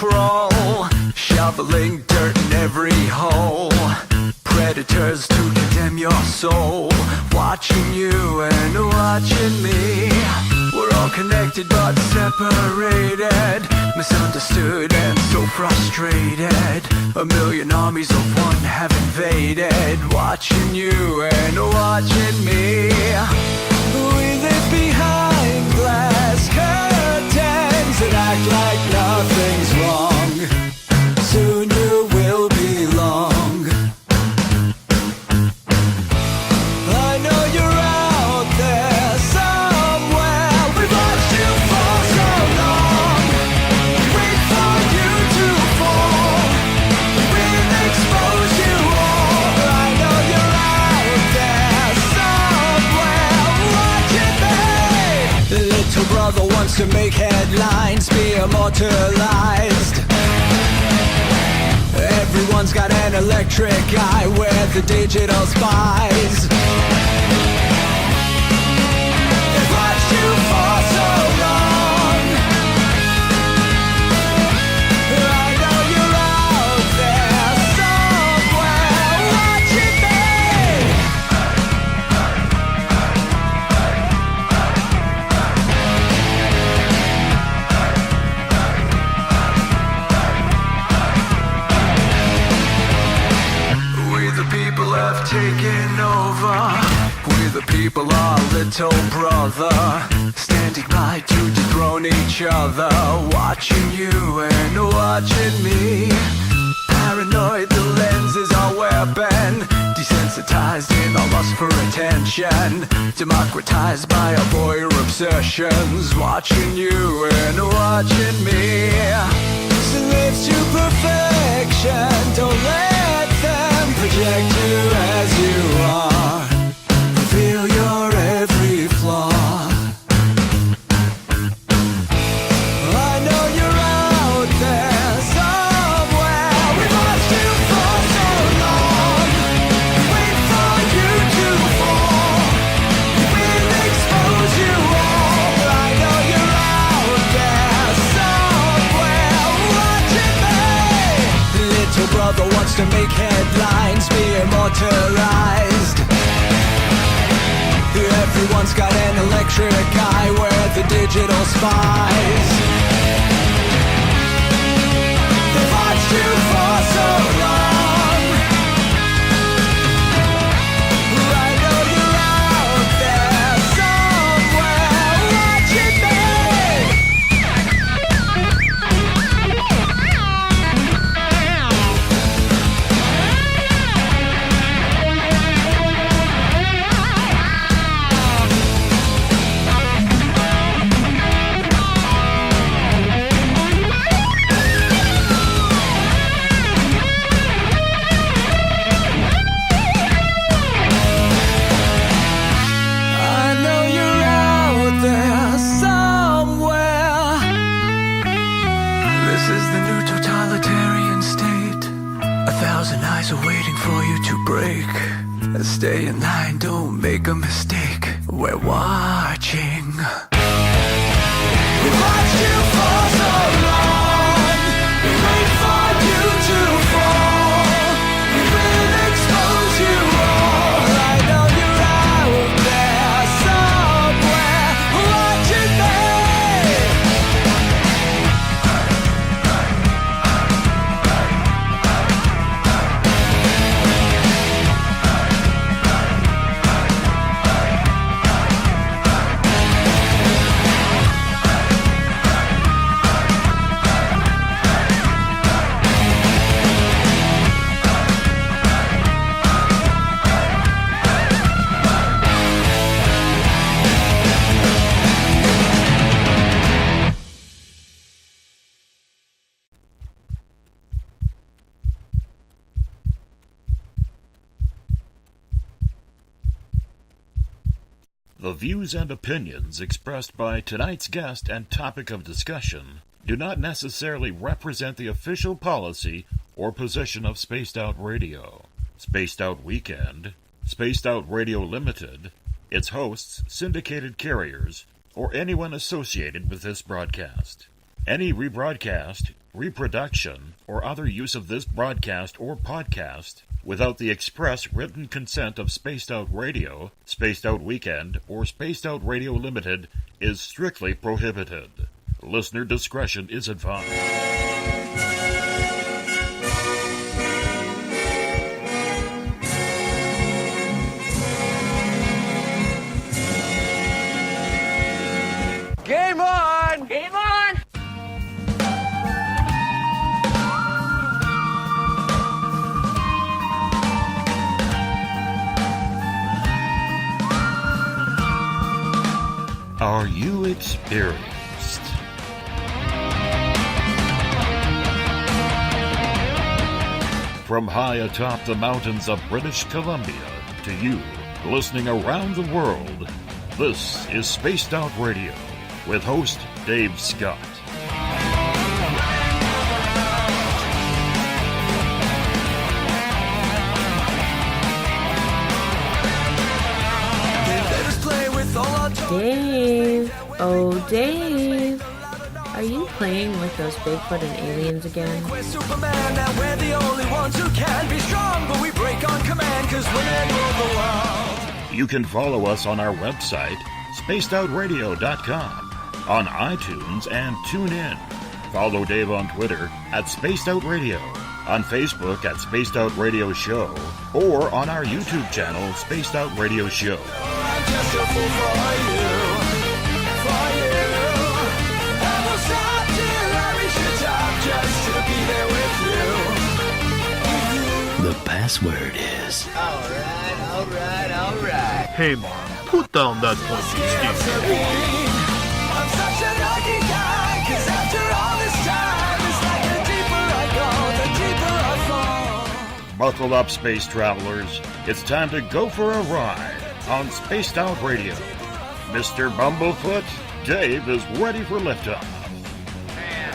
control, shoveling dirt in every hole. Predators to condemn your soul, watching you and watching me. We're all connected but separated, misunderstood and so frustrated. A million armies of one have invaded, watching you and watching me. We live behind glass curtains and act like nothing's wrong. Soon you will belong. I know you're out there somewhere. We've watched you for so long. Wait for you to fall. We'll expose you all. I know you're out there somewhere watching me. The little brother wants to make headlines, be immortalized. Everyone's got an electric eye, we're the digital spies. They've watched you for so long. I know you're out there somewhere watching me. We the people have taken over. We the people are little brother, standing by to dethrone each other, watching you and watching me. Paranoid, the lens is our weapon, desensitized in our lust for attention, democratized by our voyeur obsessions, watching you and watching me. Slaves to perfection, don't let them project you as you are. Feel your every flaw. I know you're out there somewhere. We've watched you for so long. Wait for you to fall. We'll expose you all. I know you're out there somewhere watching me. Little brother wants to make headlines, be immortalized. Everyone's got an electric eye, we're the digital spies. They've watched you for so long. I know you're out there somewhere watching me. Stay in line, don't make a mistake. We're watching. We've watched you for so long. We wait for you to fall. We will expose you all. I know you're out there somewhere watching me. The views and opinions expressed by tonight's guest and topic of discussion do not necessarily represent the official policy or position of Spaced Out Radio, Spaced Out Weekend, Spaced Out Radio Limited, its hosts, syndicated carriers, or anyone associated with this broadcast. Any rebroadcast, reproduction, or other use of this broadcast or podcast without the express written consent of Spaced Out Radio, Spaced Out Weekend, or Spaced Out Radio Limited is strictly prohibited. Listener discretion is advised. Game on! Game on! Are you experienced? From high atop the mountains of British Columbia to you, listening around the world, this is Spaced Out Radio with host Dave Scott. Dave, oh Dave, are you playing with those Bigfoot and aliens again? We're Superman, and we're the only ones who can be strong, but we break on command, 'cause women rule the world. You can follow us on our website, spacedoutradio.com, on iTunes and TuneIn. Follow Dave on Twitter at Spaced Out Radio, on Facebook at Spaced Out Radio Show, or on our YouTube channel, Spaced Out Radio Show. I'm just a fool for you, for you. I will stop till I reach the top just to be there with you. The password is... Alright. Hey, Mom, put down that pointy stick. I'm such a lucky guy, 'cause after all this time, it's like the deeper I go, the deeper I fall. Buckle up, space travelers. It's time to go for a ride on Spaced Out Radio. Mr. Bumblefoot, Dave is ready for liftoff. 10,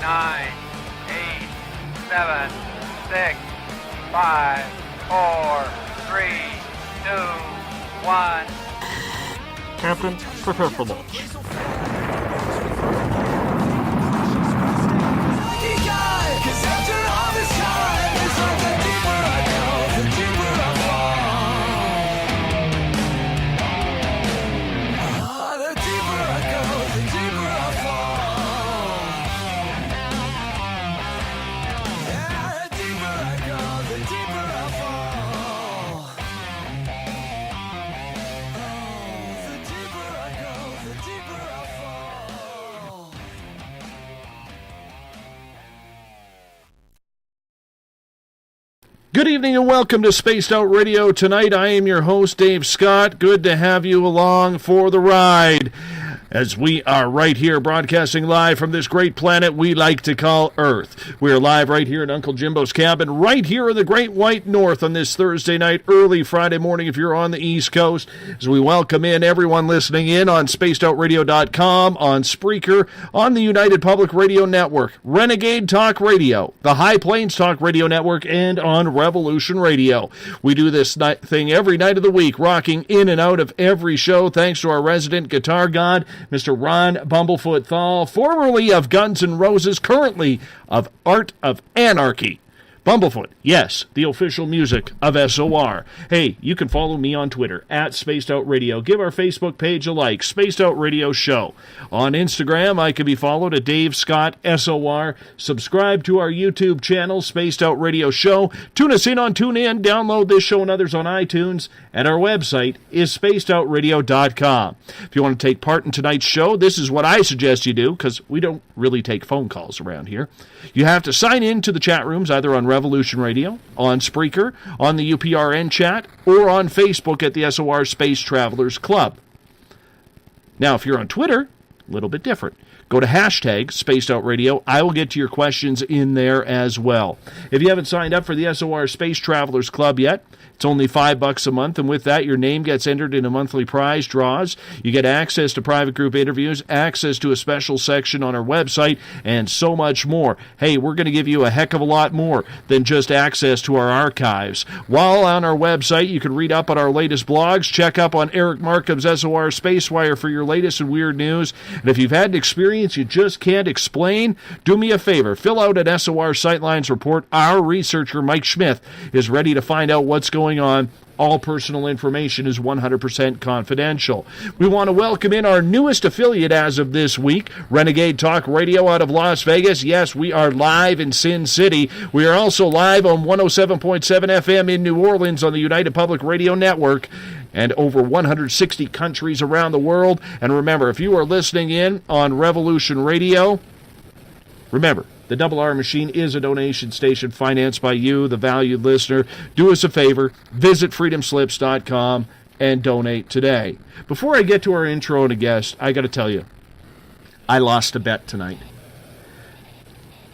9, 8, 7, 6, 5, 4, 3, 2, 1. Captain, prepare for launch. Lucky guy, 'cause after all this time, it's like the deeper I go, the deeper I fall. The deeper I go, the deeper I fall. Yeah, the deeper I go, the deeper I fall. The deeper I go, the deeper I fall. Good evening and welcome to Spaced Out Radio. Tonight I am your host, Dave Scott. Good to have you along for the ride as we are right here broadcasting live from this great planet we like to call Earth. We are live right here in Uncle Jimbo's cabin, right here in the Great White North on this Thursday night, early Friday morning if you're on the East Coast, as we welcome in everyone listening in on spacedoutradio.com, on Spreaker, on the United Public Radio Network, Renegade Talk Radio, the High Plains Talk Radio Network, and on Revolution Radio. We do this thing every night of the week, rocking in and out of every show, thanks to our resident guitar god, Mr. Ron Bumblefoot THAL, formerly of Guns N' Roses, currently of Art of Anarchy. Bumblefoot, yes, the official music of SOR. Hey, you can follow me on Twitter, at Spaced Out Radio. Give our Facebook page a like, Spaced Out Radio Show. On Instagram, I can be followed at Dave Scott SOR. Subscribe to our YouTube channel, Spaced Out Radio Show. Tune us in on TuneIn. Download this show and others on iTunes. And our website is spacedoutradio.com. If you want to take part in tonight's show, this is what I suggest you do, because we don't really take phone calls around here. You have to sign in to the chat rooms, either on Revolution Radio, on Spreaker, on the UPRN chat, or on Facebook at the SOR Space Travelers Club. Now, if you're on Twitter, a little bit different. Go to hashtag Spaced Out Radio. I will get to your questions in there as well. If you haven't signed up for the SOR Space Travelers Club yet, it's only $5 a month, and with that, your name gets entered in a monthly prize draws. You get access to private group interviews, access to a special section on our website, and so much more. Hey, we're going to give you a heck of a lot more than just access to our archives. While on our website, you can read up on our latest blogs, check up on Eric Markham's SOR Spacewire for your latest and weird news, And if you've had an experience you just can't explain, do me a favor. Fill out an SOR Sightlines report. Our researcher, Mike Schmidt, is ready to find out what's going on. All personal information is 100% confidential. We want to welcome in our newest affiliate as of this week, Renegade Talk Radio out of Las Vegas. Yes, we are live in Sin City. We are also live on 107.7 FM in New Orleans on the United Public Radio Network and over 160 countries around the world. And remember, if you are listening in on Revolution Radio, remember, the Double R Machine is a donation station financed by you, the valued listener. Do us a favor, visit freedomslips.com and donate today. Before I get to our intro and a guest, I got to tell you, I lost a bet tonight.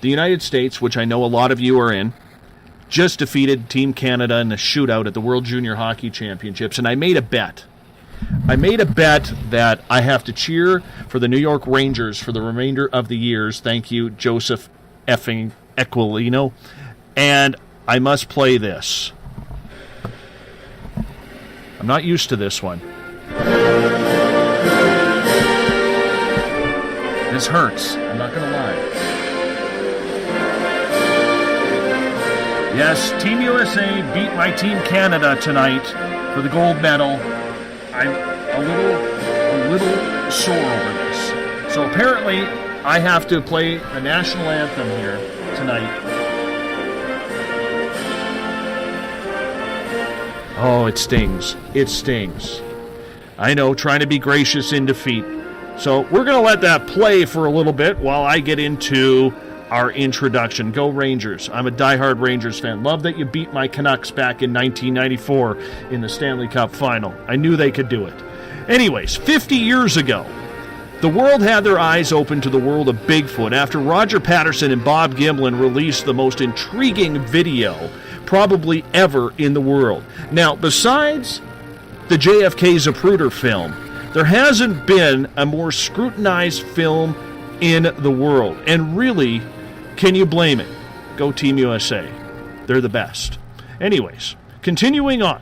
The United States, which I know a lot of you are in, just defeated Team Canada in the shootout at the World Junior Hockey Championships, and I made a bet. I made a bet that I have to cheer for the New York Rangers for the remainder of the years. Thank you, Joseph effing Equilino. And I must play this. I'm not used to this one. This hurts. I'm not going to lie. Yes, Team USA beat my Team Canada tonight for the gold medal. I'm a little sore over this. So apparently, I have to play the national anthem here tonight. Oh, it stings. It stings. I know, trying to be gracious in defeat. So we're going to let that play for a little bit while I get into our introduction. Go Rangers. I'm a diehard Rangers fan. Love that you beat my Canucks back in 1994 in the Stanley Cup final. I knew they could do it. Anyways, 50 years ago, the world had their eyes open to the world of Bigfoot after Roger Patterson and Bob Gimlin released the most intriguing video probably ever in the world. Now, besides the JFK Zapruder film, there hasn't been a more scrutinized film in the world. And really, can you blame it? Go Team USA. They're the best. Anyways, continuing on.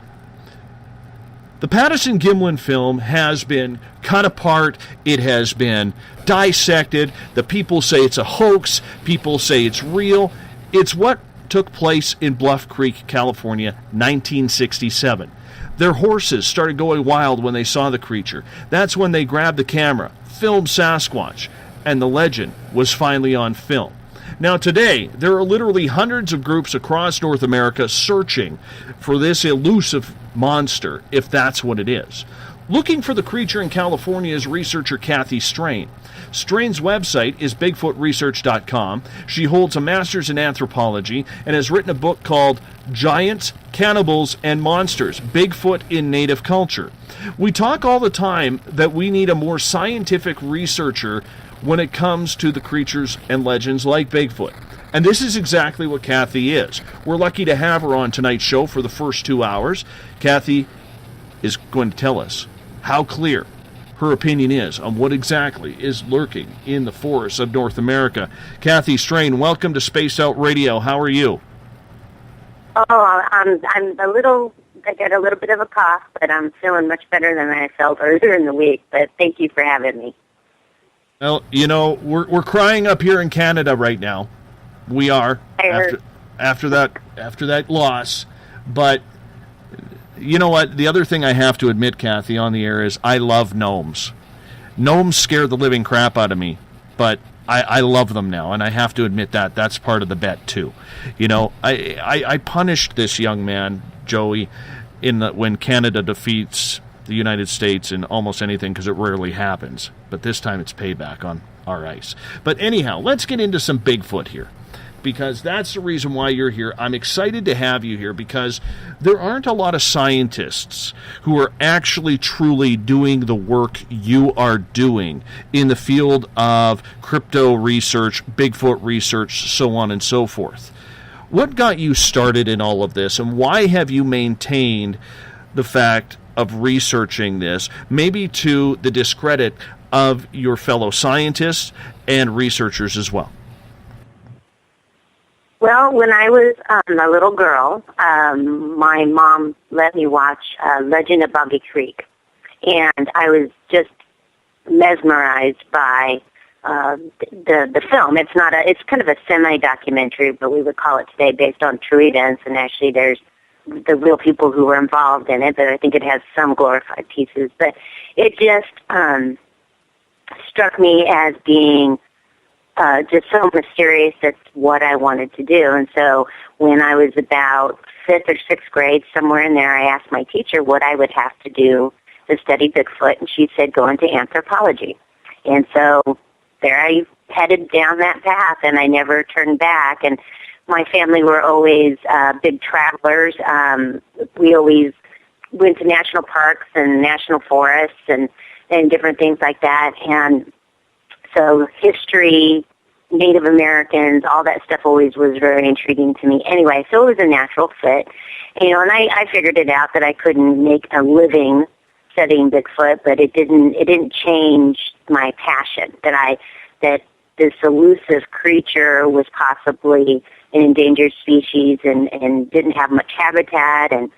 The Patterson-Gimlin film has been cut apart. It has been dissected. The people say it's a hoax. People say it's real. It's what took place in Bluff Creek, California, 1967. Their horses started going wild when they saw the creature. That's when they grabbed the camera, filmed Sasquatch, and the legend was finally on film. Now today, there are literally hundreds of groups across North America searching for this elusive monster, if that's what it is. Looking for the creature in California is researcher Kathy Strain. Strain's website is bigfootresearch.com. She holds a master's in anthropology and has written a book called Giants, Cannibals, and Monsters, Bigfoot in Native Culture. We talk all the time that we need a more scientific researcher when it comes to the creatures and legends like Bigfoot. And this is exactly what Kathy is. We're lucky to have her on tonight's show for the first 2 hours. Kathy is going to tell us how clear her opinion is on what exactly is lurking in the forests of North America. Kathy Strain, welcome to Spaced Out Radio. How are you? Oh, I'm I got a little bit of a cough, but I'm feeling much better than I felt earlier in the week. But thank you for having me. Well, you know, we're crying up here in Canada right now. We are after that loss. But you know what? The other thing I have to admit, Kathy, on the air is I love gnomes. Gnomes scare the living crap out of me, but I love them now, and I have to admit that. That's part of the bet, too. You know, I punished this young man, Joey, when Canada defeats the United States in almost anything, because it rarely happens. But this time it's payback on our ice. But anyhow, let's get into some Bigfoot here, because that's the reason why you're here. I'm excited to have you here because there aren't a lot of scientists who are actually truly doing the work you are doing in the field of crypto research, Bigfoot research, so on and so forth. What got you started in all of this, and why have you maintained the fact of researching this, maybe to the discredit of your fellow scientists and researchers as well? Well, when I was a little girl, my mom let me watch Legend of Boggy Creek, and I was just mesmerized by the film. It's kind of a semi-documentary, but we would call it today, based on true events, and actually there's the real people who were involved in it, but I think it has some glorified pieces. But it just struck me as being just so mysterious. That's what I wanted to do. And so when I was about 5th or 6th grade, somewhere in there, I asked my teacher what I would have to do to study Bigfoot, and she said, go into anthropology. And so there I headed down that path, and I never turned back. And my family were always big travelers. We always went to national parks and national forests and different things like that. And so history, Native Americans, all that stuff always was very intriguing to me. Anyway, so it was a natural fit. And I figured it out that I couldn't make a living studying Bigfoot, but it didn't change my passion that this elusive creature was possibly an endangered species and didn't have much habitat, and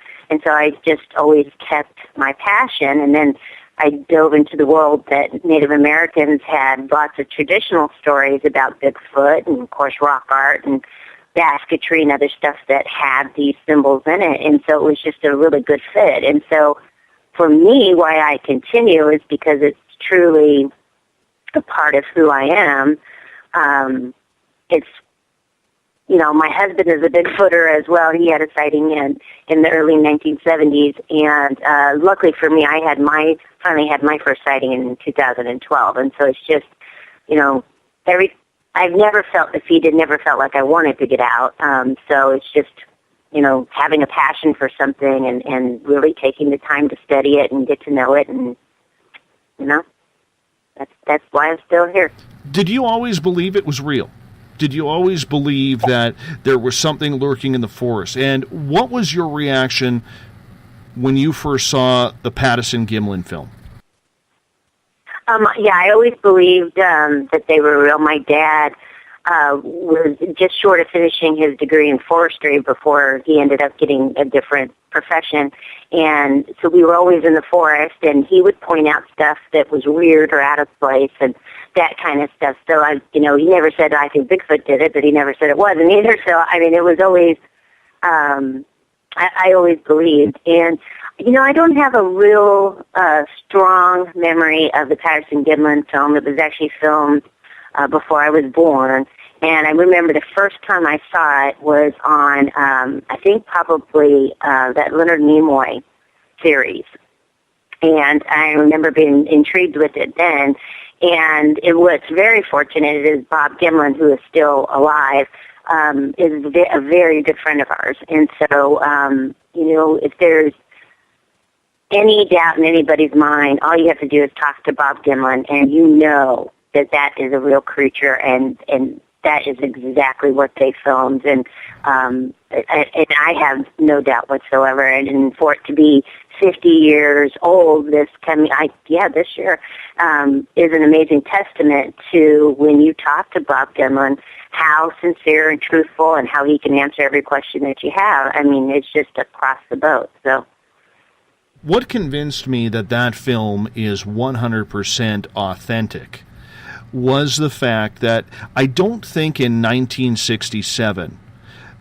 so I just always kept my passion. And then I dove into the world that Native Americans had lots of traditional stories about Bigfoot, and of course rock art and basketry and other stuff that had these symbols in it, and so it was just a really good fit. And so for me, why I continue is because it's truly a part of who I am. It's, my husband is a Bigfooter as well. He had a sighting in the early 1970s, and luckily for me, I finally had my first sighting in 2012. And so it's just, I've never felt defeated, never felt like I wanted to get out. So it's just, having a passion for something and really taking the time to study it and get to know it, and that's why I'm still here. Did you always believe it was real? Did you always believe that there was something lurking in the forest? And what was your reaction when you first saw the Patterson-Gimlin film? Yeah, I always believed that they were real. My dad was just short of finishing his degree in forestry before he ended up getting a different profession. And so we were always in the forest, and he would point out stuff that was weird or out of place and that kind of stuff. So, he never said, I think Bigfoot did it, but he never said it wasn't either. So, it was always, I always believed. And, I don't have a real strong memory of the Patterson-Gimlin film. It was actually filmed before I was born. And I remember the first time I saw it was on, I think probably that Leonard Nimoy series. And I remember being intrigued with it then. And what's very fortunate is Bob Gimlin, who is still alive, is a very good friend of ours. And so, if there's any doubt in anybody's mind, all you have to do is talk to Bob Gimlin, and that is a real creature, and that is exactly what they filmed. And I have no doubt whatsoever. And for it to be 50 years old this year is an amazing testament to, when you talk to Bob Gimlin, how sincere and truthful, and how he can answer every question that you have. It's just across the boat. So, what convinced me that film is 100% authentic was the fact that I don't think in 1967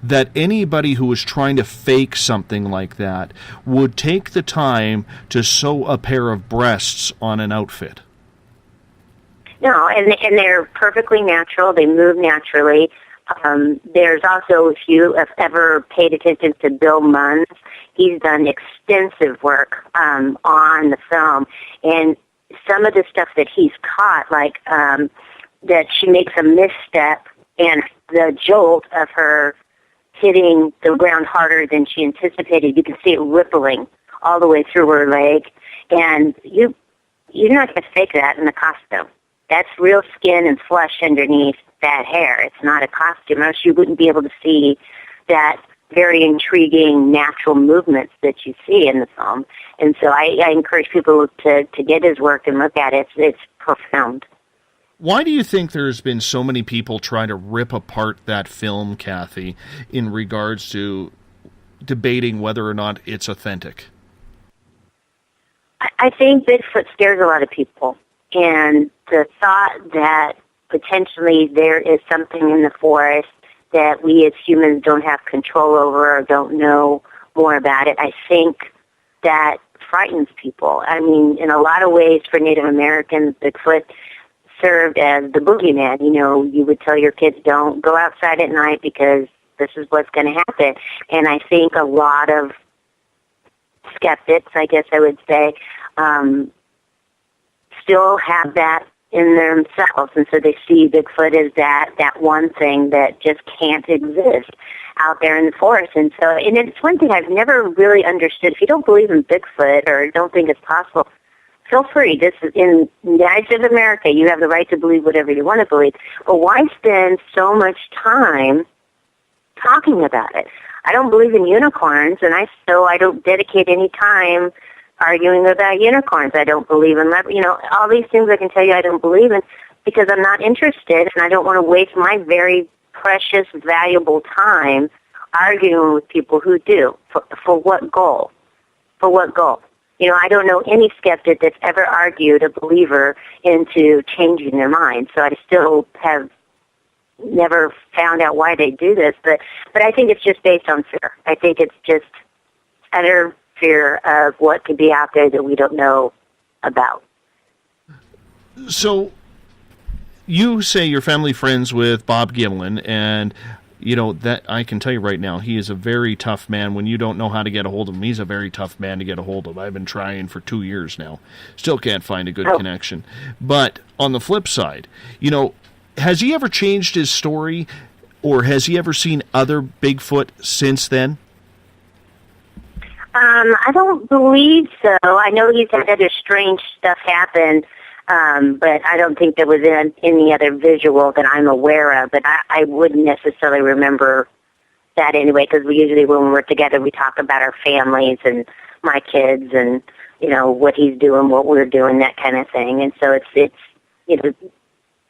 that anybody who was trying to fake something like that would take the time to sew a pair of breasts on an outfit. No, and they're perfectly natural. They move naturally. There's also, if you have ever paid attention to Bill Munns, he's done extensive work on the film, and some of the stuff that he's caught, like that she makes a misstep, and the jolt of her hitting the ground harder than she anticipated, you can see it rippling all the way through her leg, and you're not going to fake that in a costume. That's real skin and flesh underneath that hair. It's not a costume, else you wouldn't be able to see that very intriguing natural movements that you see in the film. And so I encourage people to get his work and look at it. It's profound. Why do you think there's been so many people trying to rip apart that film, Kathy, in regards to debating whether or not it's authentic? I think Bigfoot scares a lot of people. And the thought that potentially there is something in the forest that we as humans don't have control over or don't know more about it, I think that frightens people. I mean, in a lot of ways for Native Americans, Bigfoot served as the boogeyman. You know, you would tell your kids, don't go outside at night because this is what's going to happen. And I think a lot of skeptics, I guess I would say, still have that in themselves, and so they see Bigfoot as that one thing that just can't exist out there in the forest. And so, and it's one thing I've never really understood. If you don't believe in Bigfoot or don't think it's possible, feel free. This is in the United States of America. You have the right to believe whatever you want to believe. But why spend so much time talking about it? I don't believe in unicorns, and I don't dedicate any time arguing about unicorns. I don't believe in, all these things I can tell you I don't believe in because I'm not interested, and I don't want to waste my very precious, valuable time arguing with people who do. For what goal? For what goal? You know, I don't know any skeptic that's ever argued a believer into changing their mind, so I still have never found out why they do this, but I think it's just based on fear. I think it's just utter fear of what could be out there that we don't know about. So you say you're family friends with Bob Gimlin, and you know that I can tell you right now, he is a very tough man. When you don't know how to get a hold of him, he's a very tough man to get a hold of. I've been trying for 2 years now. Still can't find a good connection. But on the flip side, you know, has he ever changed his story, or has he ever seen other Bigfoot since then? I don't believe so. I know he's had other strange stuff happen, but I don't think there was any other visual that I'm aware of. But I wouldn't necessarily remember that anyway, because we usually, when we're together, we talk about our families and my kids and, you know, what he's doing, what we're doing, that kind of thing. And so it's you know,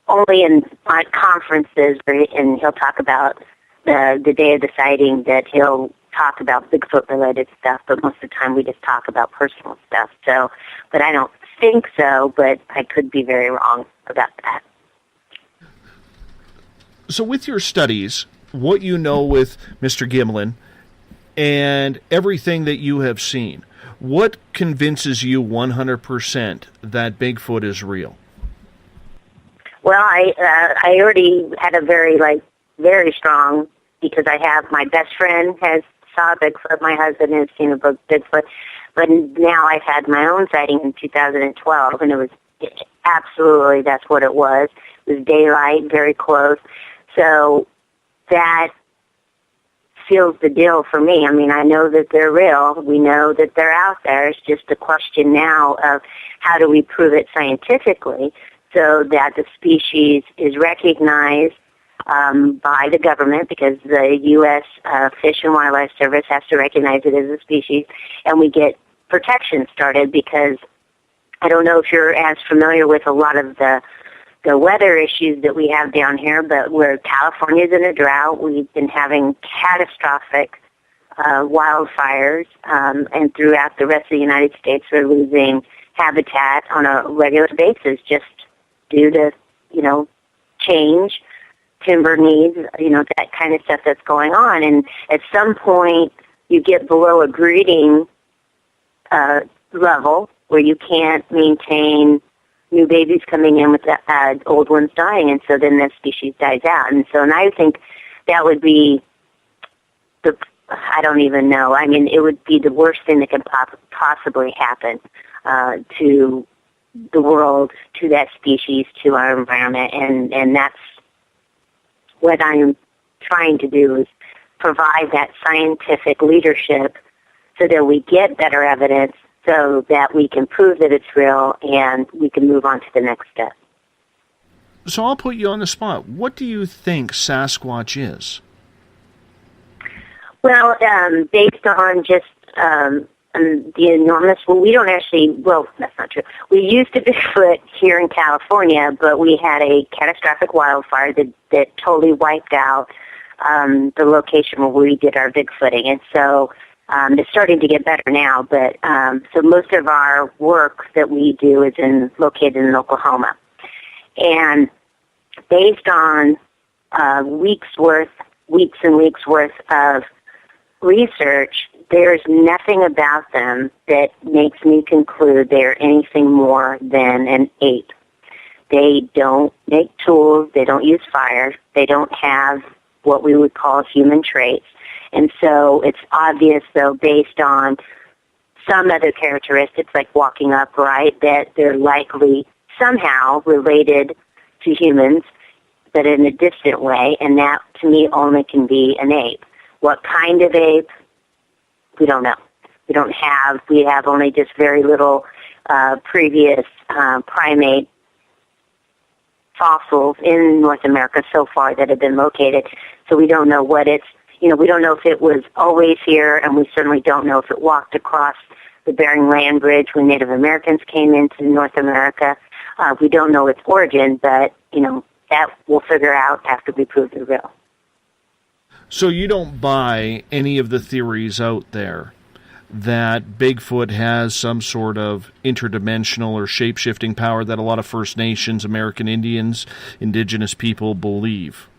only in conferences, and he'll talk about the day of the sighting that he'll talk about Bigfoot-related stuff, but most of the time we just talk about personal stuff. So, but I don't think so, but I could be very wrong about that. So with your studies, what you know with Mr. Gimlin, and everything that you have seen, what convinces you 100% that Bigfoot is real? Well, I already had a very strong, because I have my best friend has saw Bigfoot, my husband has seen a Bigfoot, but now I've had my own sighting in 2012, and it was absolutely, that's what it was. It was daylight, very close. So that seals the deal for me. I mean, I know that they're real. We know that they're out there. It's just a question now of how do we prove it scientifically so that the species is recognized by the government, because the U.S. Fish and Wildlife Service has to recognize it as a species, and we get protection started, because I don't know if you're as familiar with a lot of the weather issues that we have down here, but where California's in a drought, we've been having catastrophic wildfires, and throughout the rest of the United States we're losing habitat on a regular basis just due to, you know, change, timber needs, you know, that kind of stuff that's going on. And at some point you get below a breeding level where you can't maintain new babies coming in with the old ones dying, and so then the species dies out. And so, and I think that would be I don't even know. I mean, it would be the worst thing that could possibly happen to the world, to that species, to our environment, and that's what I'm trying to do, is provide that scientific leadership so that we get better evidence so that we can prove that it's real and we can move on to the next step. So I'll put you on the spot. What do you think Sasquatch is? Well, based on just the enormous, we don't actually, that's not true. We used to Bigfoot here in California, but we had a catastrophic wildfire that totally wiped out the location where we did our Bigfooting. And so It's starting to get better now, but so most of our work that we do is located in Oklahoma. And based on weeks and weeks worth of research, there's nothing about them that makes me conclude they're anything more than an ape. They don't make tools. They don't use fire. They don't have what we would call human traits. And so it's obvious, though, based on some other characteristics like walking upright, that they're likely somehow related to humans, but in a distant way, and that, to me, only can be an ape. What kind of ape? We don't know. We have only just very little previous primate fossils in North America so far that have been located, so we don't know what it's, we don't know if it was always here, and we certainly don't know if it walked across the Bering Land Bridge when Native Americans came into North America. We don't know its origin, but, that we'll figure out after we prove they're real. So you don't buy any of the theories out there that Bigfoot has some sort of interdimensional or shape-shifting power that a lot of First Nations, American Indians, indigenous people believe?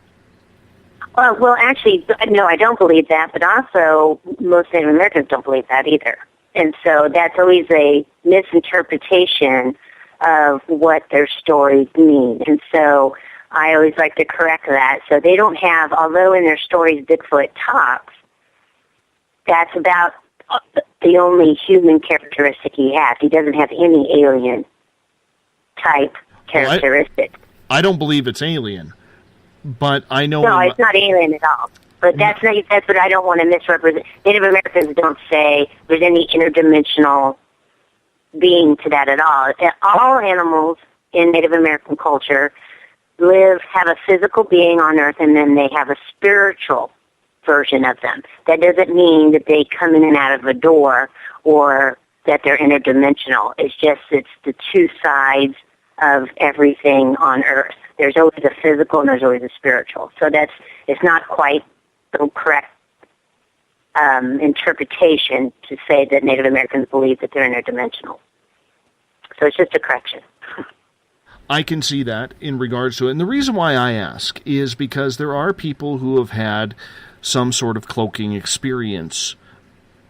Well, actually, no, I don't believe that, but also most Native Americans don't believe that either. And so that's always a misinterpretation of what their stories mean. And so I always like to correct that. So they don't have, although in their stories Bigfoot talks, that's about the only human characteristic he has. He doesn't have any alien type characteristics. Well, I don't believe it's alien, but I know... No, it's not alien at all. But that's what I don't want to misrepresent. Native Americans don't say there's any interdimensional being to that at all. All animals in Native American culture have a physical being on Earth, and then they have a spiritual version of them. That doesn't mean that they come in and out of a door or that they're interdimensional. It's the two sides of everything on Earth. There's always a physical and there's always a spiritual. So it's not quite the correct interpretation to say that Native Americans believe that they're interdimensional. So it's just a correction. I can see that in regards to it. And the reason why I ask is because there are people who have had some sort of cloaking experience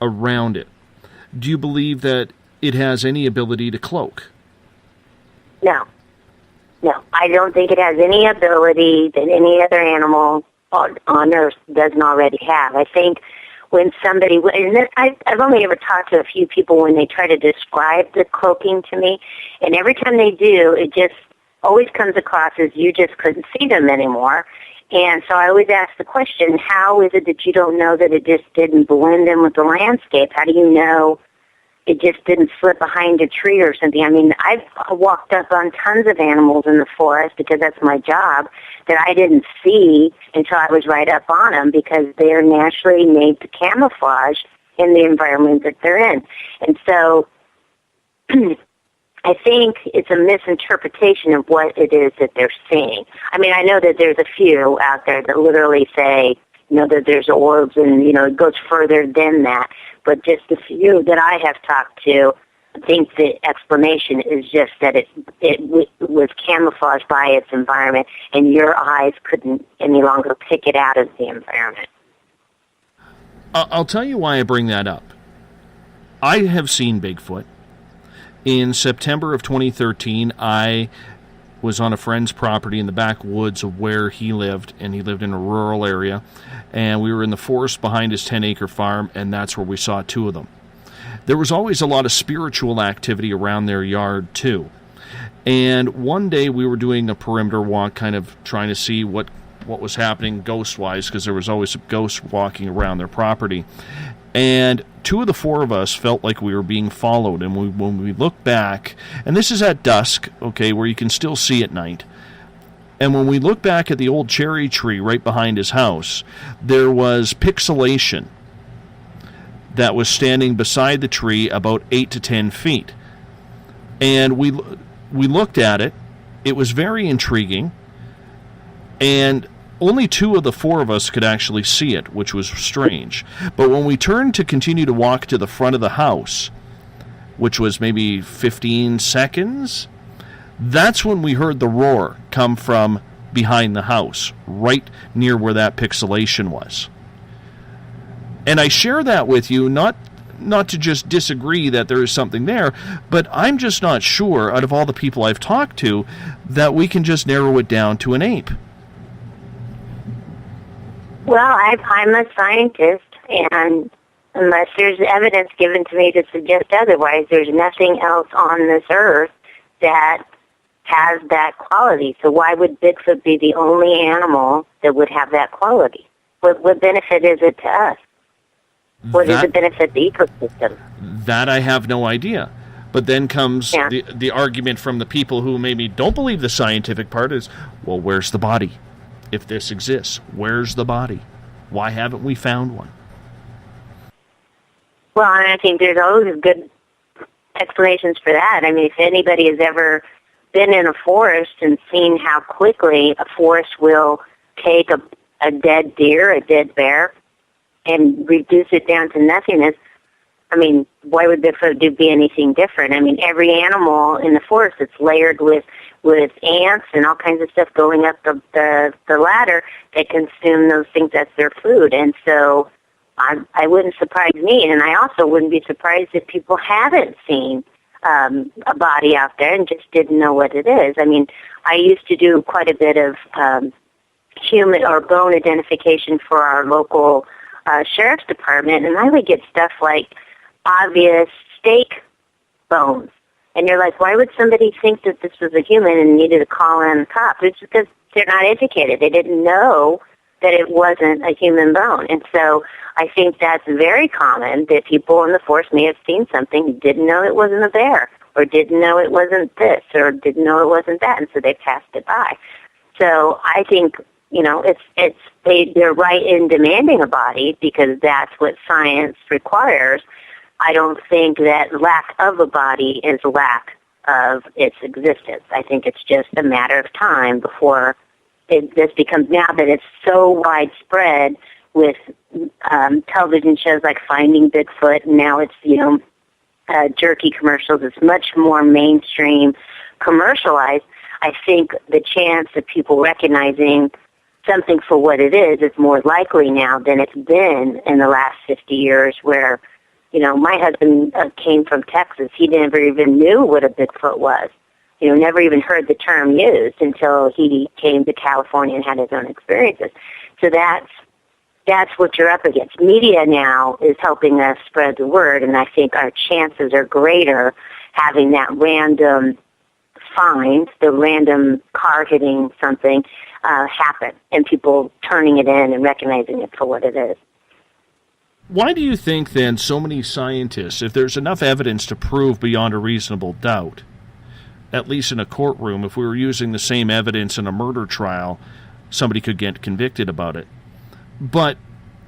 around it. Do you believe that it has any ability to cloak? No. I don't think it has any ability that any other animal on Earth doesn't already have. I think when somebody, and I've only ever talked to a few people when they try to describe the cloaking to me, and every time they do, it just always comes across as you just couldn't see them anymore. And so I always ask the question, how is it that you don't know that it just didn't blend in with the landscape? How do you know it just didn't slip behind a tree or something? I mean, I've walked up on tons of animals in the forest because that's my job that I didn't see until I was right up on them because they're naturally made to camouflage in the environment that they're in. And so I think it's a misinterpretation of what it is that they're seeing. I mean, I know that there's a few out there that literally say, that there's orbs and, it goes further than that. But just the few that I have talked to think the explanation is just that it was camouflaged by its environment and your eyes couldn't any longer pick it out of the environment. I'll tell you why I bring that up. I have seen Bigfoot. In September of 2013, I was on a friend's property in the backwoods of where he lived, and he lived in a rural area, and we were in the forest behind his 10-acre farm, and that's where we saw two of them. There was always a lot of spiritual activity around their yard, too. And one day we were doing a perimeter walk, kind of trying to see what was happening ghost-wise, because there was always a ghost walking around their property. And two of the four of us felt like we were being followed. And when we looked back, and this is at dusk, okay, where you can still see at night. And when we looked back at the old cherry tree right behind his house, there was pixelation that was standing beside the tree about 8 to 10 feet. And we looked at it. It was very intriguing. And only 2 of the 4 of us could actually see it, which was strange. But when we turned to continue to walk to the front of the house, which was maybe 15 seconds, that's when we heard the roar come from behind the house, right near where that pixelation was. And I share that with you, not to just disagree that there is something there, but I'm just not sure, out of all the people I've talked to, that we can just narrow it down to an ape. Well, I'm a scientist, and unless there's evidence given to me to suggest otherwise, there's nothing else on this earth that has that quality. So why would Bigfoot be the only animal that would have that quality? What benefit is it to us? What does it benefit the ecosystem? That I have no idea. But then comes the argument from the people who maybe don't believe the scientific part is, well, where's the body? If this exists, where's the body? Why haven't we found one? Well, I think there's always good explanations for that. I mean, if anybody has ever been in a forest and seen how quickly a forest will take a dead deer, a dead bear, and reduce it down to nothingness, I mean, why would Bigfoot be anything different? I mean, every animal in the forest is layered with ants and all kinds of stuff going up the ladder that consume those things as their food. And so I wouldn't surprise me, and I also wouldn't be surprised if people haven't seen a body out there and just didn't know what it is. I mean, I used to do quite a bit of human or bone identification for our local sheriff's department, and I would get stuff like obvious steak bones. And you're like, why would somebody think that this was a human and needed to call in the cops? It's because they're not educated. They didn't know that it wasn't a human bone. And so I think that's very common, that people in the forest may have seen something, didn't know it wasn't a bear, or didn't know it wasn't this, or didn't know it wasn't that, and so they passed it by. So I think, you know, they're right in demanding a body because that's what science requires. I don't think that lack of a body is lack of its existence. I think it's just a matter of time before this becomes, now that it's so widespread with television shows like Finding Bigfoot, and now it's, you know, jerky commercials. It's much more mainstream commercialized. I think the chance of people recognizing something for what it is more likely now than it's been in the last 50 years where, you know, my husband came from Texas. He never even knew what a Bigfoot was. You know, never even heard the term used until he came to California and had his own experiences. So that's what you're up against. Media now is helping us spread the word, and I think our chances are greater having that random find, the random car hitting something, happen, and people turning it in and recognizing it for what it is. Why do you think, then, so many scientists, if there's enough evidence to prove beyond a reasonable doubt, at least in a courtroom, if we were using the same evidence in a murder trial, somebody could get convicted about it. But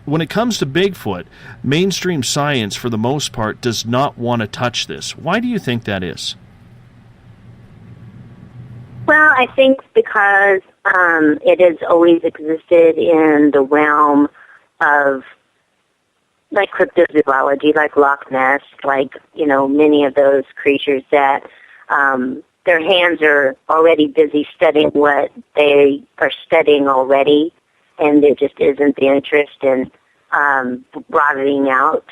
when it comes to Bigfoot, mainstream science, for the most part, does not want to touch this. Why do you think that is? Well, I think because it has always existed in the realm of, like, cryptozoology, like Loch Ness, like, you know, many of those creatures that their hands are already busy studying what they are studying already, and there just isn't the interest in broadening out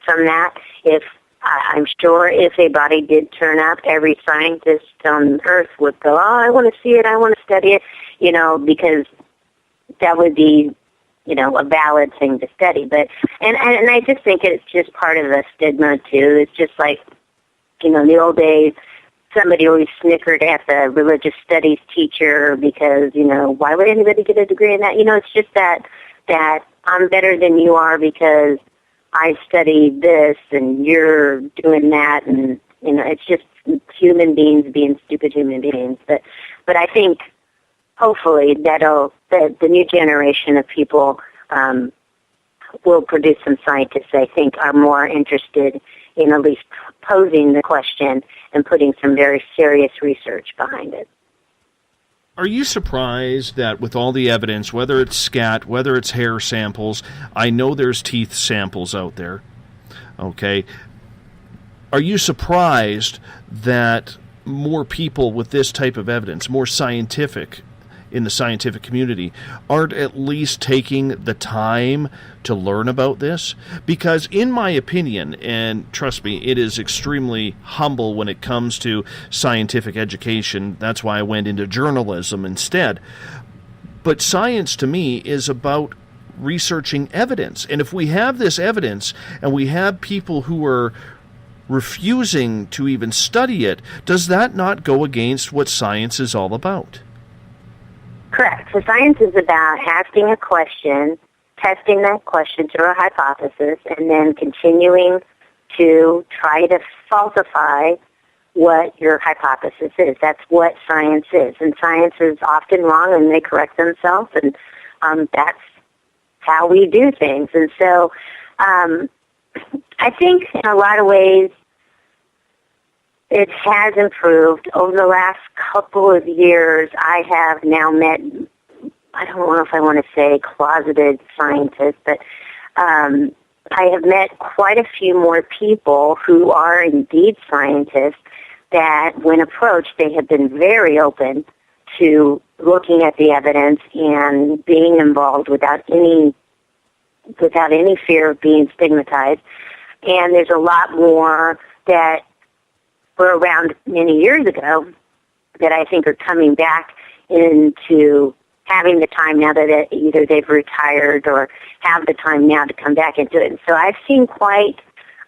from that. I'm sure if a body did turn up, every scientist on Earth would go, oh, I want to see it, I want to study it, you know, because that would be, you know, a valid thing to study. But and I just think it's just part of the stigma, too. It's just like, you know, in the old days, somebody always snickered at the religious studies teacher because, you know, why would anybody get a degree in that? You know, it's just that I'm better than you are because I studied this and you're doing that, and, you know, it's just human beings being stupid human beings. But I think hopefully the new generation of people will produce some scientists I think are more interested in at least posing the question and putting some very serious research behind it. Are you surprised that with all the evidence, whether it's scat, whether it's hair samples, I know there's teeth samples out there, okay? Are you surprised that more people with this type of evidence, more scientific, in the scientific community, aren't at least taking the time to learn about this? Because in my opinion, and trust me, it is extremely humble when it comes to scientific education. That's why I went into journalism instead. But science to me is about researching evidence. And if we have this evidence and we have people who are refusing to even study it, does that not go against what science is all about? Correct. So science is about asking a question, testing that question through a hypothesis, and then continuing to try to falsify what your hypothesis is. That's what science is. And science is often wrong, and they correct themselves, and that's how we do things. And so I think in a lot of ways it has improved. Over the last couple of years, I have now met, I don't know if I want to say closeted scientists, but I have met quite a few more people who are indeed scientists that when approached, they have been very open to looking at the evidence and being involved without any fear of being stigmatized. And there's a lot more that were around many years ago that I think are coming back into having the time now that either they've retired or have the time now to come back into it. And so I've seen quite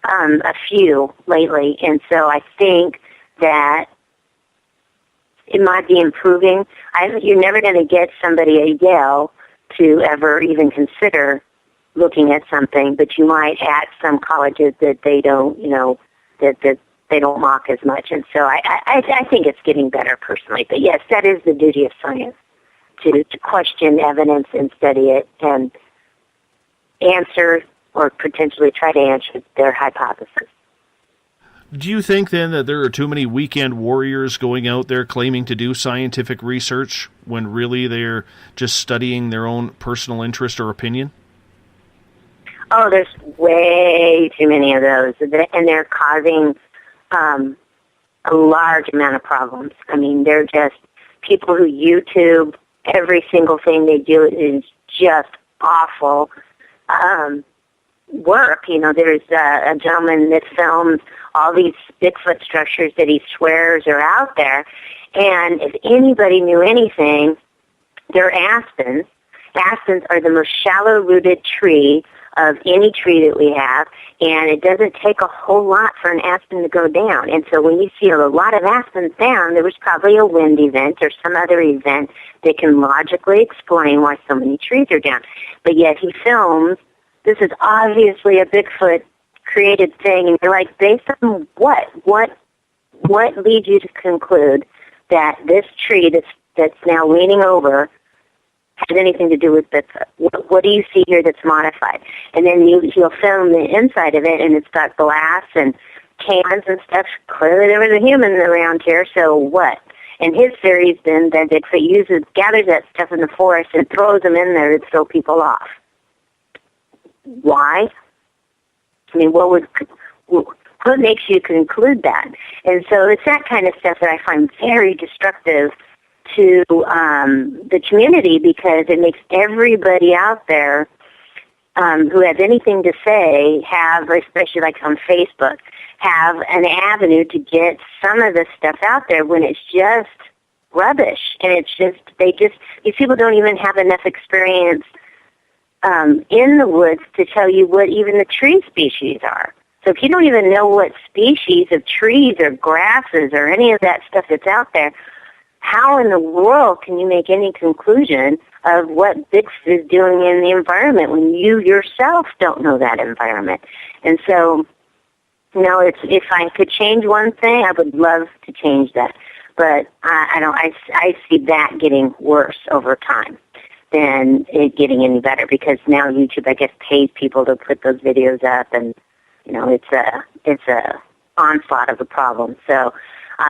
a few lately, and so I think that it might be improving. You're never going to get somebody at Yale to ever even consider looking at something, but you might at some colleges that they don't, that they don't mock as much. And so I think it's getting better personally. But yes, that is the duty of science, to question evidence and study it and answer or potentially try to answer their hypothesis. Do you think then that there are too many weekend warriors going out there claiming to do scientific research when really they're just studying their own personal interest or opinion? Oh, there's way too many of those, and they're causing a large amount of problems. I mean, they're just people who YouTube every single thing they do is just awful work. There's a gentleman that films all these Bigfoot structures that he swears are out there, and if anybody knew anything, they're aspens. Aspens are the most shallow-rooted tree of any tree that we have, and it doesn't take a whole lot for an aspen to go down. And so when you see a lot of aspens down, there was probably a wind event or some other event that can logically explain why so many trees are down. But yet he films, this is obviously a Bigfoot created thing, and you're like, based on what? What leads you to conclude that this tree that's now leaning over has anything to do with Bigfoot? What do you see here that's modified? And then he'll film the inside of it, and it's got glass and cans and stuff. Clearly there was a human around here, so what? And his theory's been that Bigfoot gathers that stuff in the forest and throws them in there to throw people off. Why? I mean, what makes you conclude that? And so it's that kind of stuff that I find very destructive to the community, because it makes everybody out there who has anything to say have, especially like on Facebook, have an avenue to get some of this stuff out there when it's just rubbish. And it's just, these people don't even have enough experience in the woods to tell you what even the tree species are. So if you don't even know what species of trees or grasses or any of that stuff that's out there, how in the world can you make any conclusion of what Bigfoot is doing in the environment when you yourself don't know that environment? And so, if I could change one thing, I would love to change that. But I see that getting worse over time than it getting any better, because now YouTube, I guess, pays people to put those videos up, and it's a onslaught of a problem. So.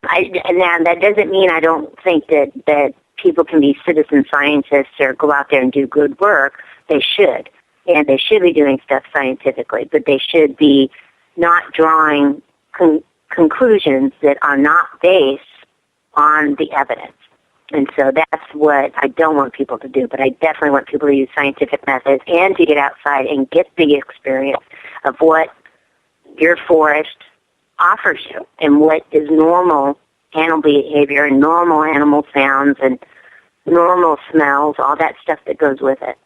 And that doesn't mean I don't think that people can be citizen scientists or go out there and do good work, they should. And they should be doing stuff scientifically, but they should be not drawing conclusions that are not based on the evidence. And so that's what I don't want people to do, but I definitely want people to use scientific methods and to get outside and get the experience of what your forest offers you and what is normal animal behavior and normal animal sounds and normal smells, all that stuff that goes with it.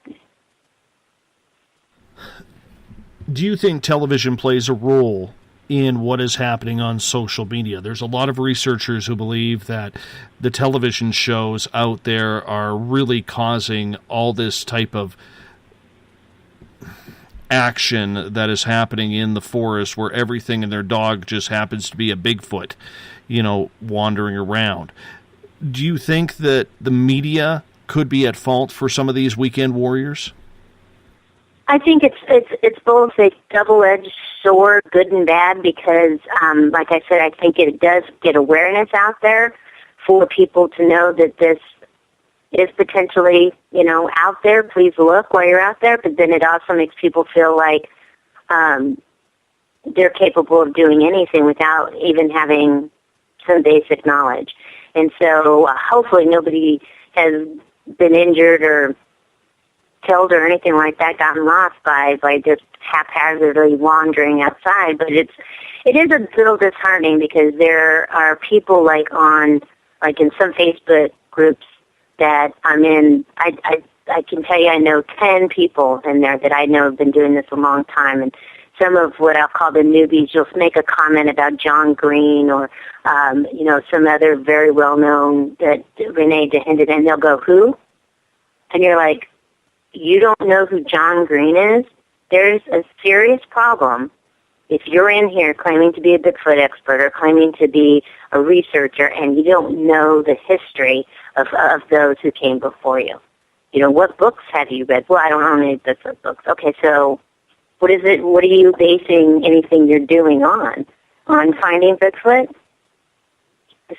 Do you think television plays a role in what is happening on social media? There's a lot of researchers who believe that the television shows out there are really causing all this type of action that is happening in the forest where everything in their dog just happens to be a Bigfoot, wandering around. Do you think that the media could be at fault for some of these weekend warriors? I think it's both a double-edged sword, good and bad, because, like I said, I think it does get awareness out there for people to know that this is potentially, out there. Please look while you're out there. But then it also makes people feel like they're capable of doing anything without even having some basic knowledge. And so hopefully nobody has been injured or killed or anything like that, gotten lost by just haphazardly wandering outside. But it is a little disheartening because there are people like in some Facebook groups that I'm in. I can tell you I know 10 people in there that I know have been doing this a long time, and some of what I'll call the newbies, you'll make a comment about John Green or, some other very well-known that Renee DeHinden, and they'll go, who? And you're like, you don't know who John Green is? There's a serious problem if you're in here claiming to be a Bigfoot expert or claiming to be a researcher and you don't know the history of those who came before you. What books have you read? Well, I don't own any Bigfoot books. Okay, so what is it? What are you basing anything you're doing on? On finding Bigfoot?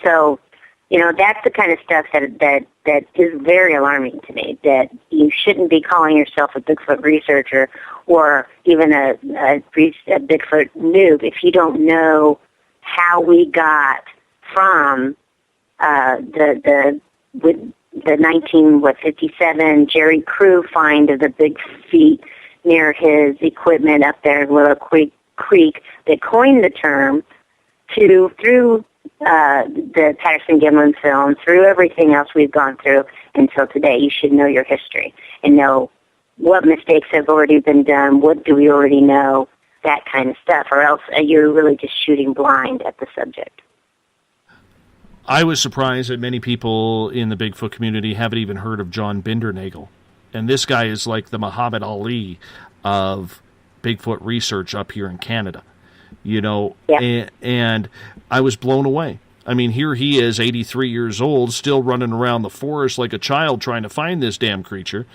So, that's the kind of stuff that is very alarming to me, that you shouldn't be calling yourself a Bigfoot researcher or even a Bigfoot noob if you don't know how we got from the 1957 Jerry Crew find of the big feet near his equipment up there in Willow Creek that coined the term through the Patterson-Gimlin film, through everything else we've gone through until today. You should know your history and know what mistakes have already been done, what do we already know, that kind of stuff, or else you're really just shooting blind at the subject. I was surprised that many people in the Bigfoot community haven't even heard of John Bindernagel. And this guy is like the Muhammad Ali of Bigfoot research up here in Canada. Yeah. And I was blown away. I mean, here he is, 83 years old, still running around the forest like a child trying to find this damn creature.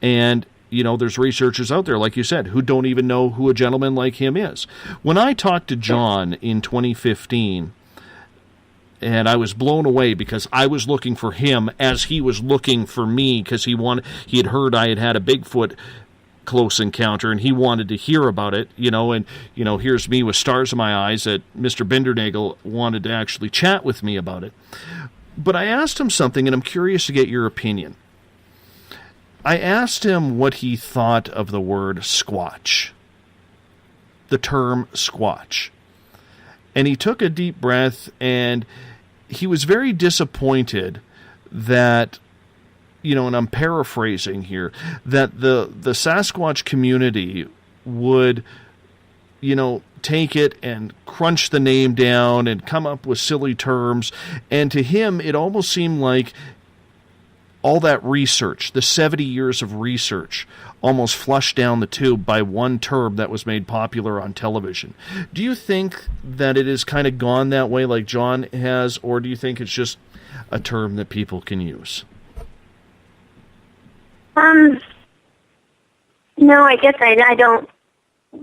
And, there's researchers out there, like you said, who don't even know who a gentleman like him is. When I talked to John in 2015, and I was blown away because I was looking for him as he was looking for me because he had heard I had a Bigfoot close encounter, and he wanted to hear about it, and here's me with stars in my eyes that Mr. Bindernagel wanted to actually chat with me about it. But I asked him something, and I'm curious to get your opinion. I asked him what he thought of the word Squatch, the term Squatch. And he took a deep breath, and he was very disappointed that, and I'm paraphrasing here, that the Sasquatch community would, take it and crunch the name down and come up with silly terms. And to him, it almost seemed like all that research, the 70 years of research, almost flushed down the tube by one term that was made popular on television. Do you think that it has kind of gone that way like John has, or do you think it's just a term that people can use? No, I guess I don't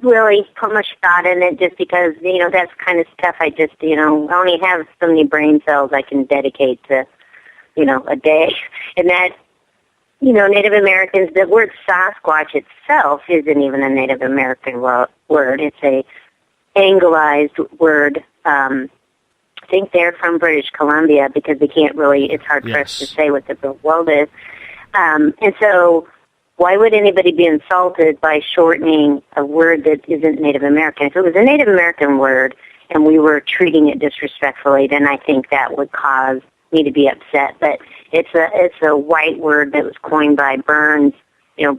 really put much thought in it just because, that's kind of stuff I just, I only have so many brain cells I can dedicate to a day. And that, Native Americans, the word Sasquatch itself isn't even a Native American word. It's a Anglicized word. I think they're from British Columbia because they can't really, it's hard for us to say what the real world is. And so why would anybody be insulted by shortening a word that isn't Native American? If it was a Native American word and we were treating it disrespectfully, then I think that would cause me to be upset. But it's a white word that was coined by Burns,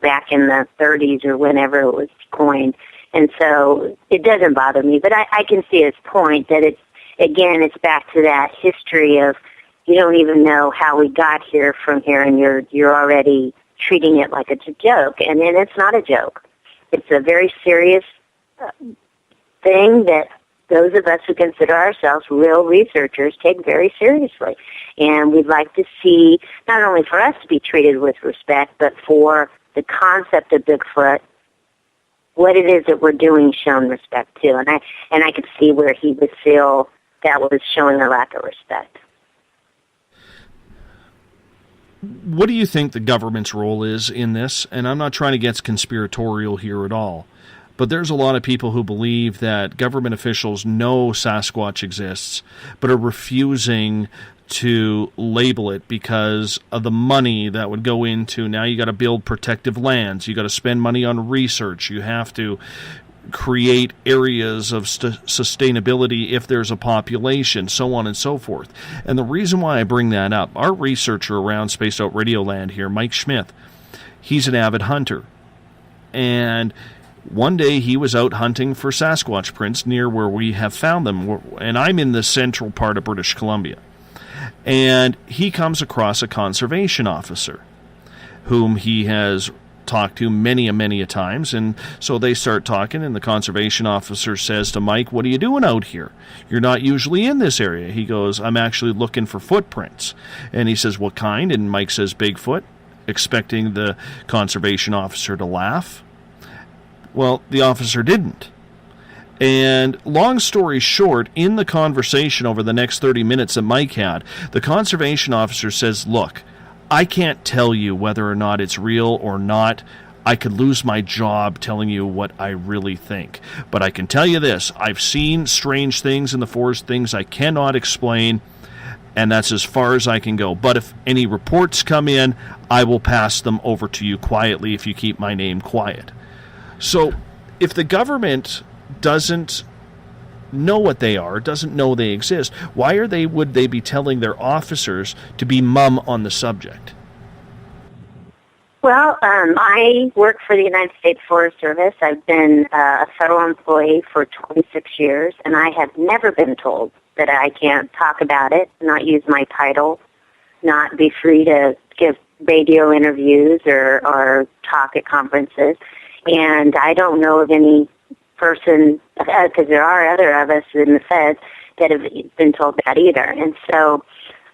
back in the 30s or whenever it was coined. And so it doesn't bother me. But I can see his point that it's back to that history of you don't even know how we got here from here, and you're already treating it like it's a joke. And then it's not a joke. It's a very serious thing that those of us who consider ourselves real researchers take very seriously. And we'd like to see, not only for us to be treated with respect, but for the concept of Bigfoot, what it is that we're doing shown respect to. And I could see where he would feel that was showing a lack of respect. What do you think the government's role is in this? And I'm not trying to get conspiratorial here at all, but there's a lot of people who believe that government officials know Sasquatch exists, but are refusing to label it because of the money that would go into, now you got to build protective lands, you got to spend money on research, you have to create areas of sustainability if there's a population, so on and so forth. And the reason why I bring that up, our researcher around Spaced Out Radio Land here, Mike Schmidt, he's an avid hunter. And one day he was out hunting for Sasquatch prints near where we have found them. And I'm in the central part of British Columbia. And he comes across a conservation officer whom he has talked to many a times, and so they start talking, and the conservation officer says to Mike, "What are you doing out here? You're not usually in this area." He goes, "I'm actually looking for footprints." And he says, "What kind?" And Mike says, "Bigfoot," expecting the conservation officer to laugh. Well, the officer didn't. And long story short, in the conversation over the next 30 minutes that Mike had, the conservation officer says, "Look, I can't tell you whether or not it's real or not. I could lose my job telling you what I really think. But I can tell you this, I've seen strange things in the forest, things I cannot explain, and that's as far as I can go. But if any reports come in, I will pass them over to you quietly if you keep my name quiet." So if the government doesn't know what they are, doesn't know they exist, why would they be telling their officers to be mum on the subject? Well, I work for the United States Forest Service. I've been a federal employee for 26 years, and I have never been told that I can't talk about it, not use my title, not be free to give radio interviews or talk at conferences. And I don't know of any person, because there are other of us in the feds that have been told that either. And so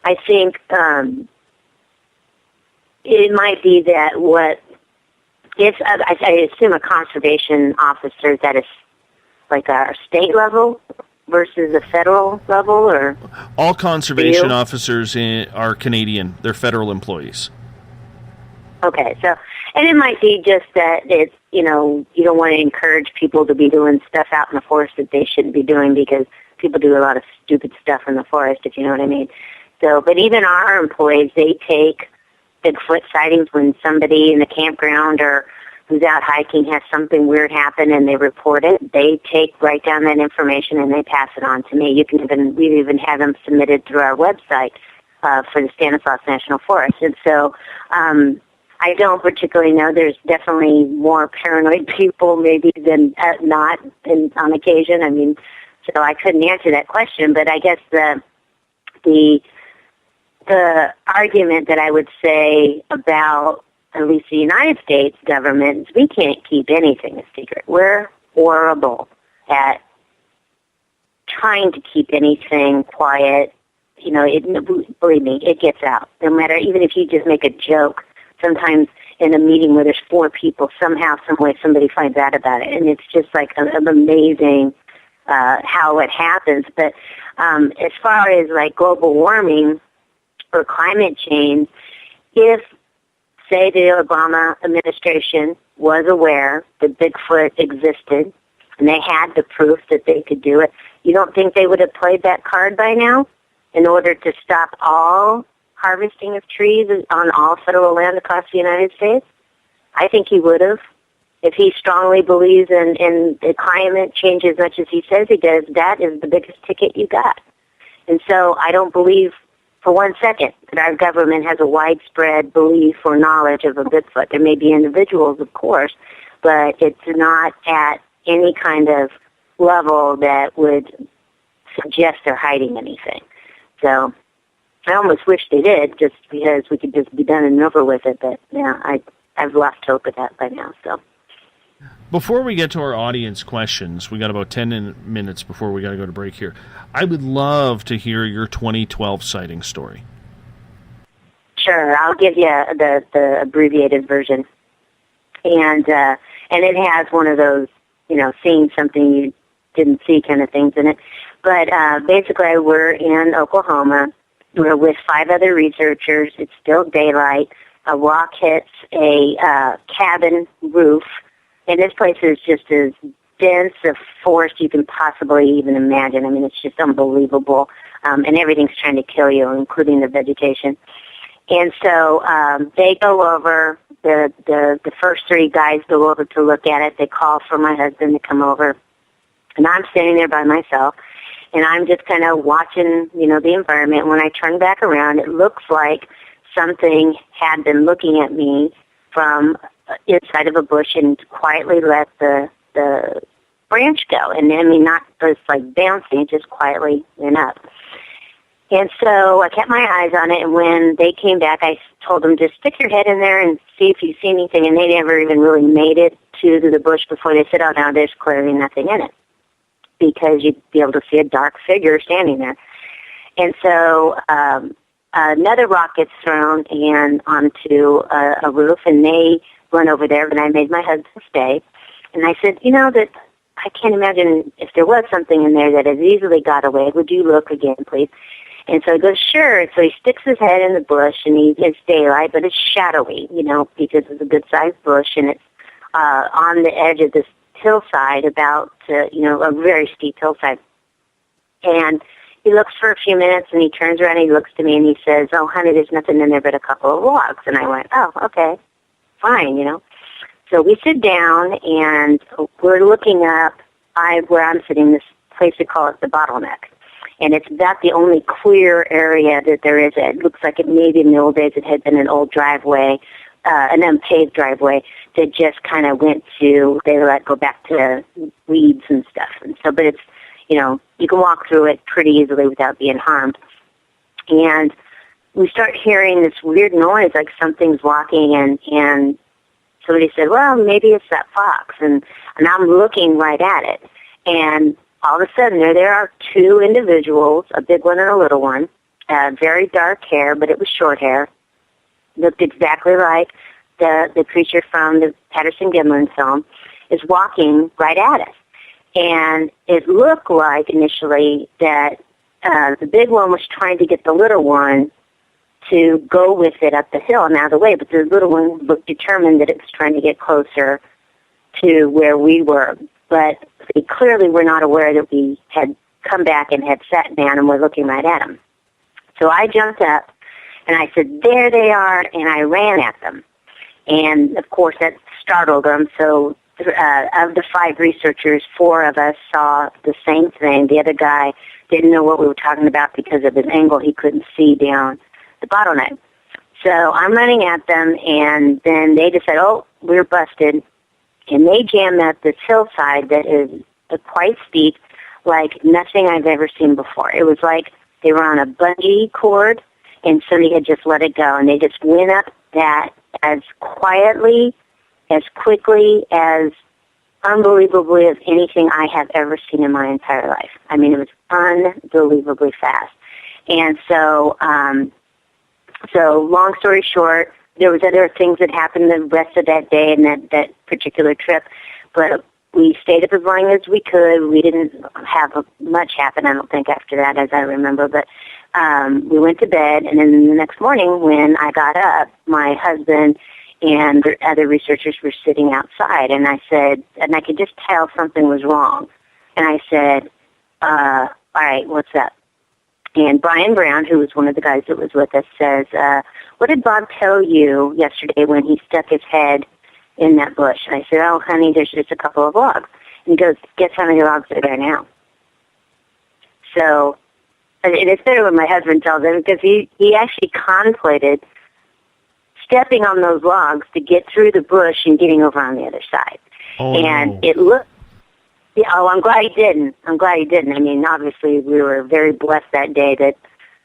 I think it might be that I assume a conservation officer that is like a state level versus a federal level, or? All conservation officers are Canadian. They're federal employees. Okay, so, and it might be just that it's, you don't want to encourage people to be doing stuff out in the forest that they shouldn't be doing, because people do a lot of stupid stuff in the forest, if you know what I mean. So, but even our employees, they take Bigfoot sightings when somebody in the campground or who's out hiking has something weird happen and they report it. They write down that information and they pass it on to me. We even have them submitted through our website for the Stanislaus National Forest. And so, I don't particularly know. There's definitely more paranoid people maybe than not on occasion. I mean, so I couldn't answer that question, but I guess the argument that I would say about at least the United States government is we can't keep anything a secret. We're horrible at trying to keep anything quiet. Believe me, it gets out. No matter, even if you just make a joke, sometimes in a meeting where there's 4 people, somehow, some way, somebody finds out about it. And it's just like amazing how it happens. But as far as like global warming, or climate change, if, say, the Obama administration was aware that Bigfoot existed and they had the proof that they could do it, you don't think they would have played that card by now in order to stop all harvesting of trees on all federal land across the United States? I think he would have. If he strongly believes in the climate change as much as he says he does, that is the biggest ticket you got. And so I don't believe for 1 second that our government has a widespread belief or knowledge of a Bigfoot. There may be individuals, of course, but it's not at any kind of level that would suggest they're hiding anything. So I almost wish they did, just because we could just be done and over with it. But yeah, I've lost hope of that by now. So. Before we get to our audience questions, we got about 10 minutes before we got to go to break here. I would love to hear your 2012 sighting story. Sure, I'll give you the abbreviated version, and it has one of those, seeing something you didn't see kind of things in it. But basically, we're in Oklahoma. We're with 5 other researchers. It's still daylight. A rock hits a cabin roof. And this place is just as dense a forest you can possibly even imagine. I mean, it's just unbelievable. And everything's trying to kill you, including the vegetation. And so they go over, the first 3 guys go over to look at it. They call for my husband to come over. And I'm standing there by myself. And I'm just kind of watching, the environment. When I turn back around, it looks like something had been looking at me from inside of a bush and quietly let the branch go. And I mean, not just like bouncing, just quietly went up. And so I kept my eyes on it, and when they came back, I told them, just stick your head in there and see if you see anything. And they never even really made it to the bush before they said, oh, no, there's clearly nothing in it, because you'd be able to see a dark figure standing there. And so another rock gets thrown and onto a roof, and they run over there, and I made my husband stay. And I said, that I can't imagine if there was something in there that has easily got away. Would you look again, please? And so he goes, sure. So he sticks his head in the bush, and it's daylight, but it's shadowy, because it's a good-sized bush, and it's on the edge of this hillside, about, a very steep hillside. And he looks for a few minutes, and he turns around, and he looks to me, and he says, oh, honey, there's nothing in there but a couple of logs. And I went, oh, okay, fine, So we sit down, and we're looking up where I'm sitting, this place we call it the Bottleneck. And it's about the only clear area that there is. It looks like it maybe in the old days it had been an old driveway, an unpaved driveway that just kind of went to, they let go back to weeds and stuff. And so, but it's, you can walk through it pretty easily without being harmed. And we start hearing this weird noise, like something's walking, and somebody said, well, maybe it's that fox. And I'm looking right at it. And all of a sudden, there are 2 individuals, a big one and a little one, very dark hair, but it was short hair. Looked exactly like the creature from the Patterson-Gimlin film, is walking right at us. And it looked like initially that the big one was trying to get the little one to go with it up the hill and out of the way, but the little one looked determined that it was trying to get closer to where we were. But they clearly were not aware that we had come back and had sat down and were looking right at them. So I jumped up, and I said, there they are, and I ran at them. And, of course, that startled them. So of the 5 researchers, 4 of us saw the same thing. The other guy didn't know what we were talking about because of his angle. He couldn't see down the bottleneck. So I'm running at them, and then they just said, oh, we're busted. And they jammed up this hillside that is quite steep, like nothing I've ever seen before. It was like they were on a bungee cord, and somebody had just let it go. And they just went up that as quietly, as quickly, as unbelievably as anything I have ever seen in my entire life. I mean, it was unbelievably fast. And so, long story short, there was other things that happened the rest of that day and that particular trip, but we stayed up as long as we could. We didn't have much happen, I don't think, after that, as I remember. But we went to bed, and then the next morning when I got up, my husband and the other researchers were sitting outside, and I said, and I could just tell something was wrong. And I said, all right, what's up? And Brian Brown, who was one of the guys that was with us, says, what did Bob tell you yesterday when he stuck his head in that bush? And I said, oh, honey, there's just a couple of logs. And he goes, guess how many logs are there now? So, and it's better when my husband tells him, because he actually contemplated stepping on those logs to get through the bush and getting over on the other side. Oh, and no. it looked, yeah, oh, I'm glad he didn't. I mean, obviously we were very blessed that day that,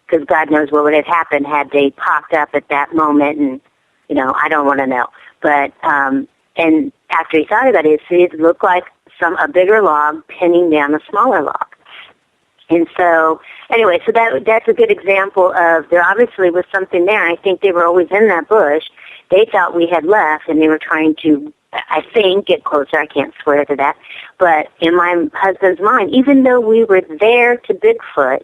because God knows what would have happened had they popped up at that moment, and, you know, I don't want to know. But, and after he thought about it, it looked like a bigger log pinning down a smaller log. And so, anyway, so that's a good example of there obviously was something there. I think they were always in that bush. They thought we had left, and they were trying to, I think, get closer. I can't swear to that. But in my husband's mind, even though we were there to Bigfoot,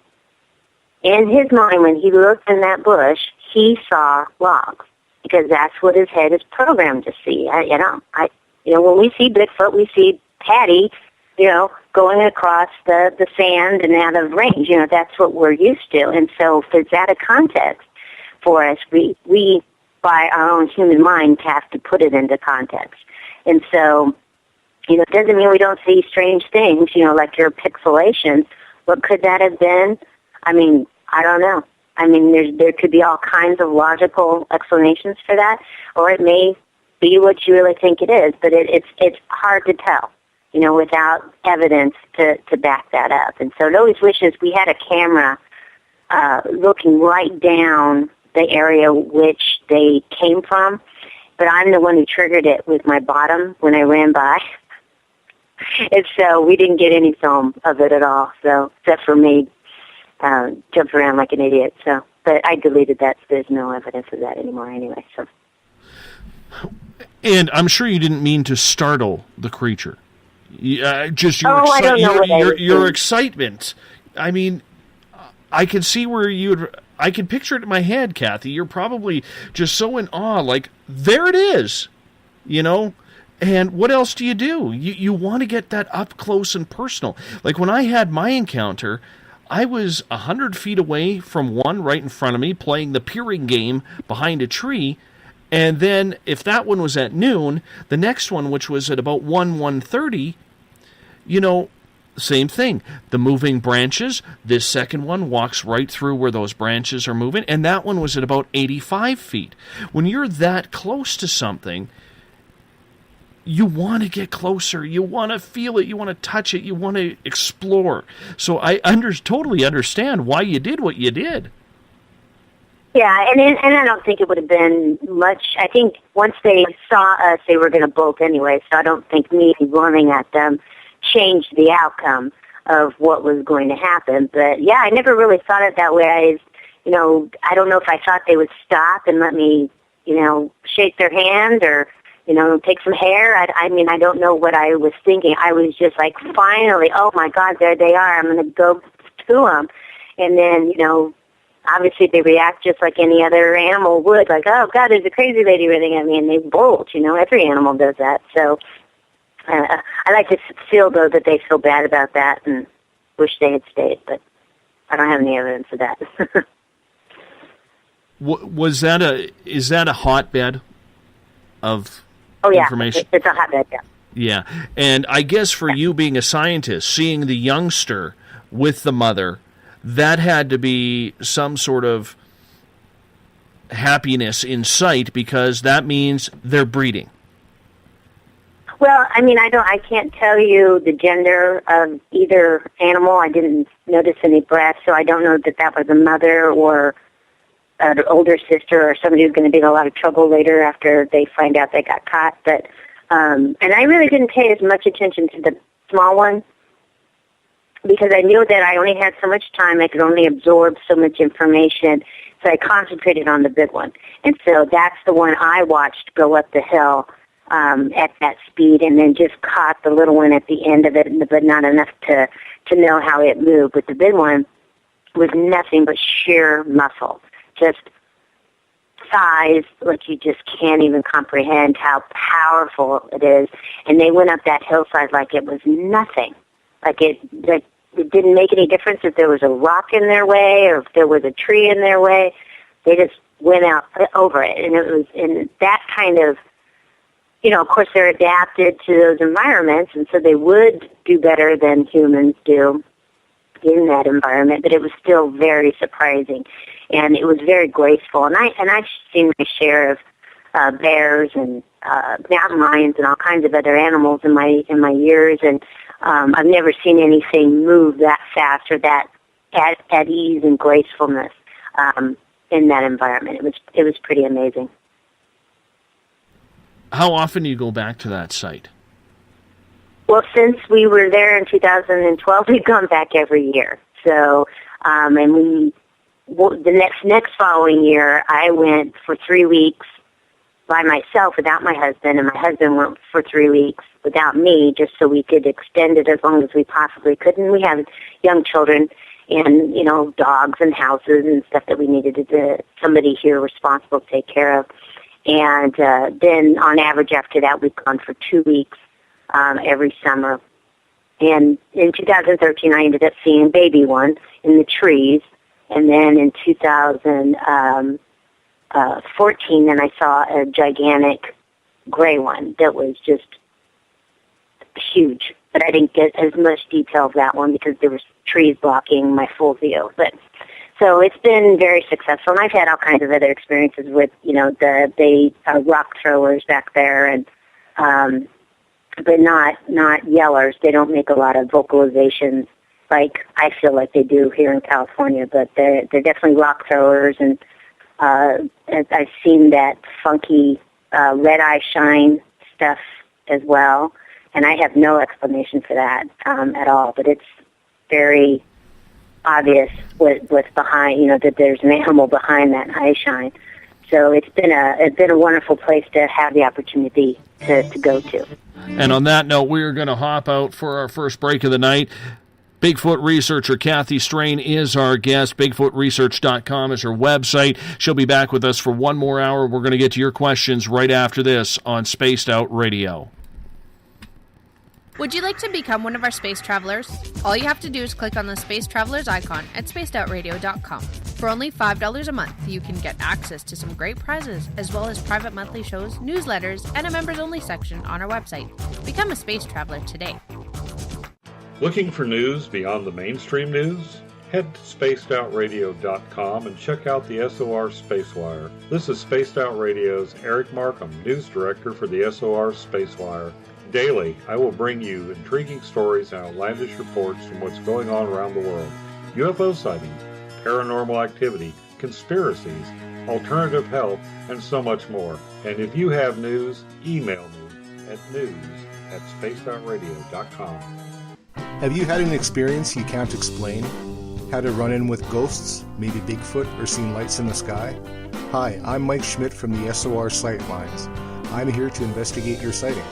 in his mind, when he looked in that bush, he saw logs, because that's what his head is programmed to see. When we see Bigfoot, we see Patty, going across the sand and out of range. That's what we're used to. And so if it's out of context for us, we by our own human mind, have to put it into context. And so, it doesn't mean we don't see strange things, like your pixelation. What could that have been? I mean, I don't know. I mean, there could be all kinds of logical explanations for that, or it may be what you really think it is, but it's hard to tell, without evidence to back that up. And so it always wishes we had a camera looking right down the area which they came from, but I'm the one who triggered it with my bottom when I ran by. And so we didn't get any film of it at all, so except for me jumped around like an idiot. So, but I deleted that, so there's no evidence of that anymore anyway. So. And I'm sure you didn't mean to startle the creature. Just your excitement. I mean, I can see where I can picture it in my head, Kathy. You're probably just so in awe, like, there it is, And what else do? You want to get that up close and personal. Like when I had my encounter, I was 100 feet away from one right in front of me playing the peering game behind a tree. And then if that one was at noon, the next one, which was at about 1:30, same thing. The moving branches, this second one walks right through where those branches are moving, and that one was at about 85 feet. When you're that close to something, you want to get closer. You want to feel it. You want to touch it. You want to explore. So I totally understand why you did what you did. Yeah, and I don't think it would have been much. I think once they saw us, they were going to bolt anyway, so I don't think me running at them changed the outcome of what was going to happen. But, yeah, I never really thought it that way. I don't know if I thought they would stop and let me, shake their hand or, take some hair. I don't know what I was thinking. I was just like, finally, oh, my God, there they are. I'm going to go to them. And then, obviously they react just like any other animal would, like, oh, God, there's a crazy lady running at me, and they bolt. Every animal does that. So I like to feel, though, that they feel bad about that and wish they had stayed, but I don't have any evidence of that. Is that a hotbed of information? It's a hotbed, yeah. Yeah, and I guess for you being a scientist, seeing the youngster with the mother, that had to be some sort of happiness in sight, because that means they're breeding. Well, I can't tell you the gender of either animal. I didn't notice any breasts, so I don't know that was a mother or an older sister or somebody who's going to be in a lot of trouble later after they find out they got caught. But and I really didn't pay as much attention to the small one, because I knew that I only had so much time. I could only absorb so much information, so I concentrated on the big one. And so that's the one I watched go up the hill at that speed, and then just caught the little one at the end of it, but not enough to know how it moved. With the big one, was nothing but sheer muscle, just size, like you just can't even comprehend how powerful it is. And they went up that hillside like it was nothing. Like it didn't make any difference if there was a rock in their way or if there was a tree in their way. They just went out over it. And it was in that kind of, of course they're adapted to those environments, and so they would do better than humans do in that environment, but it was still very surprising. And it was very graceful. And I've seen my share of bears and mountain lions and all kinds of other animals in my years, and I've never seen anything move that fast or that at ease and gracefulness in that environment. It was pretty amazing. How often do you go back to that site? Well, since we were there in 2012, we've gone back every year. So, and the next following year, I went for 3 weeks by myself without my husband, and my husband went for 3 weeks without me, just so we could extend it as long as we possibly could. And we have young children and, dogs and houses and stuff that we needed somebody here responsible to take care of. And then on average after that, we've gone for 2 weeks every summer. And in 2013, I ended up seeing a baby one in the trees. And then in 2014, then I saw a gigantic gray one that was just huge. But I didn't get as much detail of that one because there was trees blocking my full view. But so it's been very successful, and I've had all kinds of other experiences with, the rock throwers back there, and but not yellers. They don't make a lot of vocalizations like I feel like they do here in California, but they're definitely rock throwers, and I've seen that funky red eye shine stuff as well, and I have no explanation for that at all, but it's very obvious what's behind, that there's an animal behind that eye shine. So it's been a wonderful place to have the opportunity to go to. And on that note, we're going to hop out for our first break of the night. Bigfoot researcher Kathy Strain is our guest. BigfootResearch.com is her website. She'll be back with us for one more hour. We're going to get to your questions right after this on Spaced Out Radio. Would you like to become one of our space travelers? All you have to do is click on the Space Travelers icon at spacedoutradio.com. For only $5 a month, you can get access to some great prizes, as well as private monthly shows, newsletters, and a members-only section on our website. Become a space traveler today. Looking for news beyond the mainstream news? Head to spacedoutradio.com and check out the SOR Spacewire. This is Spaced Out Radio's Eric Markham, news director for the SOR Spacewire. Daily, I will bring you intriguing stories and outlandish reports from what's going on around the world. UFO sightings, paranormal activity, conspiracies, alternative health, and so much more. And if you have news, email me at news@spacedoutradio.com. Have you had an experience you can't explain? Had a run-in with ghosts, maybe Bigfoot, or seen lights in the sky? Hi, I'm Mike Schmidt from the SOR Sightlines. I'm here to investigate your sighting.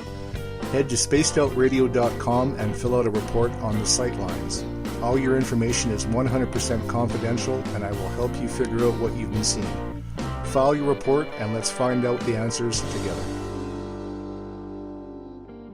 Head to spacedoutradio.com and fill out a report on the Sightlines. All your information is 100% confidential, and I will help you figure out what you've been seeing. File your report, and let's find out the answers together.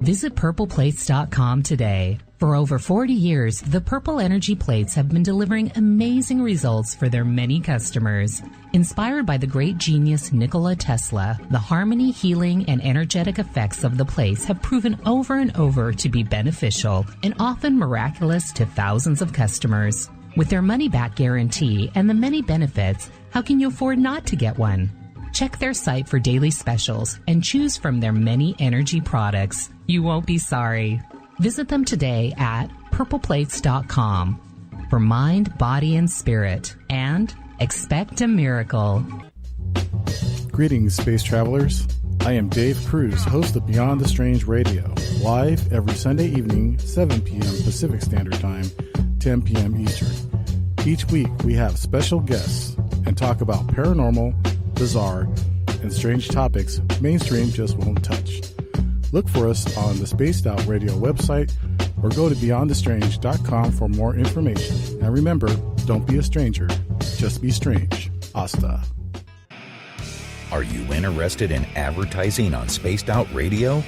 Visit purpleplates.com today. For over 40 years, the Purple Energy Plates have been delivering amazing results for their many customers. Inspired by the great genius Nikola Tesla, the harmony, healing, and energetic effects of the plates have proven over and over to be beneficial and often miraculous to thousands of customers. With their money-back guarantee and the many benefits, how can you afford not to get one? Check their site for daily specials and choose from their many energy products. You won't be sorry. Visit them today at purpleplates.com for mind, body, and spirit, and expect a miracle. Greetings, space travelers. I am Dave Cruz, host of Beyond the Strange Radio, live every Sunday evening, 7 p.m. Pacific Standard Time, 10 p.m. Eastern. Each week, we have special guests and talk about paranormal, bizarre, and strange topics mainstream just won't touch. Look for us on the Spaced Out Radio website or go to beyondthestrange.com for more information. And remember, don't be a stranger, just be strange. Hasta. Are you interested in advertising on Spaced Out Radio?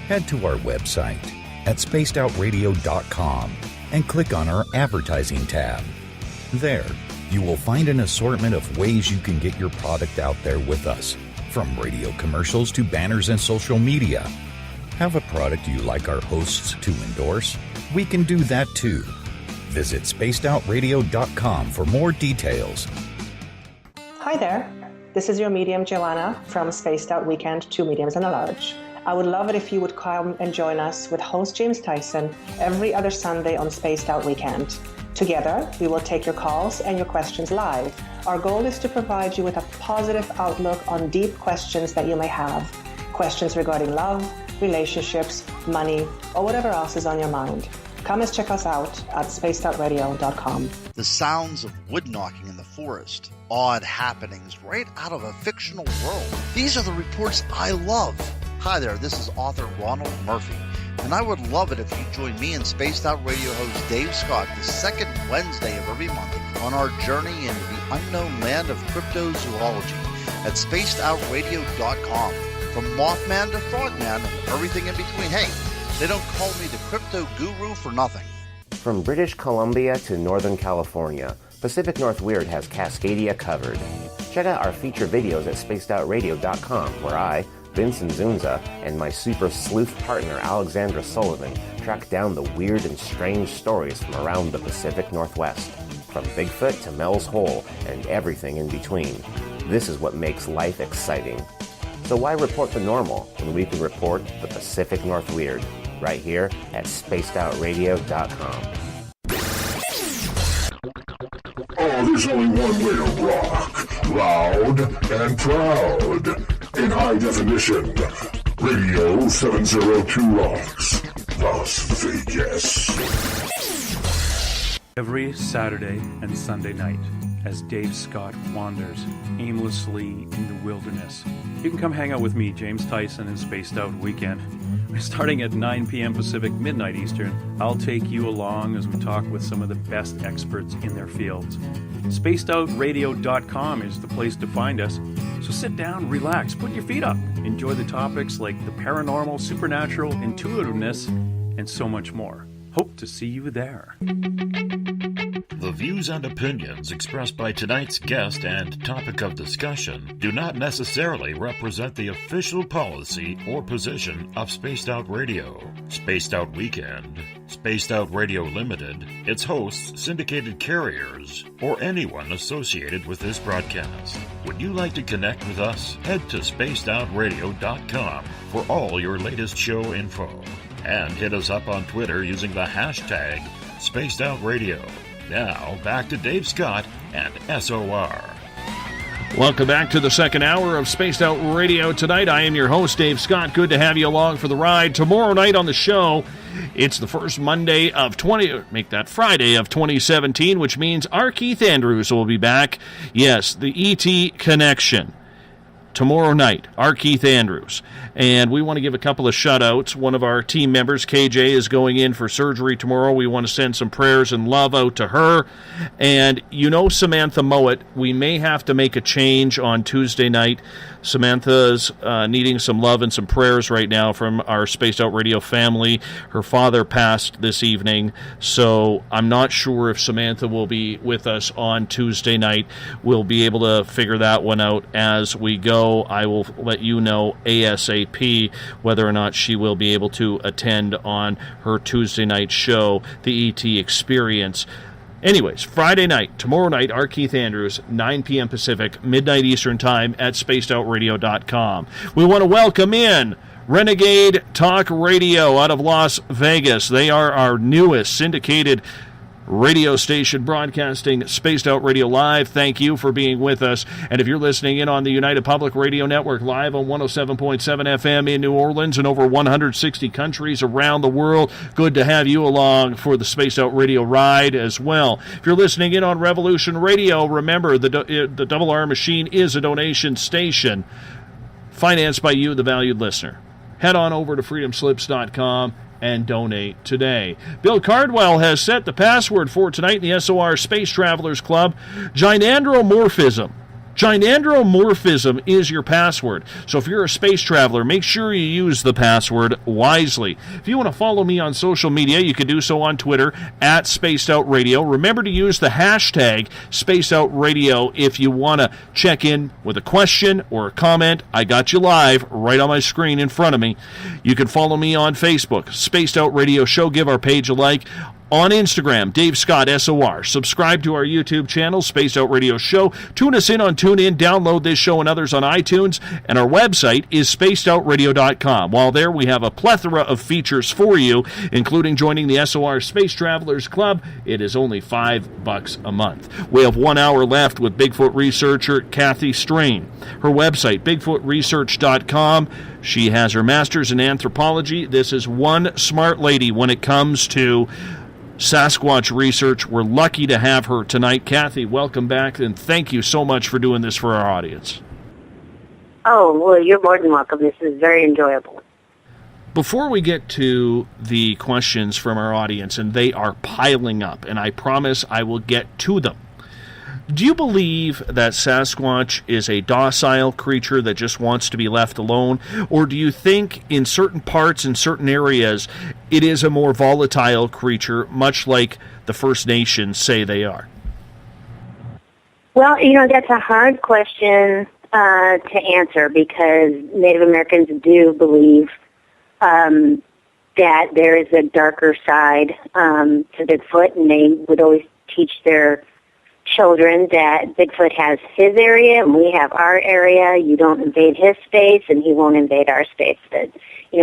Head to our website at spacedoutradio.com and click on our advertising tab. There, you will find an assortment of ways you can get your product out there with us, from radio commercials to banners and social media. Have a product you like our hosts to endorse? We can do that too. Visit spacedoutradio.com for more details. Hi there. This is your medium, Joanna, from Spaced Out Weekend, 2 mediums and a large. I would love it if you would come and join us with host James Tyson every other Sunday on Spaced Out Weekend. Together, we will take your calls and your questions live. Our goal is to provide you with a positive outlook on deep questions that you may have. Questions regarding love, relationships, money, or whatever else is on your mind. Come and check us out at spacedoutradio.com. The sounds of wood knocking in the forest, odd happenings right out of a fictional world. These are the reports I love. Hi there, this is author Ronald Murphy, and I would love it if you join me and Spaced Out Radio host Dave Scott the second Wednesday of every month on our journey into the unknown land of cryptozoology at spacedoutradio.com. From Mothman to Frogman and everything in between. Hey, they don't call me the crypto guru for nothing. From British Columbia to Northern California, Pacific Northwest has Cascadia covered. Check out our feature videos at spacedoutradio.com, where I, Vincent Zunza, and my super sleuth partner Alexandra Sullivan track down the weird and strange stories from around the Pacific Northwest. From Bigfoot to Mel's Hole and everything in between. This is what makes life exciting. So why report the normal when we can report the Pacific Northwest right here at spacedoutradio.com. Oh, there's only one way to rock. Loud and proud. In high definition. Radio 702 rocks. Las Vegas. Every Saturday and Sunday night, as Dave Scott wanders aimlessly in the wilderness, you can come hang out with me, James Tyson, in Spaced Out Weekend. Starting at 9 p.m. Pacific, midnight Eastern, I'll take you along as we talk with some of the best experts in their fields. SpacedOutRadio.com is the place to find us. So sit down, relax, put your feet up. Enjoy the topics like the paranormal, supernatural, intuitiveness, and so much more. Hope to see you there. The views and opinions expressed by tonight's guest and topic of discussion do not necessarily represent the official policy or position of Spaced Out Radio, Spaced Out Weekend, Spaced Out Radio Limited, its hosts, syndicated carriers, or anyone associated with this broadcast. Would you like to connect with us? Head to spacedoutradio.com for all your latest show info. And hit us up on Twitter using the hashtag Spaced Out Radio. Now, back to Dave Scott and SOR. Welcome back to the second hour of Spaced Out Radio tonight. I am your host, Dave Scott. Good to have you along for the ride. Tomorrow night on the show, it's the first Friday of 2017, which means our Keith Andrews will be back. Yes, the ET Connection. Tomorrow night, our Keith Andrews. And we want to give a couple of shout-outs. One of our team members, KJ, is going in for surgery tomorrow. We want to send some prayers and love out to her. And you know Samantha Mowat, we may have to make a change on Tuesday night. Samantha's needing some love and some prayers right now from our Spaced Out Radio family. Her father passed this evening, so I'm not sure if Samantha will be with us on Tuesday night. We'll be able to figure that one out as we go. I will let you know ASAP whether or not she will be able to attend on her Tuesday night show, the ET Experience. Anyways, Friday night, tomorrow night, our Keith Andrews, 9 p.m. Pacific, midnight Eastern Time at spacedoutradio.com. We want to welcome in Renegade Talk Radio out of Las Vegas. They are our newest syndicated radio station broadcasting Spaced Out Radio Live. Thank you for being with us. And if you're listening in on the United Public Radio Network live on 107.7 FM in New Orleans and over 160 countries around the world, good to have you along for the Spaced Out Radio ride as well. If you're listening in on Revolution Radio, remember the Double R Machine is a donation station financed by you, the valued listener. Head on over to freedomslips.com and donate today. Bill Cardwell has set the password for tonight in the SOR Space Travelers Club, Gynandromorphism. Gynandromorphism is your password. So if you're a space traveler, make sure you use the password wisely. If you want to follow me on social media, you can do so on Twitter at SpacedOutRadio. Remember to use the hashtag SpacedOutRadio if you want to check in with a question or a comment. I got you live right on my screen in front of me. You can follow me on Facebook, Spaced Out Radio Show. Give our page a like. On Instagram, Dave Scott SOR. Subscribe to our YouTube channel, Spaced Out Radio Show. Tune us in on TuneIn. Download this show and others on iTunes. And our website is spacedoutradio.com. While there, we have a plethora of features for you, including joining the SOR Space Travelers Club. It is only $5 a month. We have 1 hour left with Bigfoot researcher Kathy Strain. Her website, bigfootresearch.com. She has her master's in anthropology. This is one smart lady when it comes to Sasquatch research. We're lucky to have her tonight. Kathy, welcome back, and thank you so much for doing this for our audience. Oh, well, you're more than welcome. This is very enjoyable. Before we get to the questions from our audience, and they are piling up, and I promise I will get to them. Do you believe that Sasquatch is a docile creature that just wants to be left alone? Or do you think in certain parts, in certain areas, it is a more volatile creature, much like the First Nations say they are? Well, that's a hard question to answer because Native Americans do believe that there is a darker side to Bigfoot, and they would always teach their children that Bigfoot has his area and we have our area. You don't invade his space and he won't invade our space. But,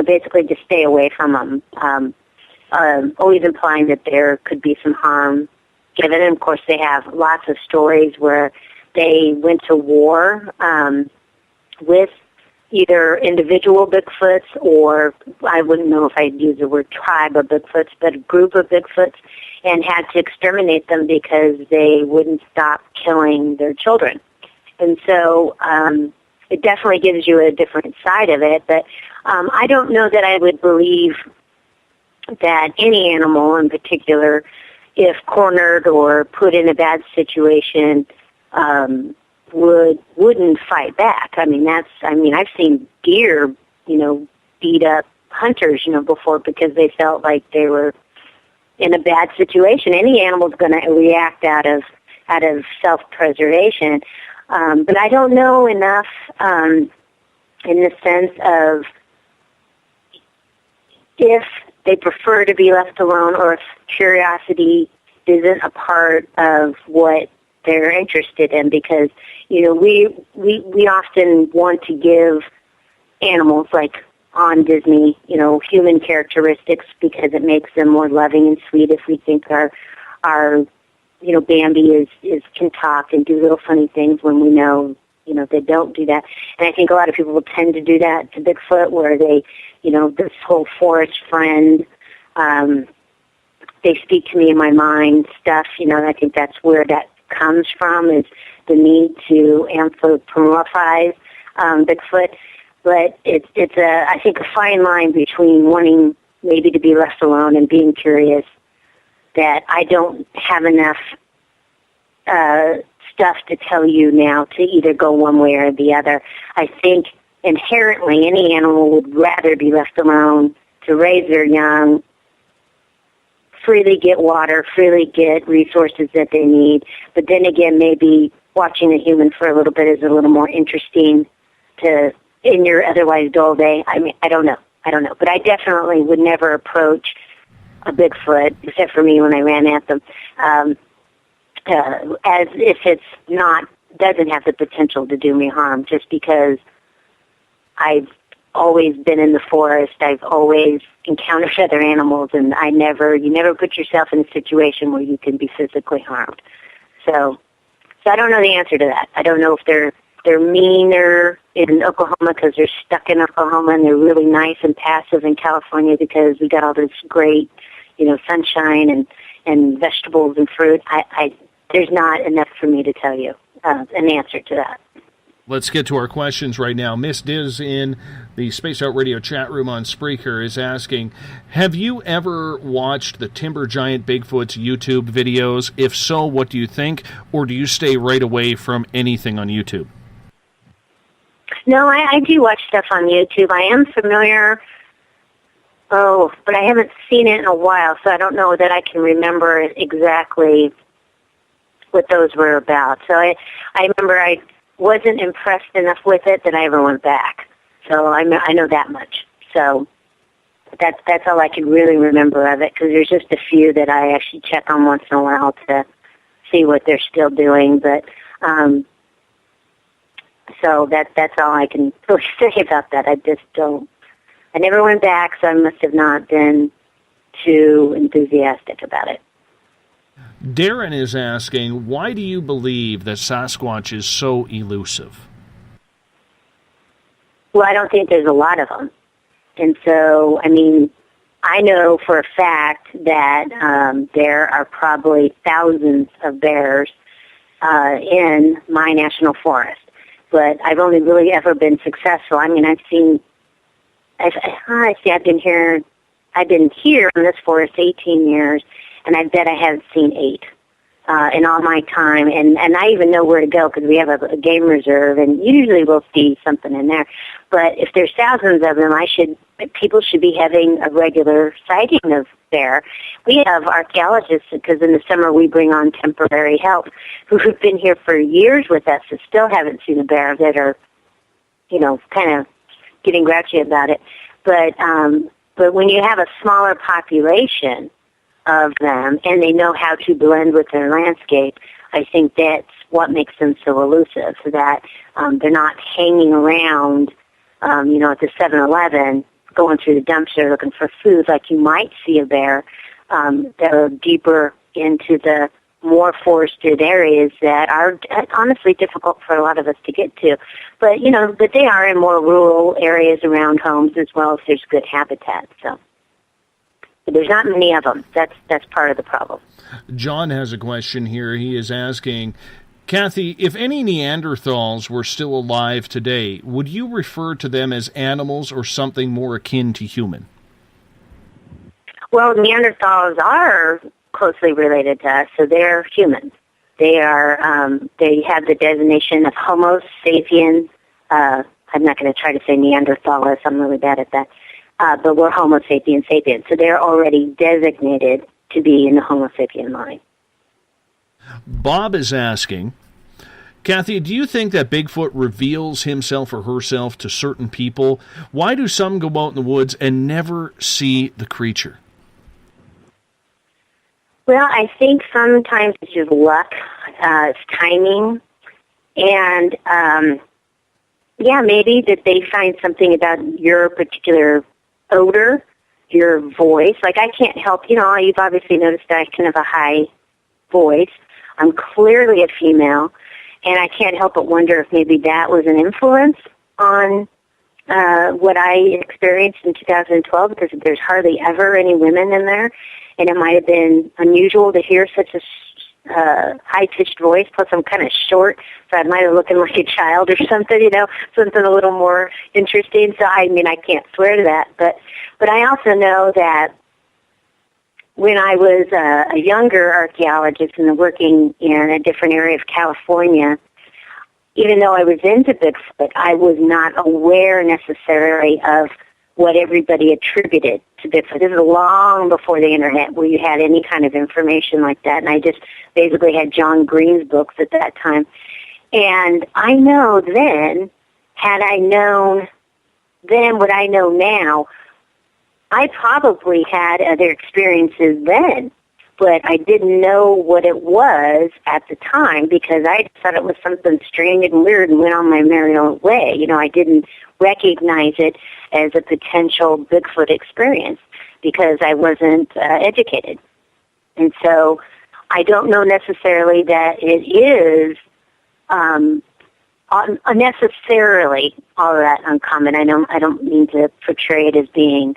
basically just stay away from him. Always implying that there could be some harm given. And of course, they have lots of stories where they went to war with either individual Bigfoots or, I wouldn't know if I'd use the word tribe of Bigfoots, but a group of Bigfoots, and had to exterminate them because they wouldn't stop killing their children. And so it definitely gives you a different side of it, but I don't know that I would believe that any animal in particular, if cornered or put in a bad situation, wouldn't fight back. I've seen deer, beat up hunters, before because they felt like they were in a bad situation. Any animal's going to react out of self-preservation. But I don't know enough in the sense of if they prefer to be left alone or if curiosity isn't a part of what they're interested in, because we often want to give animals like on Disney, human characteristics because it makes them more loving and sweet. If we think our Bambi can talk and do little funny things when we know they don't do that. And I think a lot of people will tend to do that to Bigfoot, where they, this whole forest friend, they speak to me in my mind stuff. I think that's where that comes from, is the need to anthropomorphize Bigfoot. But it's I think a fine line between wanting maybe to be left alone and being curious, that I don't have enough stuff to tell you now to either go one way or the other. I think inherently any animal would rather be left alone to raise their young, freely get water, freely get resources that they need. But then again, maybe watching a human for a little bit is a little more interesting in your otherwise dull day. I don't know. But I definitely would never approach a Bigfoot, except for me when I ran at them, as if doesn't have the potential to do me harm, just because I've always been in the forest. I've always encountered other animals, and you never put yourself in a situation where you can be physically harmed. So I don't know the answer to that. I don't know if they're meaner in Oklahoma because they're stuck in Oklahoma, and they're really nice and passive in California because we got all this great, sunshine and vegetables and fruit. There's not enough for me to tell you an answer to that. Let's get to our questions right now. Miss Diz in the Spaced Out Radio chat room on Spreaker is asking, have you ever watched the Timber Giant Bigfoot's YouTube videos? If so, what do you think? Or do you stay right away from anything on YouTube? No, I do watch stuff on YouTube. I am familiar, but I haven't seen it in a while, so I don't know that I can remember exactly what those were about. So I remember I wasn't impressed enough with it that I ever went back. So I know that much. So that's all I can really remember of it, because there's just a few that I actually check on once in a while to see what they're still doing. But so that's all I can really say about that. I never went back, so I must have not been too enthusiastic about it. Darren is asking, why do you believe that Sasquatch is so elusive? Well, I don't think there's a lot of them. And so, I mean, I know for a fact that there are probably thousands of bears in my national forest. But I've only really ever been successful. I mean, I've been here in this forest 18 years, and I bet I have seen 8 in all my time. And I even know where to go because we have a game reserve, and usually we'll see something in there. But if there's thousands of them, people should be having a regular sighting of bear. We have archaeologists, because in the summer we bring on temporary help, who've been here for years with us and still haven't seen a bear, that are, kind of getting grouchy about it. But when you have a smaller population of them, and they know how to blend with their landscape, I think that's what makes them so elusive, so that they're not hanging around, at the 7-Eleven, going through the dumpster looking for food like you might see a bear. They're deeper into the more forested areas that are honestly difficult for a lot of us to get to. But, but they are in more rural areas around homes as well, if there's good habitat, so. But there's not many of them. That's part of the problem. John has a question here. He is asking, Kathy, if any Neanderthals were still alive today, would you refer to them as animals or something more akin to human? Well, Neanderthals are closely related to us, so they're humans. They are. They have the designation of Homo sapiens. I'm not going to try to say Neanderthalis. I'm really bad at that. But we're Homo sapiens sapiens, so they're already designated to be in the Homo sapien line. Bob is asking, Kathy, do you think that Bigfoot reveals himself or herself to certain people? Why do some go out in the woods and never see the creature? Well, I think sometimes it's just luck, it's timing, and maybe that they find something about your particular odor, your voice. Like, I can't help, you've obviously noticed that I can have a high voice. I'm clearly a female, and I can't help but wonder if maybe that was an influence on what I experienced in 2012, because there's hardly ever any women in there, and it might have been unusual to hear such a high-pitched voice, plus I'm kind of short, so I might have looking like a child or something, something a little more interesting. So, I can't swear to that, but I also know that when I was a younger archaeologist and working in a different area of California, even though I was into Bigfoot, I was not aware necessarily of what everybody attributed to Bigfoot. This is long before the internet where you had any kind of information like that, and I just basically had John Green's books at that time. And I know then, had I known then what I know now, I probably had other experiences then, but I didn't know what it was at the time because I thought it was something strange and weird and went on my merry own way. I didn't recognize it as a potential Bigfoot experience because I wasn't educated. And so I don't know necessarily that it is unnecessarily all that uncommon. I don't mean to portray it as being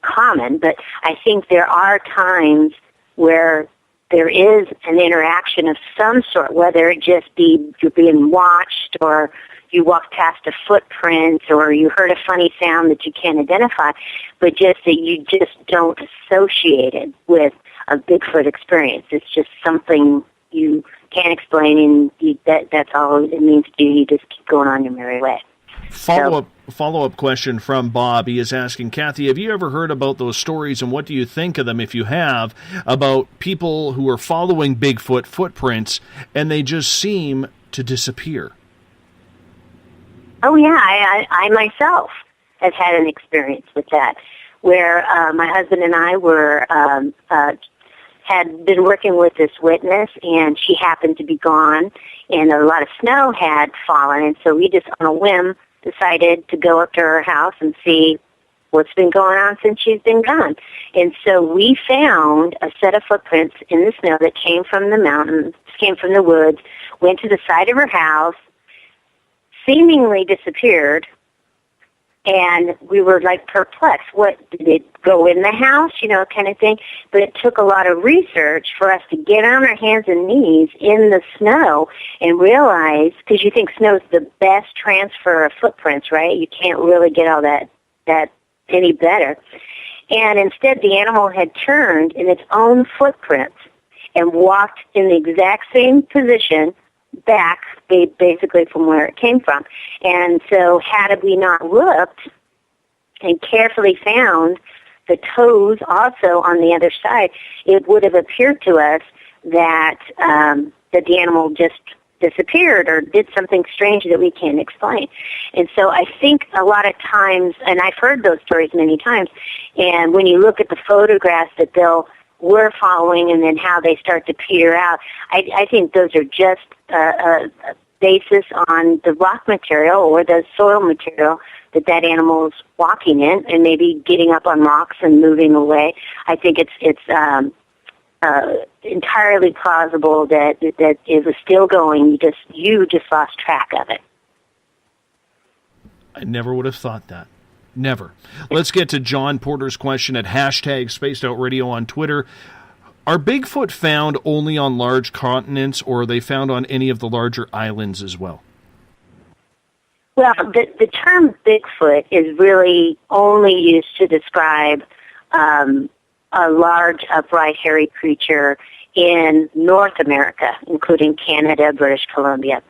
common, but I think there are times where there is an interaction of some sort, whether it just be you're being watched or you walked past a footprint or you heard a funny sound that you can't identify, but just that you just don't associate it with a Bigfoot experience. It's just something you can't explain, and that's all it means to you. You just keep going on your merry way. Follow-up question from Bob. He is asking, Kathy, have you ever heard about those stories, and what do you think of them, if you have, about people who are following Bigfoot footprints and they just seem to disappear? Oh, yeah. I myself have had an experience with that, where my husband and I were had been working with this witness, and she happened to be gone, and a lot of snow had fallen, and so we just, on a whim, decided to go up to her house and see what's been going on since she's been gone. And so we found a set of footprints in the snow that came from the mountains, came from the woods, went to the side of her house, seemingly disappeared, and we were like perplexed. What, did it go in the house, kind of thing? But it took a lot of research for us to get on our hands and knees in the snow and realize, because you think snow's the best transfer of footprints, right? You can't really get all that any better. And instead, the animal had turned in its own footprints and walked in the exact same position back, basically from where it came from. And so had we not looked and carefully found the toes also on the other side, it would have appeared to us that that the animal just disappeared or did something strange that we can't explain. And so I think a lot of times, and I've heard those stories many times, and when you look at the photographs that we're following and then how they start to peter out, I think those are just a basis on the rock material or the soil material that animal's walking in, and maybe getting up on rocks and moving away. I think it's entirely plausible that it was still going. You just lost track of it. I never would have thought that. Never. Let's get to John Porter's question at #SpacedOutRadio on Twitter. Are Bigfoot found only on large continents, or are they found on any of the larger islands as well? Well, the term Bigfoot is really only used to describe a large, upright, hairy creature in North America, including Canada, British Columbia.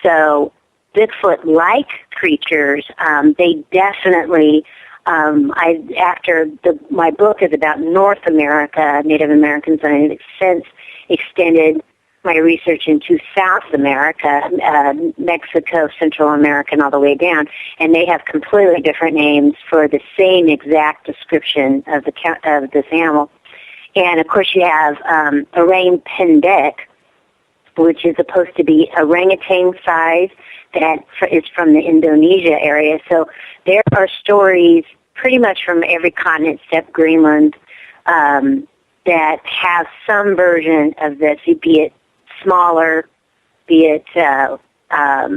So Bigfoot-like creatures, they definitely, my book is about North America, Native Americans, and I've since extended my research into South America, Mexico, Central America, and all the way down, and they have completely different names for the same exact description of this animal. And of course, you have orang pendek, which is supposed to be orangutan size, that is from the Indonesia area. So there are stories pretty much from every continent except Greenland that have some version of this, be it smaller, be it, I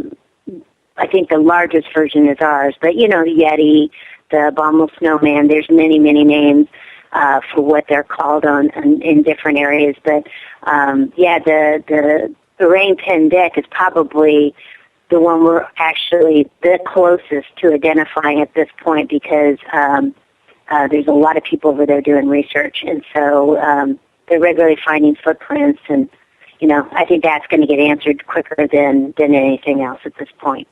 think the largest version is ours, but the Yeti, the abominable snowman, there's many, many names for what they're called in different areas. But, the orang pendek is probably the one we're actually the closest to identifying at this point, because there's a lot of people over there doing research, and so they're regularly finding footprints, and I think that's going to get answered quicker than anything else at this point.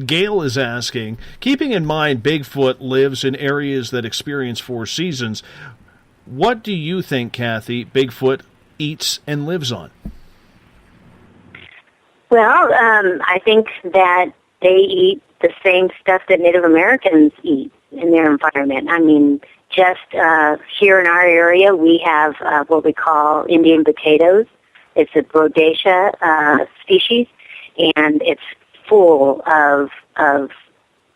Gail is asking, keeping in mind Bigfoot lives in areas that experience 4 seasons, what do you think, Kathy, Bigfoot eats and lives on? Well, I think that they eat the same stuff that Native Americans eat in their environment. I mean, just here in our area, we have what we call Indian potatoes. It's a Rhodacea species, and it's full of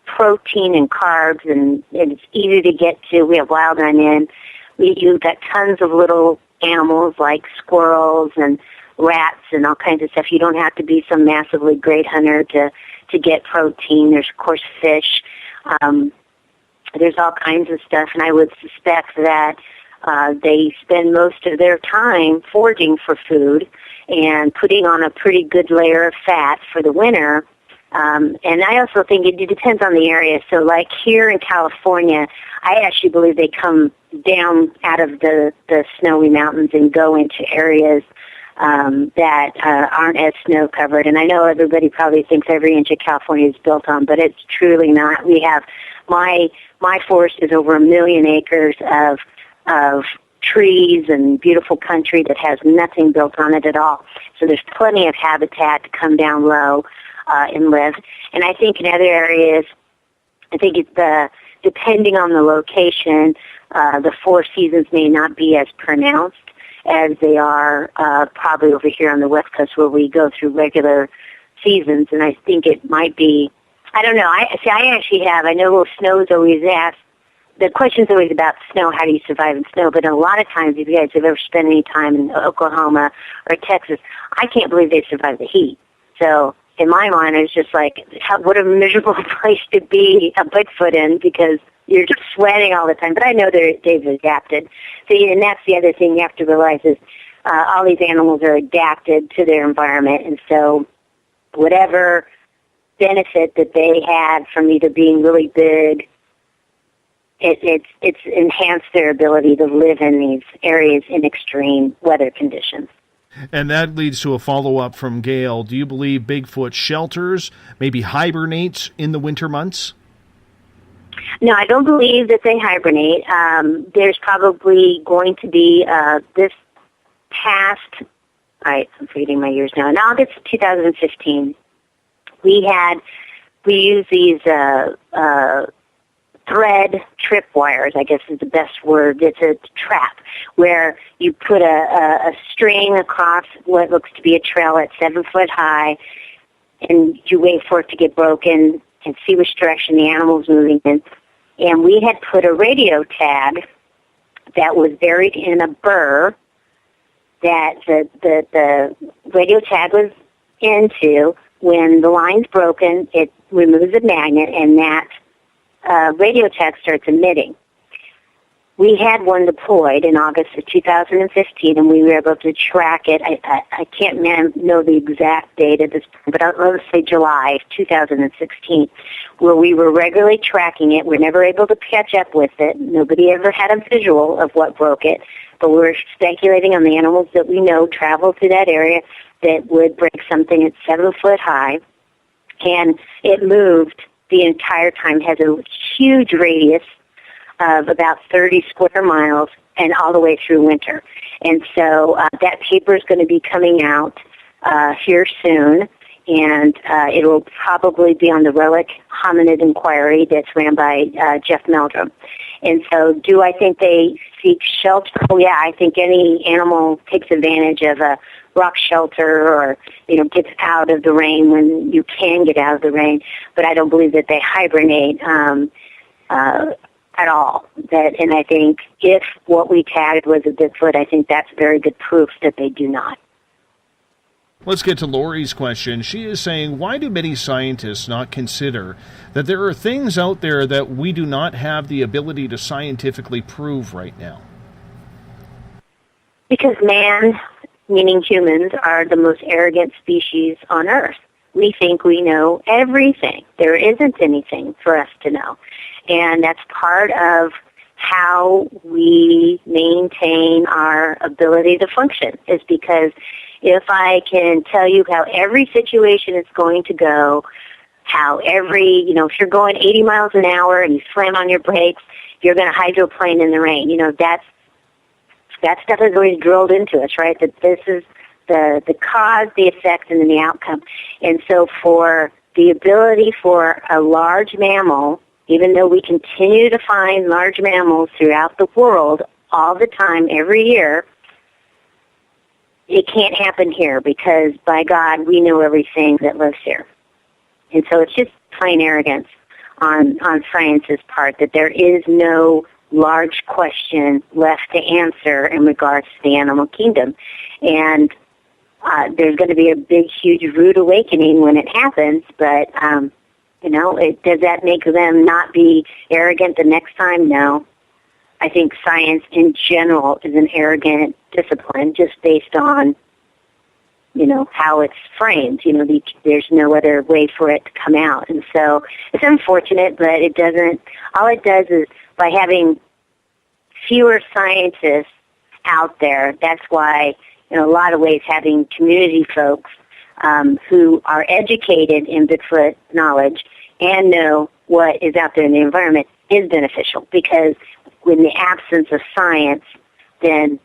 protein and carbs, and it's easy to get to. We have wild onion. You've got tons of little animals like squirrels and rats and all kinds of stuff. You don't have to be some massively great hunter to get protein. There's, of course, fish. There's all kinds of stuff, and I would suspect that they spend most of their time foraging for food and putting on a pretty good layer of fat for the winter And I also think it depends on the area. So like here in California, I actually believe they come down out of the snowy mountains and go into areas that aren't as snow covered. And I know everybody probably thinks every inch of California is built on, but it's truly not. We have my forest is over 1 million acres of trees and beautiful country that has nothing built on it at all. So there's plenty of habitat to come down low and live. And I think in other areas, I think it's depending on the location, the four seasons may not be as pronounced as they are probably over here on the West Coast where we go through regular seasons. And I think it might be, I don't know. I know snow is always asked. The question's always about snow, how do you survive in snow? But a lot of times, if you guys have ever spent any time in Oklahoma or Texas, I can't believe they survive the heat. So in my mind, it's just like, what a miserable place to be a Bigfoot in, because you're just sweating all the time. But I know they've adapted. So, and that's the other thing you have to realize is all these animals are adapted to their environment. And so whatever benefit that they had from either being really big, it's enhanced their ability to live in these areas in extreme weather conditions. And that leads to a follow-up from Gail. Do you believe Bigfoot shelters, maybe hibernates in the winter months? No, I don't believe that they hibernate. There's probably going to be this past, I'm forgetting my years now, in August 2015, we used these thread tripwires, I guess is the best word. It's a trap where you put a string across what looks to be a trail at 7 foot high, and you wait for it to get broken and see which direction the animal's moving in. And we had put a radio tag that was buried in a burr that the radio tag was into. When the line's broken, it removes the magnet, and that radio tag starts emitting. We had one deployed in August of 2015, and we were able to track it. I can't know the exact date at this point, but let's say July of 2016, where we were regularly tracking it. We're never able to catch up with it. Nobody ever had a visual of what broke it, but we were speculating on the animals that we know travel to that area that would break something at 7 foot high, and it moved the entire time, has a huge radius of about 30 square miles and all the way through winter. And so that paper is going to be coming out here soon, and it will probably be on the Relic Hominid Inquiry that's ran by Jeff Meldrum. And so do I think they seek shelter? Oh, yeah, I think any animal takes advantage of a rock shelter or, gets out of the rain when you can get out of the rain. But I don't believe that they hibernate at all. And I think if what we tagged was a Bigfoot, I think that's very good proof that they do not. Let's get to Lori's question. She is saying, why do many scientists not consider that there are things out there that we do not have the ability to scientifically prove right now? Because man, meaning humans, are the most arrogant species on Earth. We think we know everything. There isn't anything for us to know. And that's part of how we maintain our ability to function, is because if I can tell you how every situation is going to go, how if you're going 80 miles an hour and you slam on your brakes, you're going to hydroplane in the rain. That stuff is always drilled into us, right? That this is the cause, the effect, and then the outcome. And so for the ability for a large mammal, even though we continue to find large mammals throughout the world all the time, every year, it can't happen here because, by God, we know everything that lives here. And so it's just plain arrogance on science's part that there is no large question left to answer in regards to the animal kingdom. And there's going to be a big, huge rude awakening when it happens, but, does that make them not be arrogant the next time? No. I think science in general is an arrogant discipline just based on how it's framed. There's no other way for it to come out. And so it's unfortunate, but all it does is by having fewer scientists out there, that's why, in a lot of ways, having community folks who are educated in Bigfoot knowledge and know what is out there in the environment is beneficial, because in the absence of science, then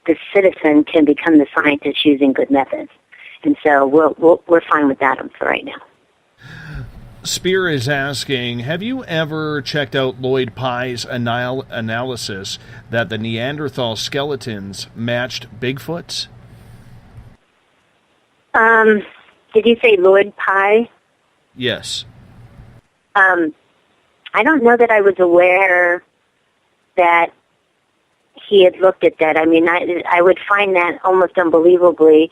the citizen can become the scientist using good methods. And so we're fine with that for right now. Spear is asking, have you ever checked out Lloyd Pye's analysis that the Neanderthal skeletons matched Bigfoot's? Did you say Lloyd Pye? Yes. I don't know that I was aware that he had looked at that. I mean, I would find that almost unbelievably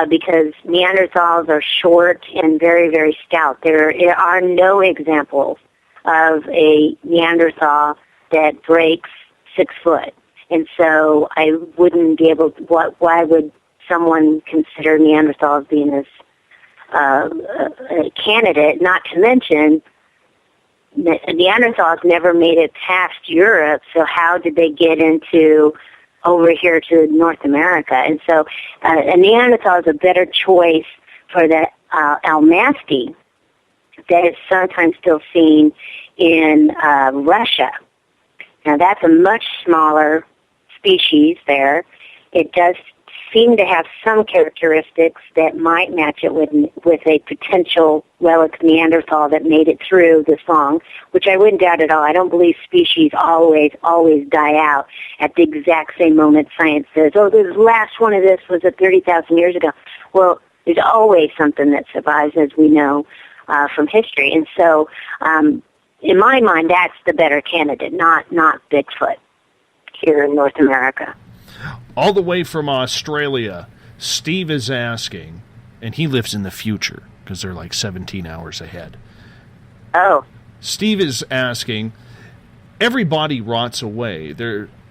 because Neanderthals are short and very, very stout. There are no examples of a Neanderthal that breaks 6 foot. And so I wouldn't be able to, why would someone consider Neanderthals being this a candidate, not to mention Neanderthals never made it past Europe, so how did they get into over here to North America? And so a Neanderthal is a better choice for the Almasty that is sometimes still seen in Russia. Now that's a much smaller species there. It does seem to have some characteristics that might match it with a potential relic Neanderthal that made it through this long, which I wouldn't doubt at all. I don't believe species always die out at the exact same moment science says, oh, the last one of this was 30,000 years ago. Well, there's always something that survives, as we know from history. And so in my mind, that's the better candidate, not Bigfoot here in North America. All the way from Australia, Steve is asking, and he lives in the future because they're like 17 hours ahead. Oh. Steve is asking, every body rots away.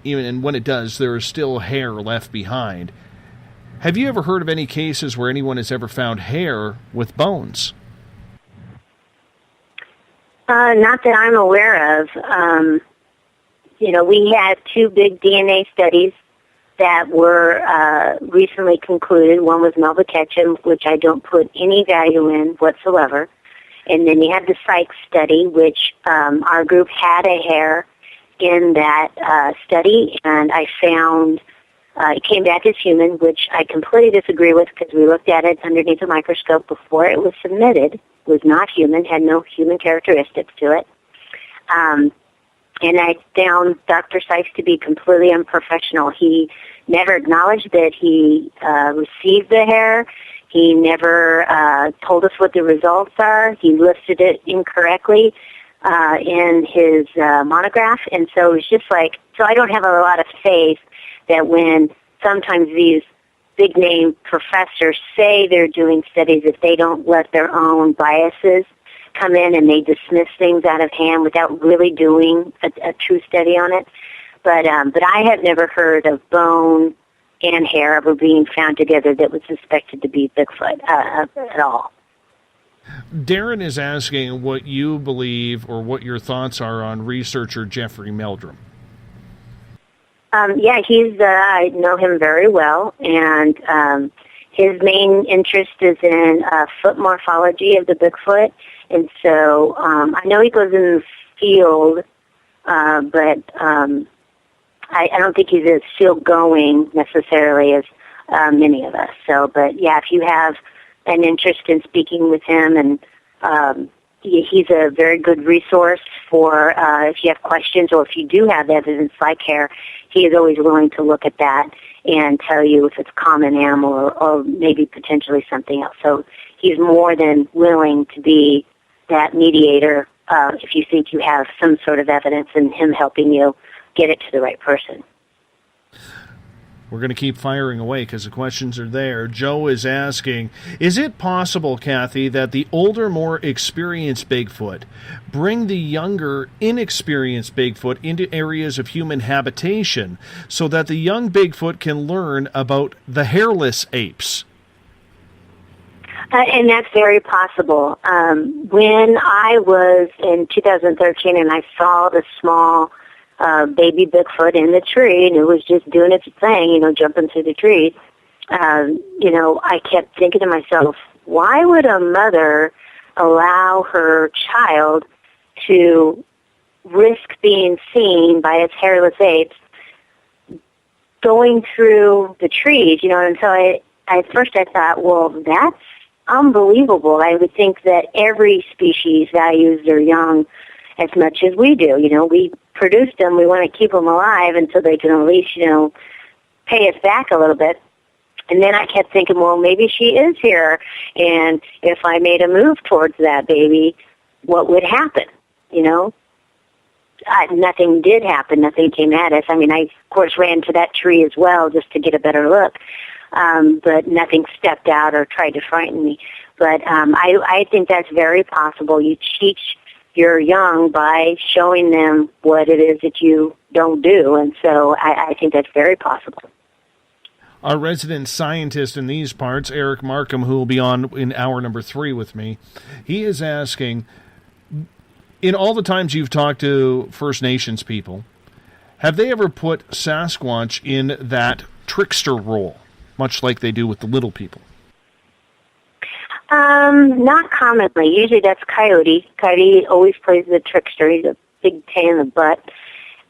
And when it does, there is still hair left behind. Have you ever heard of any cases where anyone has ever found hair with bones? Not that I'm aware of. We had 2 big DNA studies that were recently concluded. One was Melba Ketchum, which I don't put any value in whatsoever. And then you had the Sykes study, which our group had a hair in that study, and I found it came back as human, which I completely disagree with because we looked at it underneath a microscope before it was submitted. It was not human, had no human characteristics to it. And I found Dr. Sykes to be completely unprofessional. He never acknowledged that he received the hair. He never told us what the results are. He listed it incorrectly in his monograph. And so it was just so I don't have a lot of faith that when sometimes these big-name professors say they're doing studies, if they don't let their own biases come in and they dismiss things out of hand without really doing a true study on it. But I have never heard of bone and hair ever being found together that was suspected to be Bigfoot at all. Darren is asking what you believe or what your thoughts are on researcher Jeffrey Meldrum. Yeah, I know him very well, and his main interest is in foot morphology of the Bigfoot. And so I know he goes in the field, but I don't think he's as field-going necessarily as many of us. So, but yeah, if you have an interest in speaking with him, and he's a very good resource for if you have questions or if you do have evidence like hair, he is always willing to look at that and tell you if it's a common animal or maybe potentially something else. So he's more than willing to be that mediator if you think you have some sort of evidence, and him helping you get it to the right person. We're going to keep firing away because the questions are there. Joe is asking, is it possible, Kathy, that the older, more experienced Bigfoot bring the younger, inexperienced Bigfoot into areas of human habitation so that the young Bigfoot can learn about the hairless apes? And that's very possible. When I was in 2013 and I saw the small baby Bigfoot in the tree, and it was just doing its thing, jumping through the tree, I kept thinking to myself, why would a mother allow her child to risk being seen by its hairless apes going through the trees, and so at first I thought, well, that's unbelievable. I would think that every species values their young as much as we do. We produce them, we want to keep them alive until they can at least, pay us back a little bit. And then I kept thinking, well, maybe she is here, and if I made a move towards that baby, what would happen, Nothing did happen. Nothing came at us. I mean, I, of course, ran to that tree as well just to get a better look, but nothing stepped out or tried to frighten me. But I think that's very possible. You teach your young by showing them what it is that you don't do, and so I think that's very possible. Our resident scientist in these parts, Eric Markham, who will be on in hour number 3 with me, he is asking, in all the times you've talked to First Nations people, have they ever put Sasquatch in that trickster role, much like they do with the little people? Not commonly. Usually that's Coyote. Coyote always plays the trickster. He's a big pain in the butt.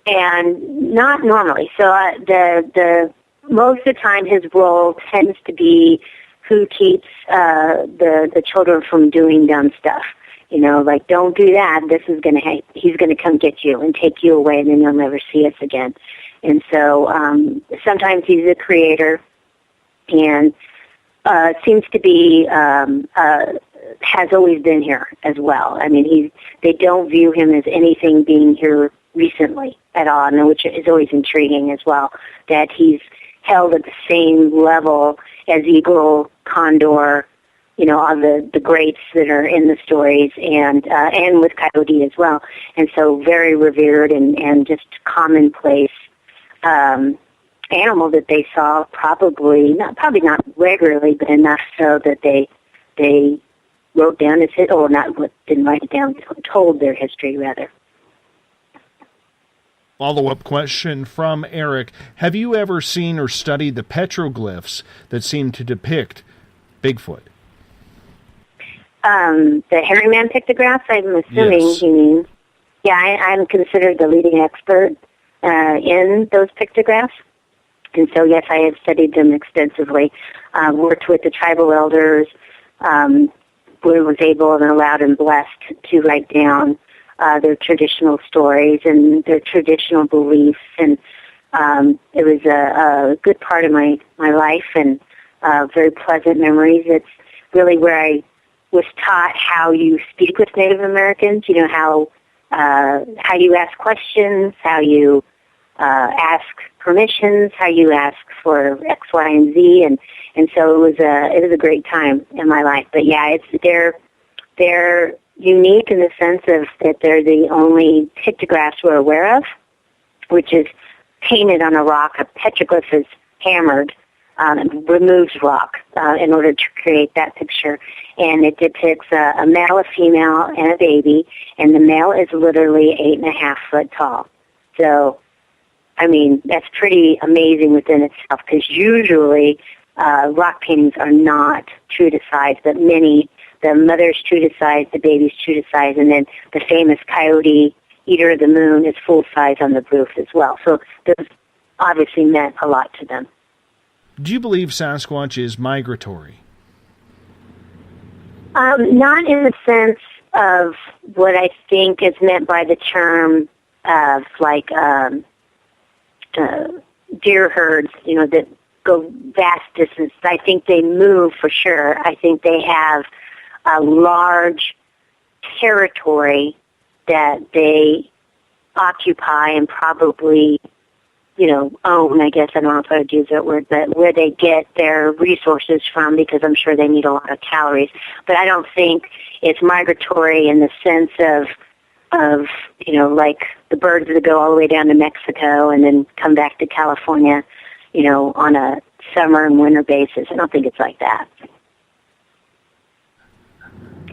And not normally. So the most of the time his role tends to be who keeps the children from doing dumb stuff. Like, don't do that. He's going to come get you and take you away, and then you'll never see us again. And so sometimes he's a creator, and seems to be has always been here as well. I mean, they don't view him as anything being here recently at all, which is always intriguing as well. That he's held at the same level as eagle, condor, all the greats that are in the stories, and with Coyote as well. And so very revered and just commonplace animal that they saw probably not regularly, but enough so that they wrote down his history, or didn't write it down, told their history rather. Follow-up question from Eric. Have you ever seen or studied the petroglyphs that seem to depict Bigfoot? The hairy man pictographs, I'm assuming you mean. Yeah, I'm considered the leading expert in those pictographs. And so, yes, I have studied them extensively. Worked with the tribal elders, was able and allowed and blessed to write down their traditional stories and their traditional beliefs. And it was a good part of my life and very pleasant memories. It's really where I was taught how you speak with Native Americans, how you ask questions, how you ask permissions, how you ask for X, Y, and Z, and so it was a great time in my life. But yeah, they're unique in the sense of that they're the only pictographs we're aware of, which is painted on a rock. A petroglyph is hammered and removes rock in order to create that picture. And it depicts a male, a female, and a baby, and the male is literally 8.5 foot tall. So, I mean, that's pretty amazing within itself, because usually rock paintings are not true to size, but many, the mother's true to size, the baby's true to size, and then the famous Coyote, Eater of the Moon, is full size on the roof as well. So those obviously meant a lot to them. Do you believe Sasquatch is migratory? Not in the sense of what I think is meant by the term of like deer herds, that go vast distances. I think they move for sure. I think they have a large territory that they occupy and probably own, I guess. I don't know if I would use that word, but where they get their resources from, because I'm sure they need a lot of calories. But I don't think it's migratory in the sense of like the birds that go all the way down to Mexico and then come back to California, on a summer and winter basis. I don't think it's like that.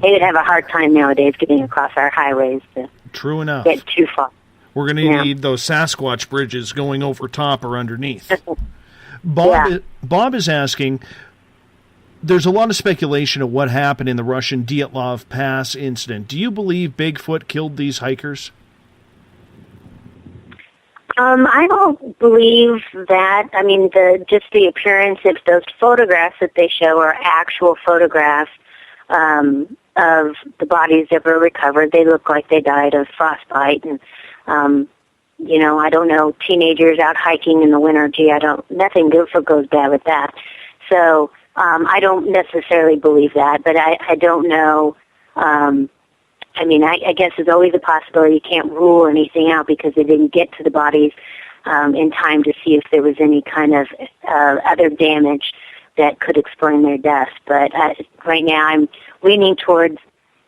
They would have a hard time nowadays getting across our highways to True enough. get too far. We're going to Yeah. need those Sasquatch bridges going over top or underneath. Bob is asking, there's a lot of speculation of what happened in the Russian Dyatlov Pass incident. Do you believe Bigfoot killed these hikers? I don't believe that. I mean, just the appearance of those photographs that they show are actual photographs of the bodies that were recovered. They look like they died of frostbite, and I don't know, teenagers out hiking in the winter. Gee, nothing Bigfoot goes bad with that. So I don't necessarily believe that, but I don't know. I guess there's always a possibility. You can't rule anything out because they didn't get to the bodies in time to see if there was any kind of other damage that could explain their deaths. But right now I'm leaning towards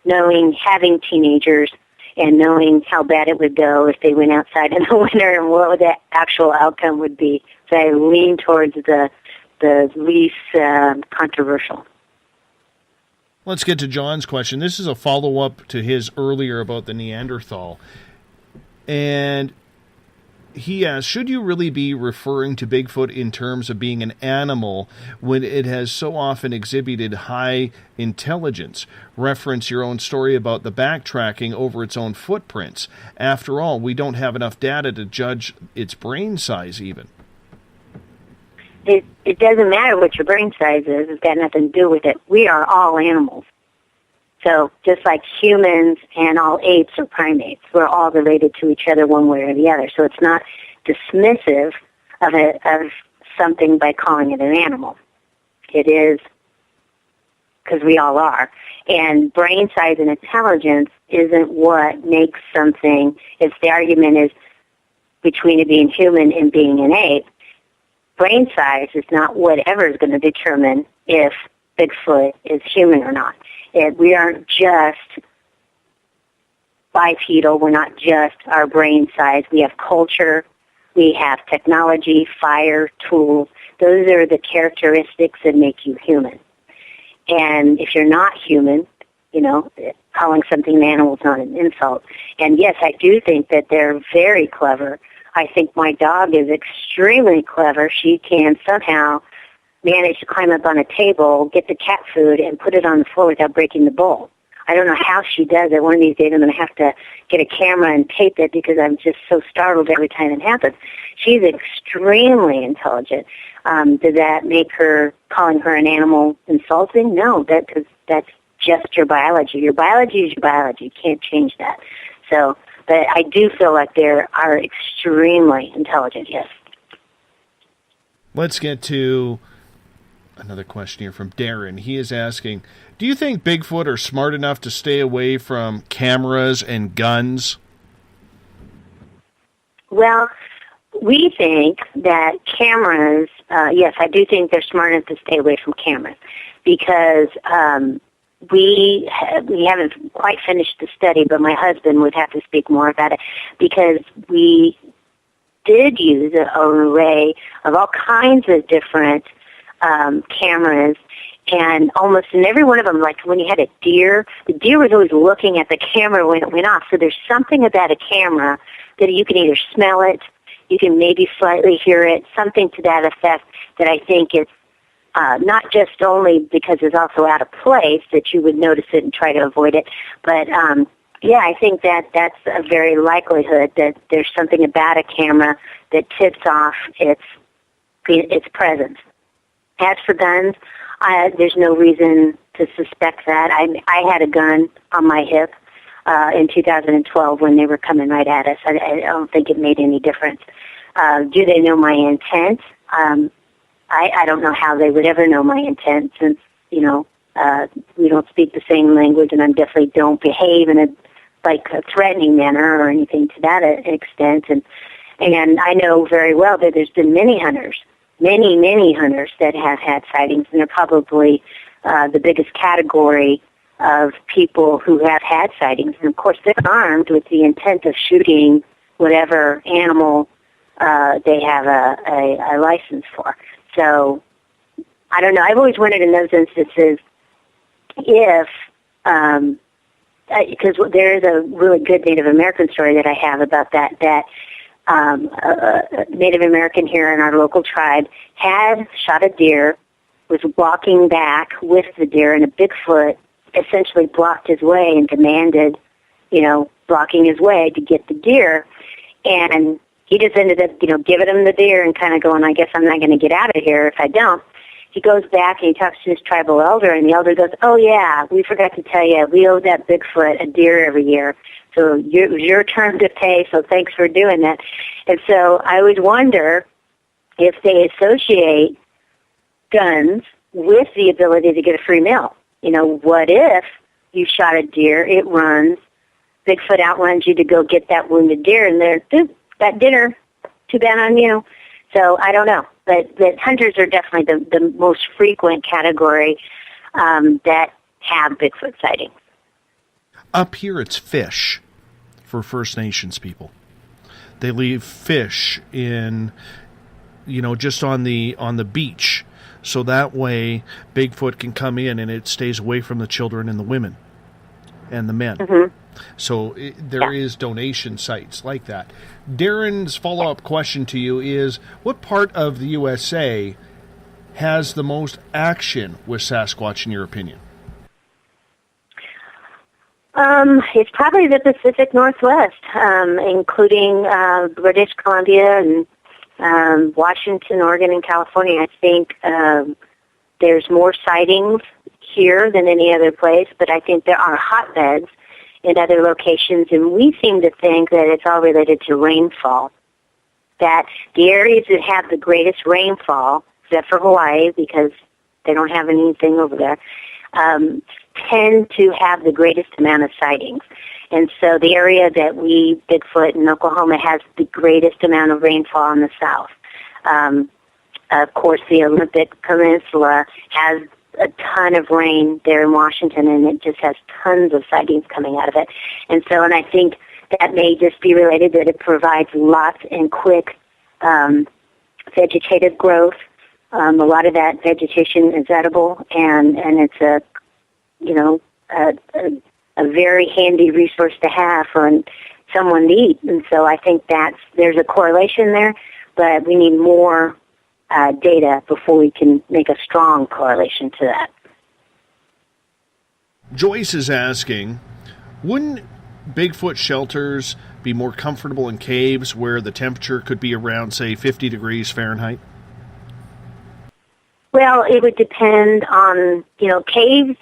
having teenagers and knowing how bad it would go if they went outside in the winter and what the actual outcome would be. So I lean towards the least controversial. Let's get to John's question. This is a follow-up to his earlier about the Neanderthal. And he asks, should you really be referring to Bigfoot in terms of being an animal when it has so often exhibited high intelligence? Reference your own story about the backtracking over its own footprints. After all, we don't have enough data to judge its brain size even. It doesn't matter what your brain size is. It's got nothing to do with it. We are all animals. So just like humans and all apes or primates, we're all related to each other one way or the other. So it's not dismissive of something by calling it an animal. It is because we all are. And brain size and intelligence isn't what makes something, if the argument is between it being human and being an ape, brain size is not whatever is going to determine if Bigfoot is human or not. We aren't just bipedal. We're not just our brain size. We have culture. We have technology, fire, tools. Those are the characteristics that make you human. And if you're not human, calling something an animal is not an insult. And yes, I do think that they're very clever. I think my dog is extremely clever. She can somehow manage to climb up on a table, get the cat food, and put it on the floor without breaking the bowl. I don't know how she does it. One of these days I'm going to have to get a camera and tape it because I'm just so startled every time it happens. She's extremely intelligent. Does that make calling her an animal insulting? No, because that's just your biology. Your biology is your biology. You can't change that. So, but I do feel like they are extremely intelligent, yes. Let's get to another question here from Darren. He is asking, do you think Bigfoot are smart enough to stay away from cameras and guns? Well, we think that cameras, yes, I do think they're smart enough to stay away from cameras because we haven't quite finished the study, but my husband would have to speak more about it because we did use an array of all kinds of different cameras, and almost in every one of them, like when you had a deer, the deer was always looking at the camera when it went off. So there's something about a camera that you can either smell it, you can maybe slightly hear it, something to that effect that I think is not just only because it's also out of place that you would notice it and try to avoid it, but yeah, I think that's a very likelihood that there's something about a camera that tips off its presence. As for guns, there's no reason to suspect that. I had a gun on my hip in 2012 when they were coming right at us. I don't think it made any difference. Do they know my intent? I don't know how they would ever know my intent since, we don't speak the same language, and I definitely don't behave in a threatening manner or anything to that extent. And I know very well that there's been many hunters that have had sightings, and they're probably the biggest category of people who have had sightings. And, of course, they're armed with the intent of shooting whatever animal they have a license for. So, I don't know. I've always wondered in those instances if because there is a really good Native American story that I have about that a Native American here in our local tribe had shot a deer, was walking back with the deer, and a Bigfoot essentially blocked his way and demanded, blocking his way to get the deer. And he just ended up, giving him the deer and kind of going, I guess I'm not going to get out of here if I don't. He goes back and he talks to his tribal elder, and the elder goes, oh, yeah, we forgot to tell you, we owe that Bigfoot a deer every year. So it was your turn to pay, so thanks for doing that. And so I always wonder if they associate guns with the ability to get a free meal. What if you shot a deer, it runs, Bigfoot outruns you to go get that wounded deer, and there's that dinner, too bad on you. So I don't know. But hunters are definitely the most frequent category that have Bigfoot sightings. Up here, it's fish for First Nations people. They leave fish in, just on the beach, so that way Bigfoot can come in and it stays away from the children and the women and the men. Mm-hmm. So there is donation sites like that. Darren's follow-up question to you is, what part of the USA has the most action with Sasquatch, in your opinion? It's probably the Pacific Northwest, including British Columbia and Washington, Oregon, and California. I think there's more sightings here than any other place, but I think there are hotbeds in other locations, and we seem to think that it's all related to rainfall, that the areas that have the greatest rainfall, except for Hawaii because they don't have anything over there, tend to have the greatest amount of sightings. And so the area that Bigfoot in Oklahoma, has the greatest amount of rainfall in the south. Of course, the Olympic Peninsula has a ton of rain there in Washington, and it just has tons of sightings coming out of it. And I think that may just be related that it provides lots and quick vegetative growth. A lot of that vegetation is edible, and it's a very handy resource to have for someone to eat. And so I think there's a correlation there, but we need more data before we can make a strong correlation to that. Joyce is asking, wouldn't Bigfoot shelters be more comfortable in caves where the temperature could be around, say, 50 degrees Fahrenheit? Well, it would depend on, caves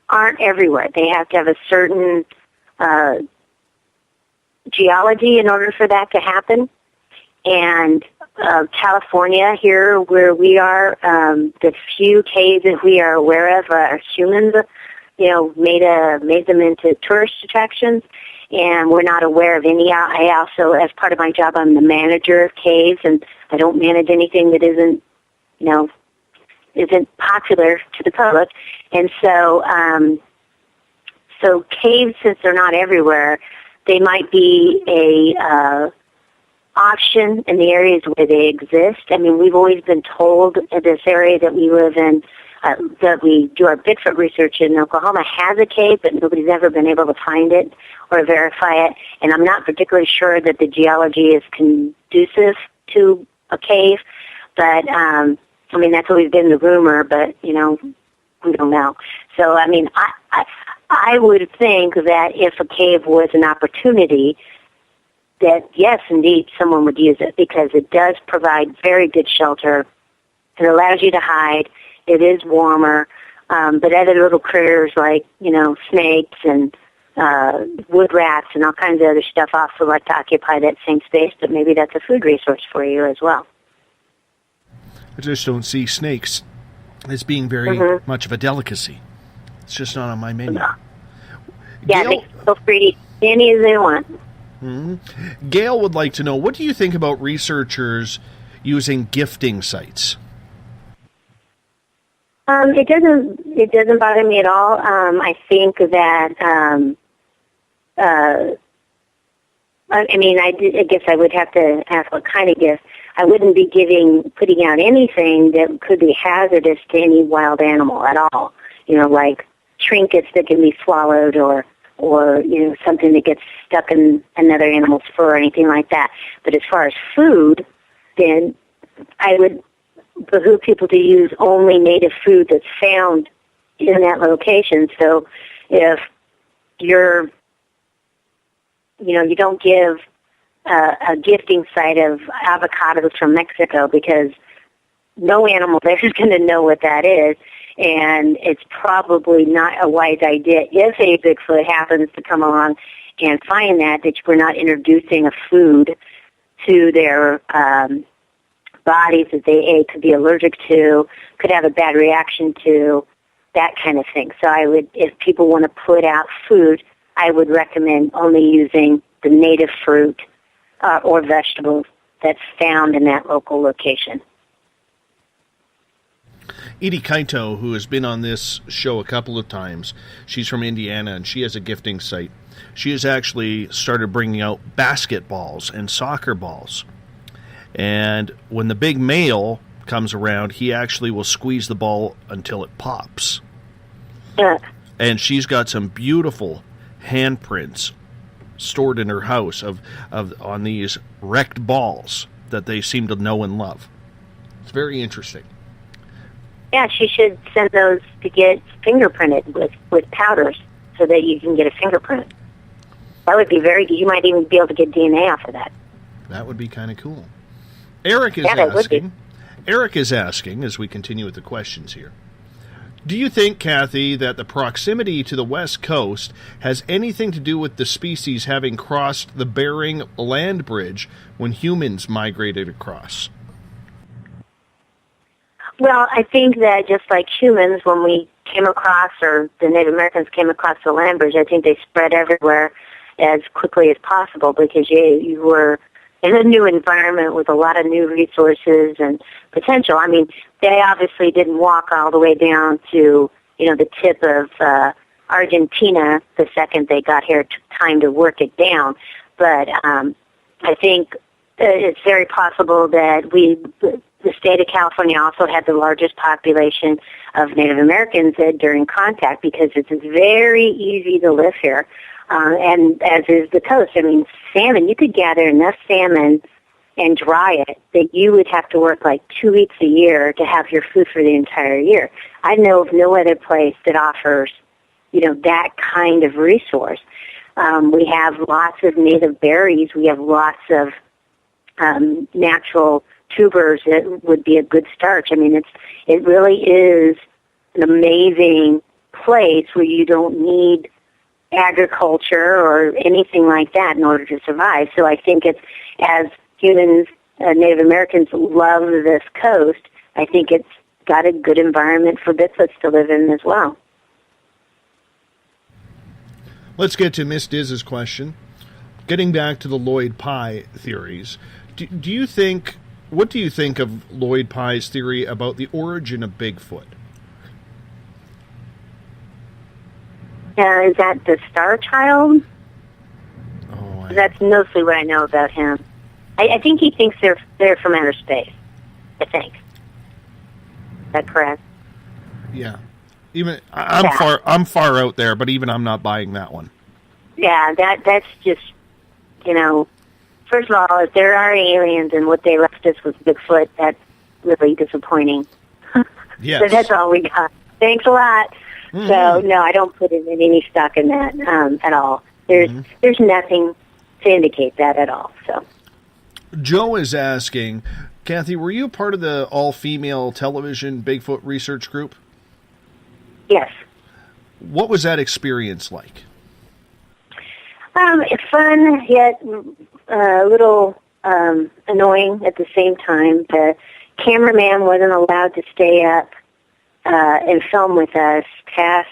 aren't everywhere. They have to have a certain geology in order for that to happen. And California, here where we are, the few caves that we are aware of are humans, made them into tourist attractions, and we're not aware of any. I also, as part of my job, I'm the manager of caves, and I don't manage anything that isn't popular to the public. And so caves, since they're not everywhere, they might be a option in the areas where they exist. I mean, we've always been told in this area that we live in, that we do our Bigfoot research in Oklahoma, has a cave, but nobody's ever been able to find it or verify it. And I'm not particularly sure that the geology is conducive to a cave, but that's always been the rumor, but we don't know. So I would think that if a cave was an opportunity, that yes, indeed, someone would use it, because it does provide very good shelter. It allows you to hide. It is warmer. But other little critters like, snakes and wood rats and all kinds of other stuff also like to occupy that same space, but maybe that's a food resource for you as well. I just don't see snakes as being very much of a delicacy. It's just not on my menu. Yeah, they can feel free to eat any as they want. Mm-hmm. Gail would like to know, what do you think about researchers using gifting sites? It doesn't bother me at all. I think that I guess I would have to ask what kind of gift. I wouldn't be putting out anything that could be hazardous to any wild animal at all. Like trinkets that can be swallowed or something that gets stuck in another animal's fur or anything like that. But as far as food, then I would behoove people to use only native food that's found in that location. So if you don't give a gifting site of avocados from Mexico, because no animal there is going to know what that is, and it's probably not a wise idea if a Bigfoot happens to come along and find that we're not introducing a food to their bodies that they could be allergic to, could have a bad reaction to, that kind of thing. So I would, if people want to put out food, I would recommend only using the native fruit or vegetables that's found in that local location. Edie Kaito, who has been on this show a couple of times, she's from Indiana, and she has a gifting site. She has actually started bringing out basketballs and soccer balls. And when the big male comes around, he actually will squeeze the ball until it pops. Yeah. And she's got some beautiful handprints stored in her house of on these wrecked balls that they seem to know and love. It's very interesting. Yeah, she should send those to get fingerprinted with powders so that you can get a fingerprint. That would be very good. You might even be able to get DNA off of that. That would be kind of cool. Eric is asking, as we continue with the questions here, do you think, Kathy, that the proximity to the West Coast has anything to do with the species having crossed the Bering Land Bridge when humans migrated across? Well, I think that just like humans, when we came across, or the Native Americans came across the land bridge, I think they spread everywhere as quickly as possible because you were in a new environment with a lot of new resources and potential. I mean, they obviously didn't walk all the way down to, the tip of Argentina the second they got here. It took time to work it down. But I think it's very possible that the state of California also had the largest population of Native Americans during contact because it's very easy to live here, and as is the coast. I mean, salmon, you could gather enough salmon and dry it that you would have to work like 2 weeks a year to have your food for the entire year. I know of no other place that offers, that kind of resource. We have lots of native berries. We have lots of natural tubers that would be a good starch. I mean, it really is an amazing place where you don't need agriculture or anything like that in order to survive. So I think it's, as humans, Native Americans love this coast, I think it's got a good environment for Bigfoots to live in as well. Let's get to Miss Diz's question. Getting back to the Lloyd Pye theories, what do you think of Lloyd Pye's theory about the origin of Bigfoot? Is that the Star Child? That's mostly what I know about him. I think he thinks they're from outer space. I think. Is that correct? Yeah. Even I'm far out there, but even I'm not buying that one. Yeah, that's just, first of all, if there are aliens and what they left us was Bigfoot, that's really disappointing. Yes. So that's all we got. Thanks a lot. Mm-hmm. So, no, I don't put in any stock in that at all. There's nothing to indicate that at all. So, Joe is asking, Kathy, were you part of the all-female television Bigfoot research group? Yes. What was that experience like? It's fun, yet a little annoying at the same time. The cameraman wasn't allowed to stay up and film with us past,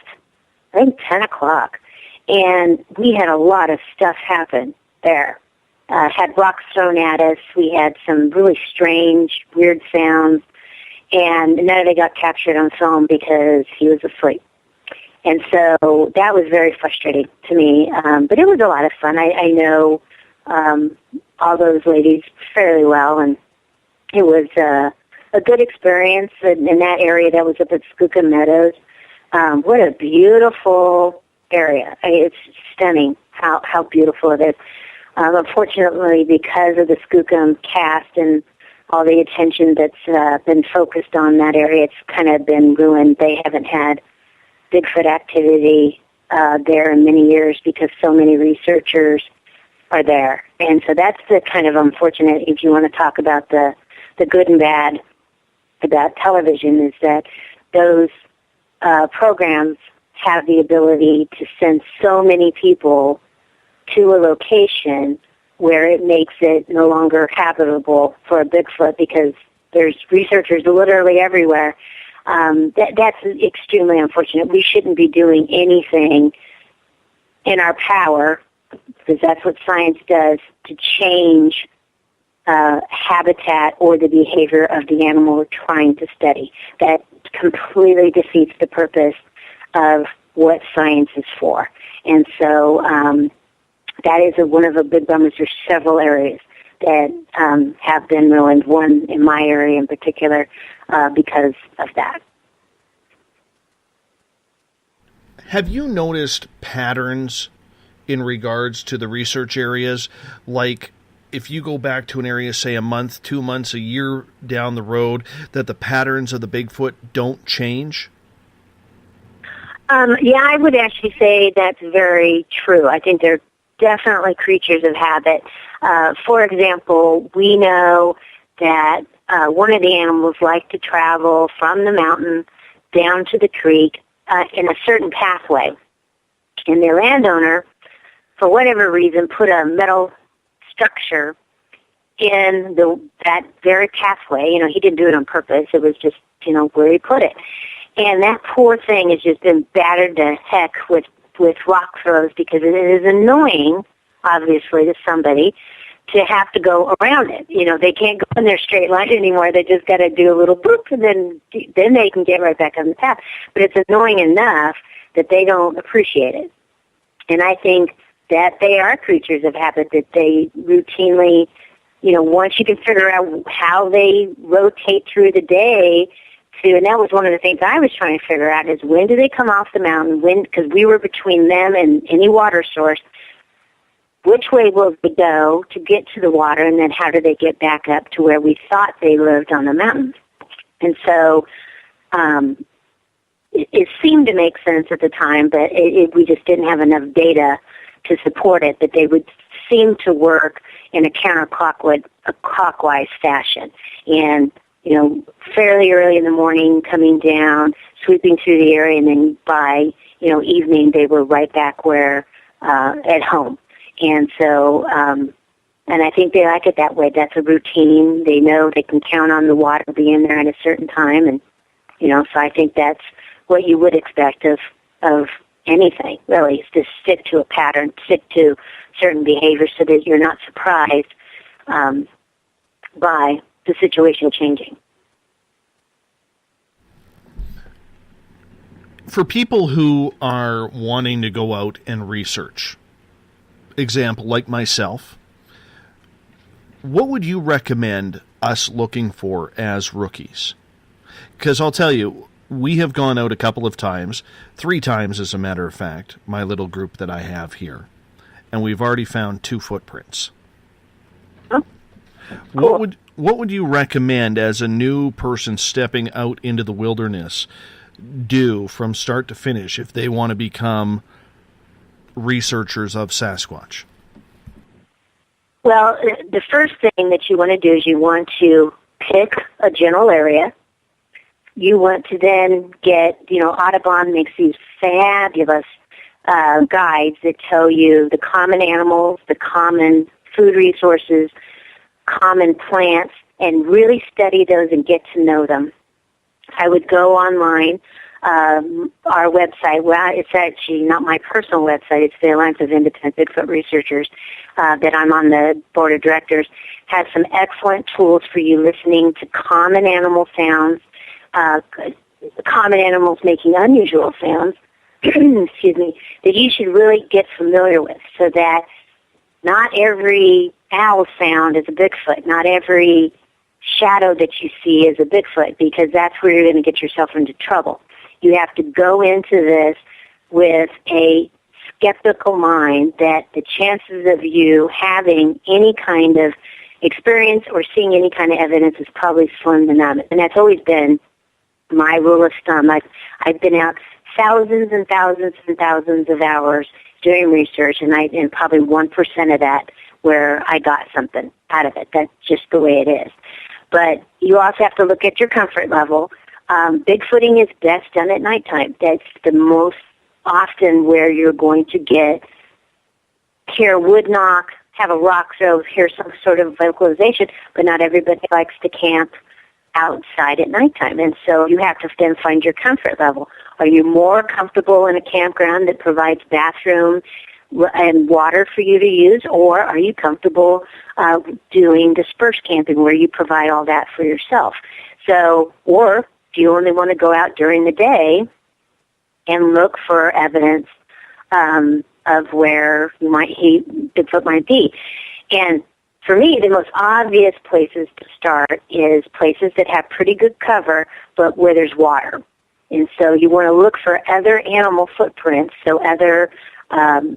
I think, 10 o'clock. And we had a lot of stuff happen there. Had rocks thrown at us. We had some really strange, weird sounds. And none of it got captured on film because he was asleep. And so that was very frustrating to me. But it was a lot of fun. I know all those ladies fairly well, and it was a good experience in that area. That was up at Skookum Meadows. What a beautiful area. It's stunning how beautiful it is. Unfortunately, because of the Skookum cast and all the attention that's been focused on that area, it's kind of been ruined. They haven't had Bigfoot activity there in many years because so many researchers are there. And so that's the kind of unfortunate, if you want to talk about the good and bad about television, is that those programs have the ability to send so many people to a location where it makes it no longer habitable for a Bigfoot because there's researchers literally everywhere. That's extremely unfortunate. We shouldn't be doing anything in our power, because that's what science does, to change habitat or the behavior of the animal we're trying to study. That completely defeats the purpose of what science is for. And so that is one of the big bummers. There's several areas that have been ruined, one in my area in particular, because of that. Have you noticed patterns in regards to the research areas? Like, if you go back to an area, say a month, 2 months, a year down the road, that the patterns of the Bigfoot don't change? Yeah, I would actually say that's very true. I think they're definitely creatures of habit. For example, we know that one of the animals like to travel from the mountain down to the creek in a certain pathway. And the landowner, for whatever reason, put a metal structure in that very pathway. You know, he didn't do it on purpose. It was just, where he put it. And that poor thing has just been battered to heck with rock throws because it is annoying, obviously, to somebody to have to go around it. They can't go in their straight line anymore. They just got to do a little boop, and then they can get right back on the path. But it's annoying enough that they don't appreciate it. And I think that they are creatures of habit, that they routinely, once you can figure out how they rotate through the day, and that was one of the things I was trying to figure out, is when do they come off the mountain, because we were between them and any water source, which way will they go to get to the water, and then how do they get back up to where we thought they lived on the mountain? And so it seemed to make sense at the time, but we just didn't have enough data to support it, that they would seem to work in a counterclockwise fashion. And fairly early in the morning, coming down, sweeping through the area, and then by, evening, they were right back where, at home. And so, and I think they like it that way. That's a routine. They know they can count on the water being there at a certain time. And, so I think that's what you would expect of anything, really, is to stick to a pattern, stick to certain behaviors so that you're not surprised by the situation changing. For people who are wanting to go out and research, example, like myself, what would you recommend us looking for as rookies? Because I'll tell you, we have gone out a couple of times, 3 times as a matter of fact, my little group that I have here, and we've already found 2 footprints. Oh, cool. What would you recommend as a new person stepping out into the wilderness do from start to finish if they want to become researchers of Sasquatch? Well, the first thing that you want to do is you want to pick a general area. You want to then get, Audubon makes these fabulous guides that tell you the common animals, the common food resources, common plants, and really study those and get to know them. I would go online. Our website, well, it's actually not my personal website, it's the Alliance of Independent Bigfoot Researchers that I'm on the board of directors, has some excellent tools for you listening to common animal sounds, common animals making unusual sounds, excuse me, that you should really get familiar with, so that not every owl sound is a Bigfoot, not every shadow that you see is a Bigfoot, because that's where you're going to get yourself into trouble. you have to go into this with a skeptical mind that the chances of you having any kind of experience or seeing any kind of evidence is probably slim to none. And that's always been my rule of thumb. I've been out thousands and thousands and thousands of hours doing research, and probably 1% of that where I got something out of it. That's just the way it is. But you also have to look at your comfort level. Bigfooting is best done at nighttime. That's the most often where you're going to hear wood knock, have a rock throw, hear some sort of vocalization, but not everybody likes to camp outside at nighttime. And so you have to then find your comfort level. Are you more comfortable in a campground that provides bathroom and water for you to use, or are you comfortable doing dispersed camping where you provide all that for yourself? So, or do you only want to go out during the day and look for evidence of where Bigfoot might be? And for me, the most obvious places to start is places that have pretty good cover, but where there's water. And so you want to look for other animal footprints, so other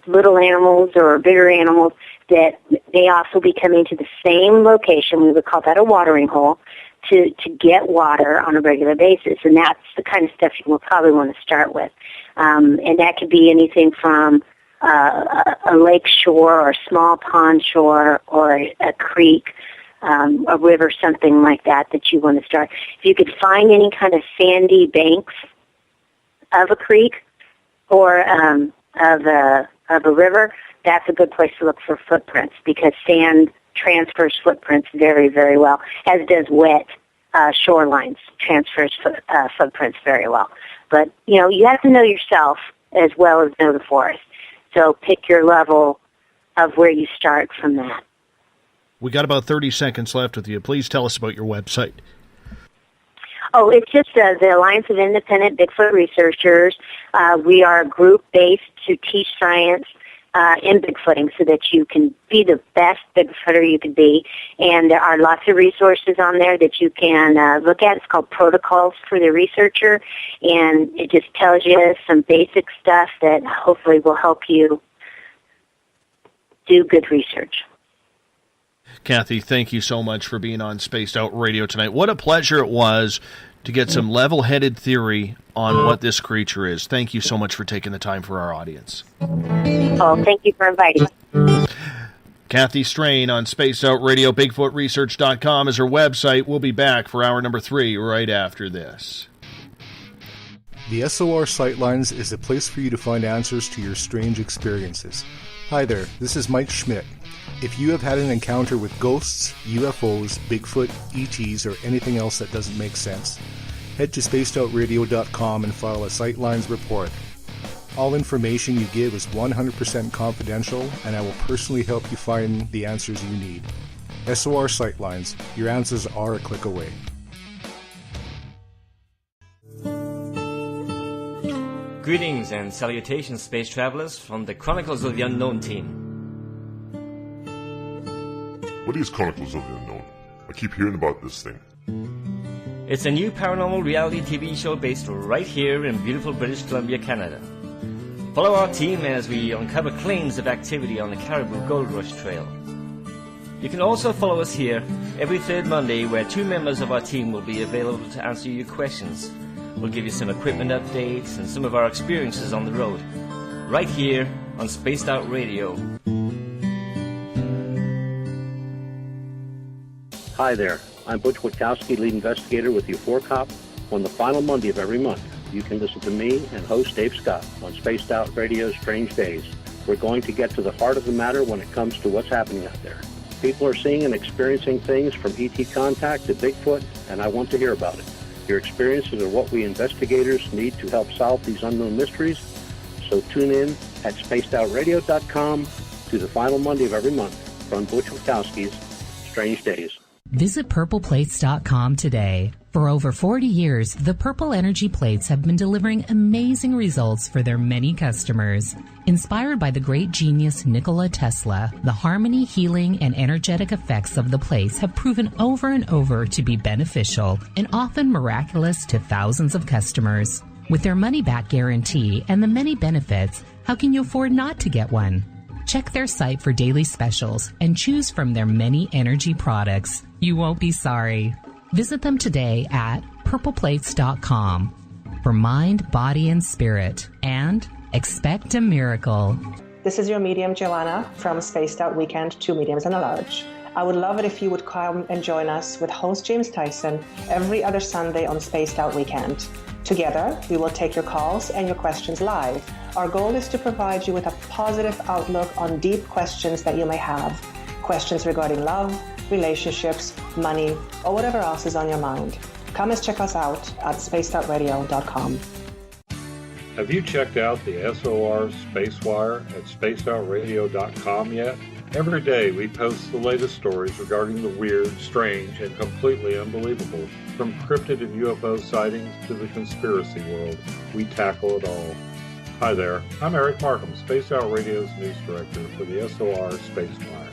little animals or bigger animals that may also be coming to the same location. We would call that a watering hole, to get water on a regular basis. And that's the kind of stuff you will probably want to start with. And that could be anything from a lake shore or a small pond shore or a creek, a river, something like that you want to start. If you could find any kind of sandy banks of a creek or of a river, that's a good place to look for footprints, because sand transfers footprints very, very well, as does wet shorelines transfers footprints very well. But, you have to know yourself as well as know the forest. So pick your level of where you start from that. We got about 30 seconds left with you. Please tell us about your website. Oh, it's just the Alliance of Independent Bigfoot Researchers. We are a group based to teach science in Bigfooting so that you can be the best Bigfooter you can be. And there are lots of resources on there that you can look at. It's called Protocols for the Researcher, and it just tells you some basic stuff that hopefully will help you do good research. Kathy, thank you so much for being on Spaced Out Radio tonight. What a pleasure it was to get some level-headed theory on what this creature is. Thank you so much for taking the time for our audience. Oh, thank you for inviting me. Kathy Strain on Spaced Out Radio. BigfootResearch.com is her website. We'll be back for hour number 3 right after this. The SOR Sightlines is a place for you to find answers to your strange experiences. Hi there, this is Mike Schmidt. If you have had an encounter with ghosts, UFOs, Bigfoot, ETs, or anything else that doesn't make sense, head to spacedoutradio.com and file a Sightlines report. All information you give is 100% confidential, and I will personally help you find the answers you need. SOR Sightlines, your answers are a click away. Greetings and salutations, space travelers, from the Chronicles of the Unknown team. What is Chronicles of the Unknown? I keep hearing about this thing. It's a new paranormal reality TV show based right here in beautiful British Columbia, Canada. Follow our team as we uncover claims of activity on the Caribou Gold Rush Trail. You can also follow us here every third Monday, where 2 members of our team will be available to answer your questions. We'll give you some equipment updates and some of our experiences on the road, right here on Spaced Out Radio. Hi there, I'm Butch Witkowski, lead investigator with U4COP. On the final Monday of every month, you can listen to me and host Dave Scott on Spaced Out Radio's Strange Days. We're going to get to the heart of the matter when it comes to what's happening out there. People are seeing and experiencing things from ET contact to Bigfoot, and I want to hear about it. Your experiences are what we investigators need to help solve these unknown mysteries. So tune in at spacedoutradio.com to the final Monday of every month from Butch Witkowski's Strange Days. Visit purpleplates.com today. For over 40 years, the Purple Energy Plates have been delivering amazing results for their many customers. Inspired by the great genius Nikola Tesla, the harmony, healing, and energetic effects of the plates have proven over and over to be beneficial and often miraculous to thousands of customers. With their money-back guarantee and the many benefits, how can you afford not to get one? Check their site for daily specials and choose from their many energy products. You won't be sorry. Visit them today at purpleplates.com for mind, body, and spirit. And expect a miracle. This is your medium, Joanna, from Spaced Out Weekend, 2 mediums and a large. I would love it if you would come and join us with host James Tyson every other Sunday on Spaced Out Weekend. Together, we will take your calls and your questions live. Our goal is to provide you with a positive outlook on deep questions that you may have. Questions regarding love, relationships, money, or whatever else is on your mind. Come and check us out at spacedoutradio.com. Have you checked out the SOR Spacewire at spacedoutradio.com yet? Every day we post the latest stories regarding the weird, strange, and completely unbelievable. From cryptid and UFO sightings to the conspiracy world, we tackle it all. Hi there, I'm Eric Markham, Spaced Out Radio's news director for the SOR Spacewire.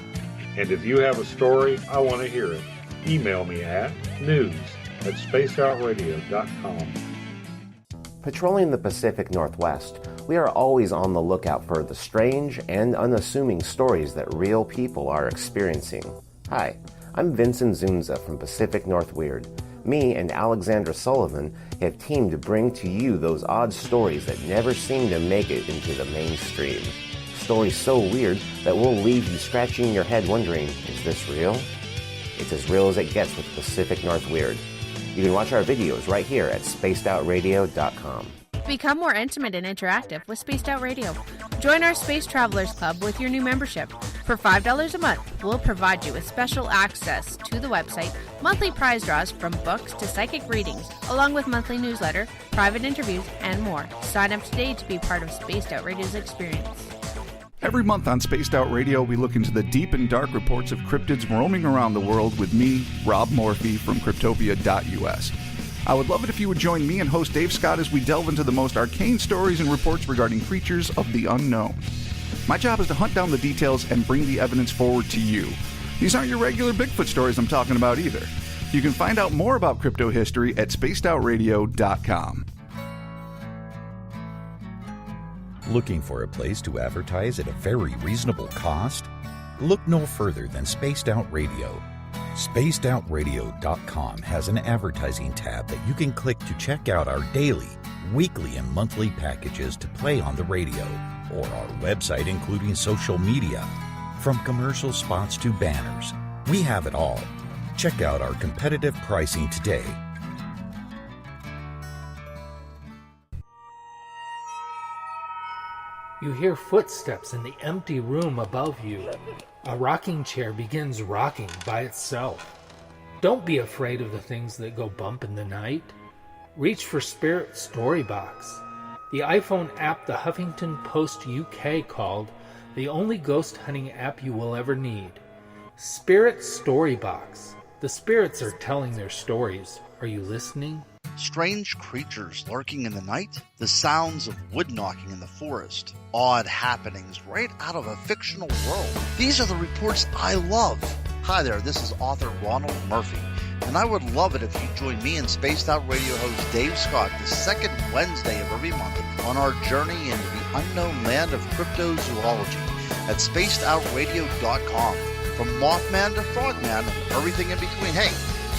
And if you have a story, I want to hear it. Email me at news@spacedoutradio.com. Patrolling the Pacific Northwest, we are always on the lookout for the strange and unassuming stories that real people are experiencing. Hi, I'm Vincent Zunza from Pacific North Weird. Me and Alexandra Sullivan have teamed to bring to you those odd stories that never seem to make it into the mainstream. Stories so weird that will leave you scratching your head wondering, is this real? It's as real as it gets with Pacific North Weird. You can watch our videos right here at spacedoutradio.com. Become more intimate and interactive with Spaced Out Radio. Join our Space Travelers Club with your new membership. For $5 a month, we'll provide you with special access to the website, monthly prize draws from books to psychic readings, along with monthly newsletter, private interviews, and more. Sign up today to be part of Spaced Out Radio's experience. Every month on Spaced Out Radio, we look into the deep and dark reports of cryptids roaming around the world with me, Rob Morphy from Cryptopia.us. I would love it if you would join me and host Dave Scott as we delve into the most arcane stories and reports regarding creatures of the unknown. My job is to hunt down the details and bring the evidence forward to you. These aren't your regular Bigfoot stories I'm talking about either. You can find out more about crypto history at spacedoutradio.com. Looking for a place to advertise at a very reasonable cost? Look no further than Spaced Out Radio. SpacedOutRadio.com has an advertising tab that you can click to check out our daily, weekly, and monthly packages to play on the radio, or our website including social media. From commercial spots to banners, we have it all. Check out our competitive pricing today. You hear footsteps in the empty room above you. A rocking chair begins rocking by itself. Don't be afraid of the things that go bump in the night. Reach for Spirit Storybox, the iPhone app the Huffington Post UK called the only ghost hunting app you will ever need. Spirit Storybox. The spirits are telling their stories. Are you listening? Strange creatures lurking in the night, the sounds of wood knocking in the forest, odd happenings right out of a fictional world. These are the reports I love. Hi there, this is author Ronald Murphy, and I would love it if you join me and Spaced Out Radio host Dave Scott the second Wednesday of every month on our journey into the unknown land of cryptozoology at spacedoutradio.com. From Mothman to Frogman and everything in between. Hey,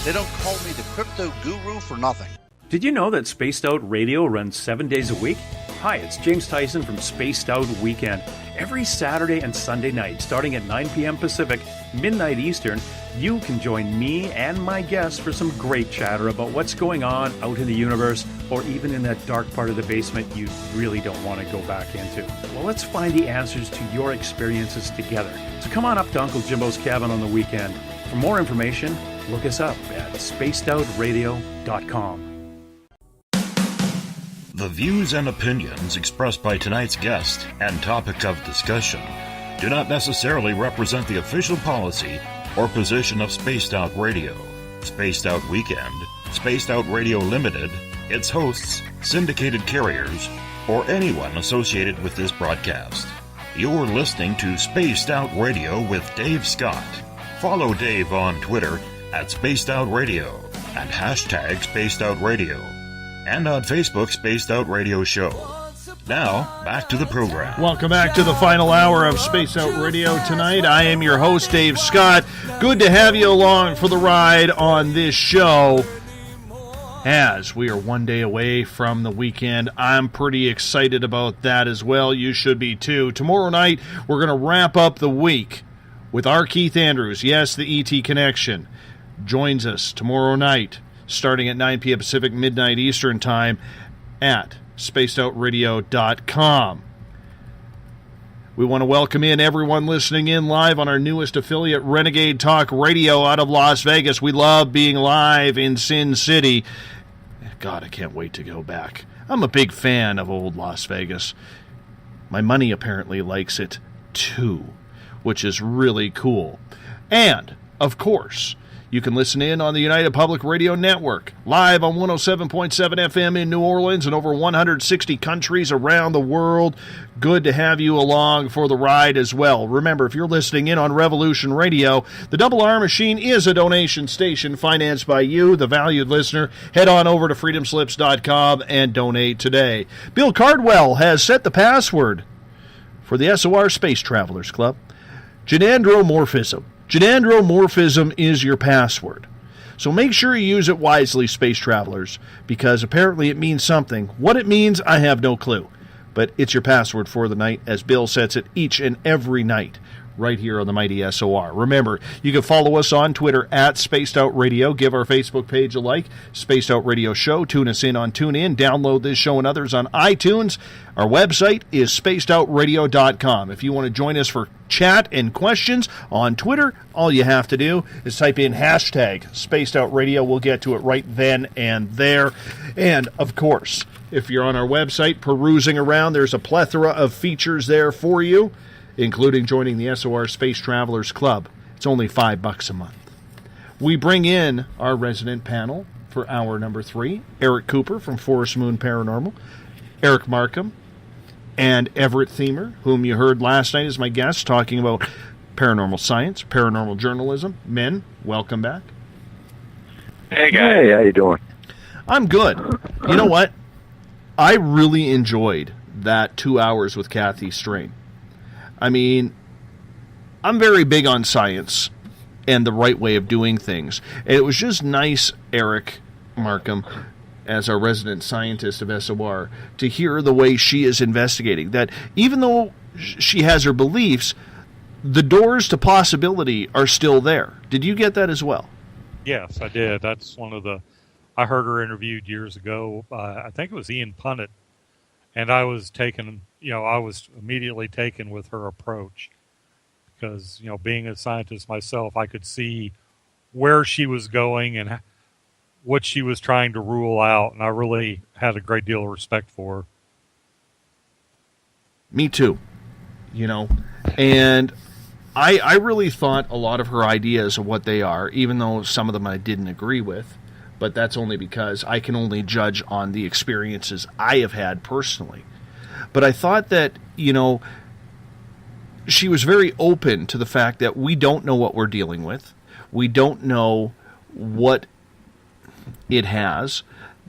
they don't call me the crypto guru for nothing. Did you know that Spaced Out Radio runs 7 days a week? Hi, it's James Tyson from Spaced Out Weekend. Every Saturday and Sunday night, starting at 9 p.m. Pacific, midnight Eastern, you can join me and my guests for some great chatter about what's going on out in the universe, or even in that dark part of the basement you really don't want to go back into. Well, let's find the answers to your experiences together. So come on up to Uncle Jimbo's cabin on the weekend. For more information, look us up at spacedoutradio.com. The views and opinions expressed by tonight's guest and topic of discussion do not necessarily represent the official policy or position of Spaced Out Radio, Spaced Out Weekend, Spaced Out Radio Limited, its hosts, syndicated carriers, or anyone associated with this broadcast. You're listening to Spaced Out Radio with Dave Scott. Follow Dave on Twitter at Spaced Out Radio and hashtag Spaced Out Radio. and on Facebook, Spaced Out Radio Show. Now, back to the program. Welcome back to the final hour of Space Out Radio tonight. I am your host, Dave Scott. Good to have you along for the ride on this show. As we are one day away from the weekend, I'm pretty excited about that as well. You should be too. Tomorrow night, we're going to wrap up the week with our Keith Andrews. Yes, the ET Connection joins us tomorrow night, starting at 9 p.m. Pacific, midnight Eastern Time at spacedoutradio.com. We want to welcome in everyone listening in live on our newest affiliate, Renegade Talk Radio, out of Las Vegas. We love being live in Sin City. God, I can't wait to go back. I'm a big fan of old Las Vegas. My money apparently likes it too, which is really cool. And, of course, you can listen in on the United Public Radio Network, live on 107.7 FM in New Orleans and over 160 countries around the world. Good to have you along for the ride as well. Remember, if you're listening in on Revolution Radio, the Double R Machine is a donation station financed by you, the valued listener. Head on over to freedomslips.com and donate today. Bill Cardwell has set the password for the SOR Space Travelers Club. Genandromorphism. Genandromorphism is your password. So make sure you use it wisely, space travelers, because apparently it means something. What it means, I have no clue. But it's your password for the night, as Bill sets it each and every night, right here on the mighty SOR. Remember, you can follow us on Twitter at Spaced Out Radio. Give our Facebook page a like, Spaced Out Radio Show. Tune us in on TuneIn. Download this show and others on iTunes. Our website is spacedoutradio.com. If you want to join us for chat and questions on Twitter, all you have to do is type in hashtag Spaced Out Radio. We'll get to it right then and there. And, of course, if you're on our website perusing around, there's a plethora of features there for you, including joining the SOR Space Travelers Club. It's only $5 a month. We bring in our resident panel for hour number 3, Eric Cooper from Forest Moon Paranormal, Eric Markham, and Everett Thiemer, whom you heard last night as my guest, talking about paranormal science, paranormal journalism. Men, welcome back. Hey, guys. Hey, how you doing? I'm good. You know what? I really enjoyed that 2 hours with Kathy Strain. I mean, I'm very big on science and the right way of doing things. And it was just nice, Eric Markham, as our resident scientist of SOR, to hear the way she is investigating. That even though she has her beliefs, the doors to possibility are still there. Did you get that as well? Yes, I did. That's one of the... I heard her interviewed years ago. I think it was Ian Punnett. And I was taken, I was immediately taken with her approach. Because, being a scientist myself, I could see where she was going and what she was trying to rule out, and I really had a great deal of respect for her. Me too. And I really thought a lot of her ideas of what they are, even though some of them I didn't agree with, but that's only because I can only judge on the experiences I have had personally. But I thought that, she was very open to the fact that we don't know what we're dealing with. We don't know what it has,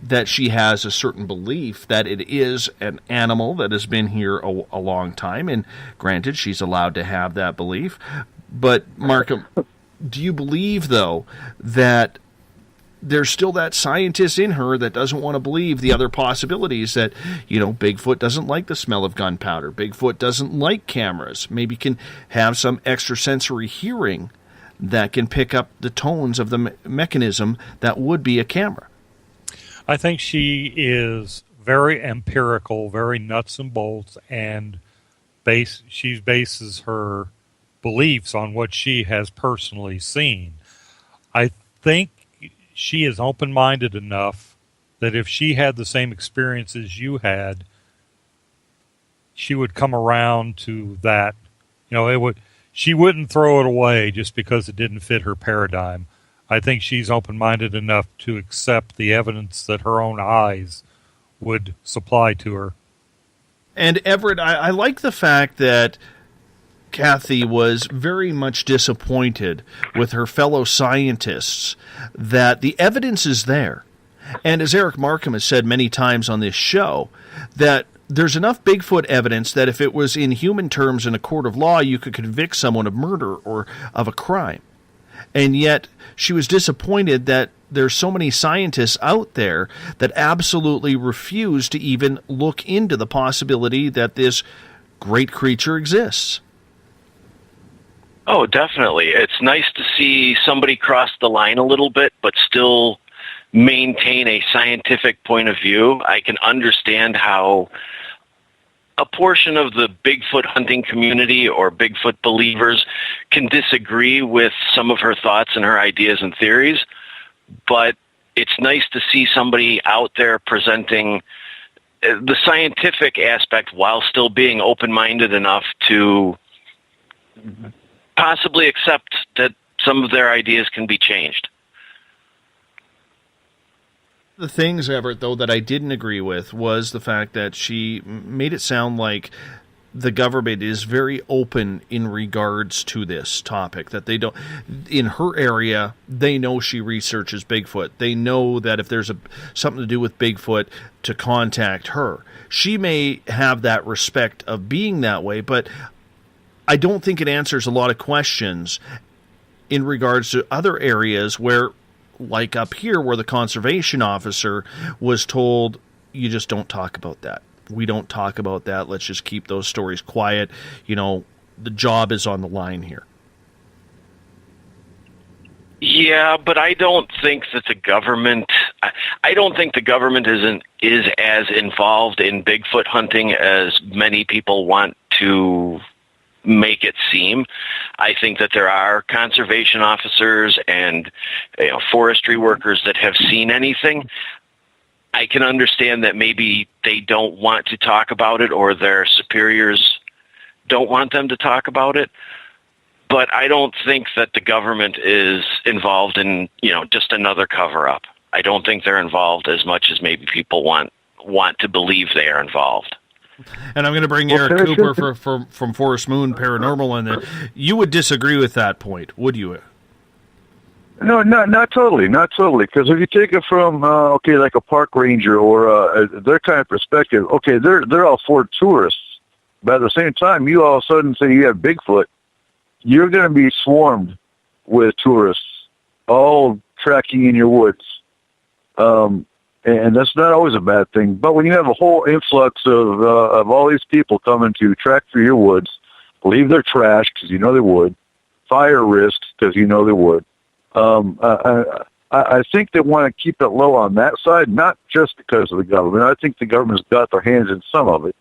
that she has a certain belief that it is an animal that has been here a long time, and granted, she's allowed to have that belief. But, Markham, do you believe, though, that there's still that scientist in her that doesn't want to believe the other possibilities, that, Bigfoot doesn't like the smell of gunpowder, Bigfoot doesn't like cameras, maybe can have some extrasensory hearing that can pick up the tones of the mechanism that would be a camera? I think she is very empirical, very nuts and bolts, and she bases her beliefs on what she has personally seen. I think she is open-minded enough that if she had the same experiences you had, she would come around to that. She wouldn't throw it away just because it didn't fit her paradigm. I think she's open-minded enough to accept the evidence that her own eyes would supply to her. And Everett, I like the fact that Kathy was very much disappointed with her fellow scientists that the evidence is there And as Eric Markham has said many times on this show, that there's enough Bigfoot evidence that if it was in human terms in a court of law, you could convict someone of murder or of a crime. And yet she was disappointed that there's so many scientists out there that absolutely refuse to even look into the possibility that this great creature exists. Oh, definitely. It's nice to see somebody cross the line a little bit, but still maintain a scientific point of view. I can understand how a portion of the Bigfoot hunting community or Bigfoot believers can disagree with some of her thoughts and her ideas and theories, but it's nice to see somebody out there presenting the scientific aspect while still being open-minded enough to possibly accept that some of their ideas can be changed. The things, Everett, though, that I didn't agree with was the fact that she made it sound like the government is very open in regards to this topic, that they don't, in her area, they know she researches Bigfoot. They know that if there's something to do with Bigfoot, to contact her. She may have that respect of being that way, but I don't think it answers a lot of questions in regards to other areas where, like up here, where the conservation officer was told, you just don't talk about that. We don't talk about that. Let's just keep those stories quiet. You know, the job is on the line here. Yeah, but I don't think that the government, I don't think the government is as involved in Bigfoot hunting as many people want to make it seem. I think that there are conservation officers and forestry workers that have seen anything. I can understand that maybe they don't want to talk about it or their superiors don't want them to talk about it. But I don't think that the government is involved in, just another cover-up. I don't think they're involved as much as maybe people want to believe they are involved. And I'm going to bring Eric Cooper from Forest Moon Paranormal in there. You would disagree with that point, would you? No, not totally, Because if you take it from like a park ranger or their kind of perspective, okay, they're all for tourists, but at the same time, you all of a sudden say you have Bigfoot, you're going to be swarmed with tourists, all tracking in your woods. And that's not always a bad thing. But when you have a whole influx of all these people coming to track through your woods, leave their trash because you know they would, fire risks because you know they would. I think they want to keep it low on that side, not just because of the government. I think the government's got their hands in some of it,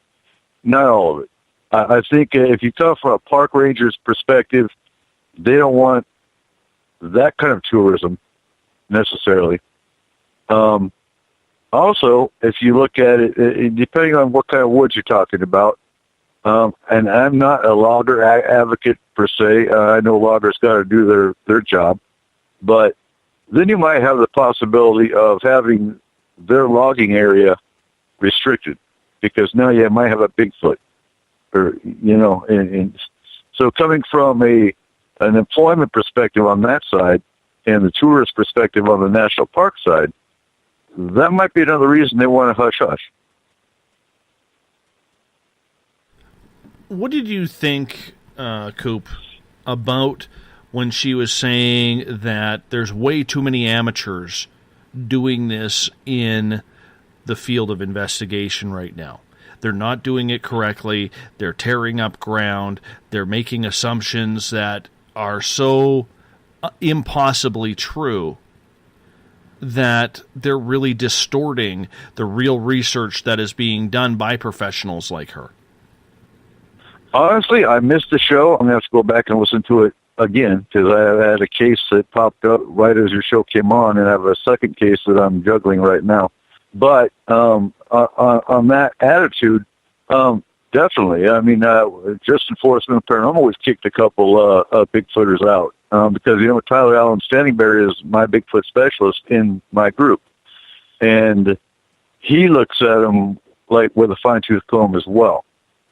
not all of it. I think if you come from a park ranger's perspective, they don't want that kind of tourism necessarily. Also, if you look at it, depending on what kind of woods you're talking about, and I'm not a logger advocate per se. I know loggers got to do their job, but then you might have the possibility of having their logging area restricted because now you might have a Bigfoot, or and so coming from an employment perspective on that side and the tourist perspective on the national park side, that might be another reason they want to hush-hush. What did you think, Coop, about when she was saying that there's way too many amateurs doing this in the field of investigation right now? They're not doing it correctly. They're tearing up ground. They're making assumptions that are so impossibly true that they're really distorting the real research that is being done by professionals like her. Honestly, I missed the show. I'm going to have to go back and listen to it again because I had a case that popped up right as your show came on, and I have a second case that I'm juggling right now. But on that attitude, definitely. I mean, just Enforcement Paranormal, we've kicked a couple Bigfooters out. Because, Tyler Allen Standingberry is my Bigfoot specialist in my group. And he looks at them like with a fine-tooth comb as well.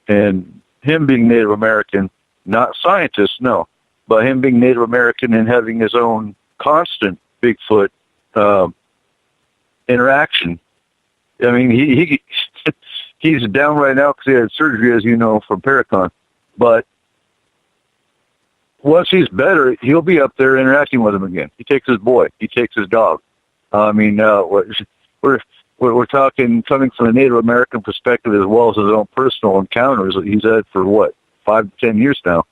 And him being Native American, not scientist, no, but him being Native American and having his own constant Bigfoot interaction. I mean, he's down right now because he had surgery, as you know, from Paracon. But once he's better, he'll be up there interacting with him again. He takes his boy. He takes his dog. I mean, we're talking coming from a Native American perspective as well as his own personal encounters that he's had for 5 to 10 years now.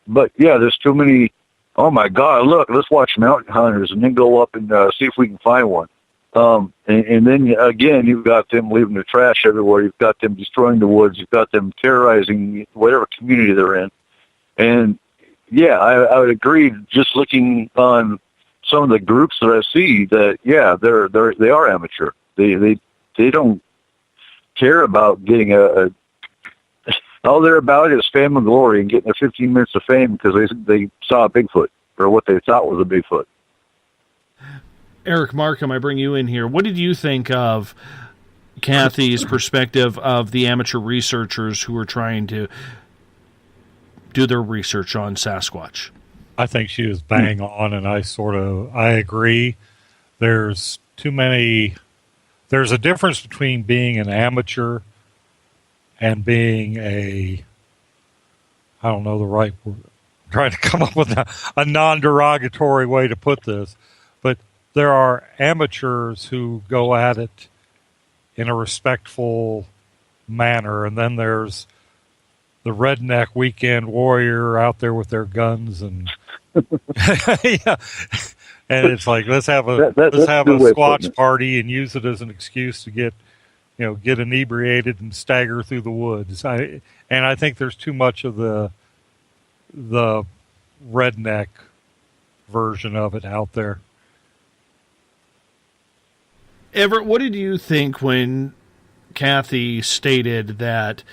But yeah, there's too many. Oh my God! Look, let's watch Mountain Hunters and then go up and see if we can find one. And then again, you've got them leaving the trash everywhere. You've got them destroying the woods. You've got them terrorizing whatever community they're in. And yeah, I would agree. Just looking on some of the groups that I see, that yeah, they are amateur. They don't care about getting all they're about is fame and glory and getting their 15 minutes of fame because they saw a Bigfoot or what they thought was a Bigfoot. Eric Markham, I bring you in here. What did you think of Kathy's perspective of the amateur researchers who were trying to do their research on Sasquatch? I think she was bang on, and I agree. There's a difference between being an amateur and being I don't know the right word. I'm trying to come up with a non-derogatory way to put this, but there are amateurs who go at it in a respectful manner, and then there's the redneck weekend warrior out there with their guns and yeah. And it's like let's have a Squatch party and use it as an excuse to get inebriated and stagger through the woods. I think there's too much of the redneck version of it out there. Everett, what did you think when Kathy stated that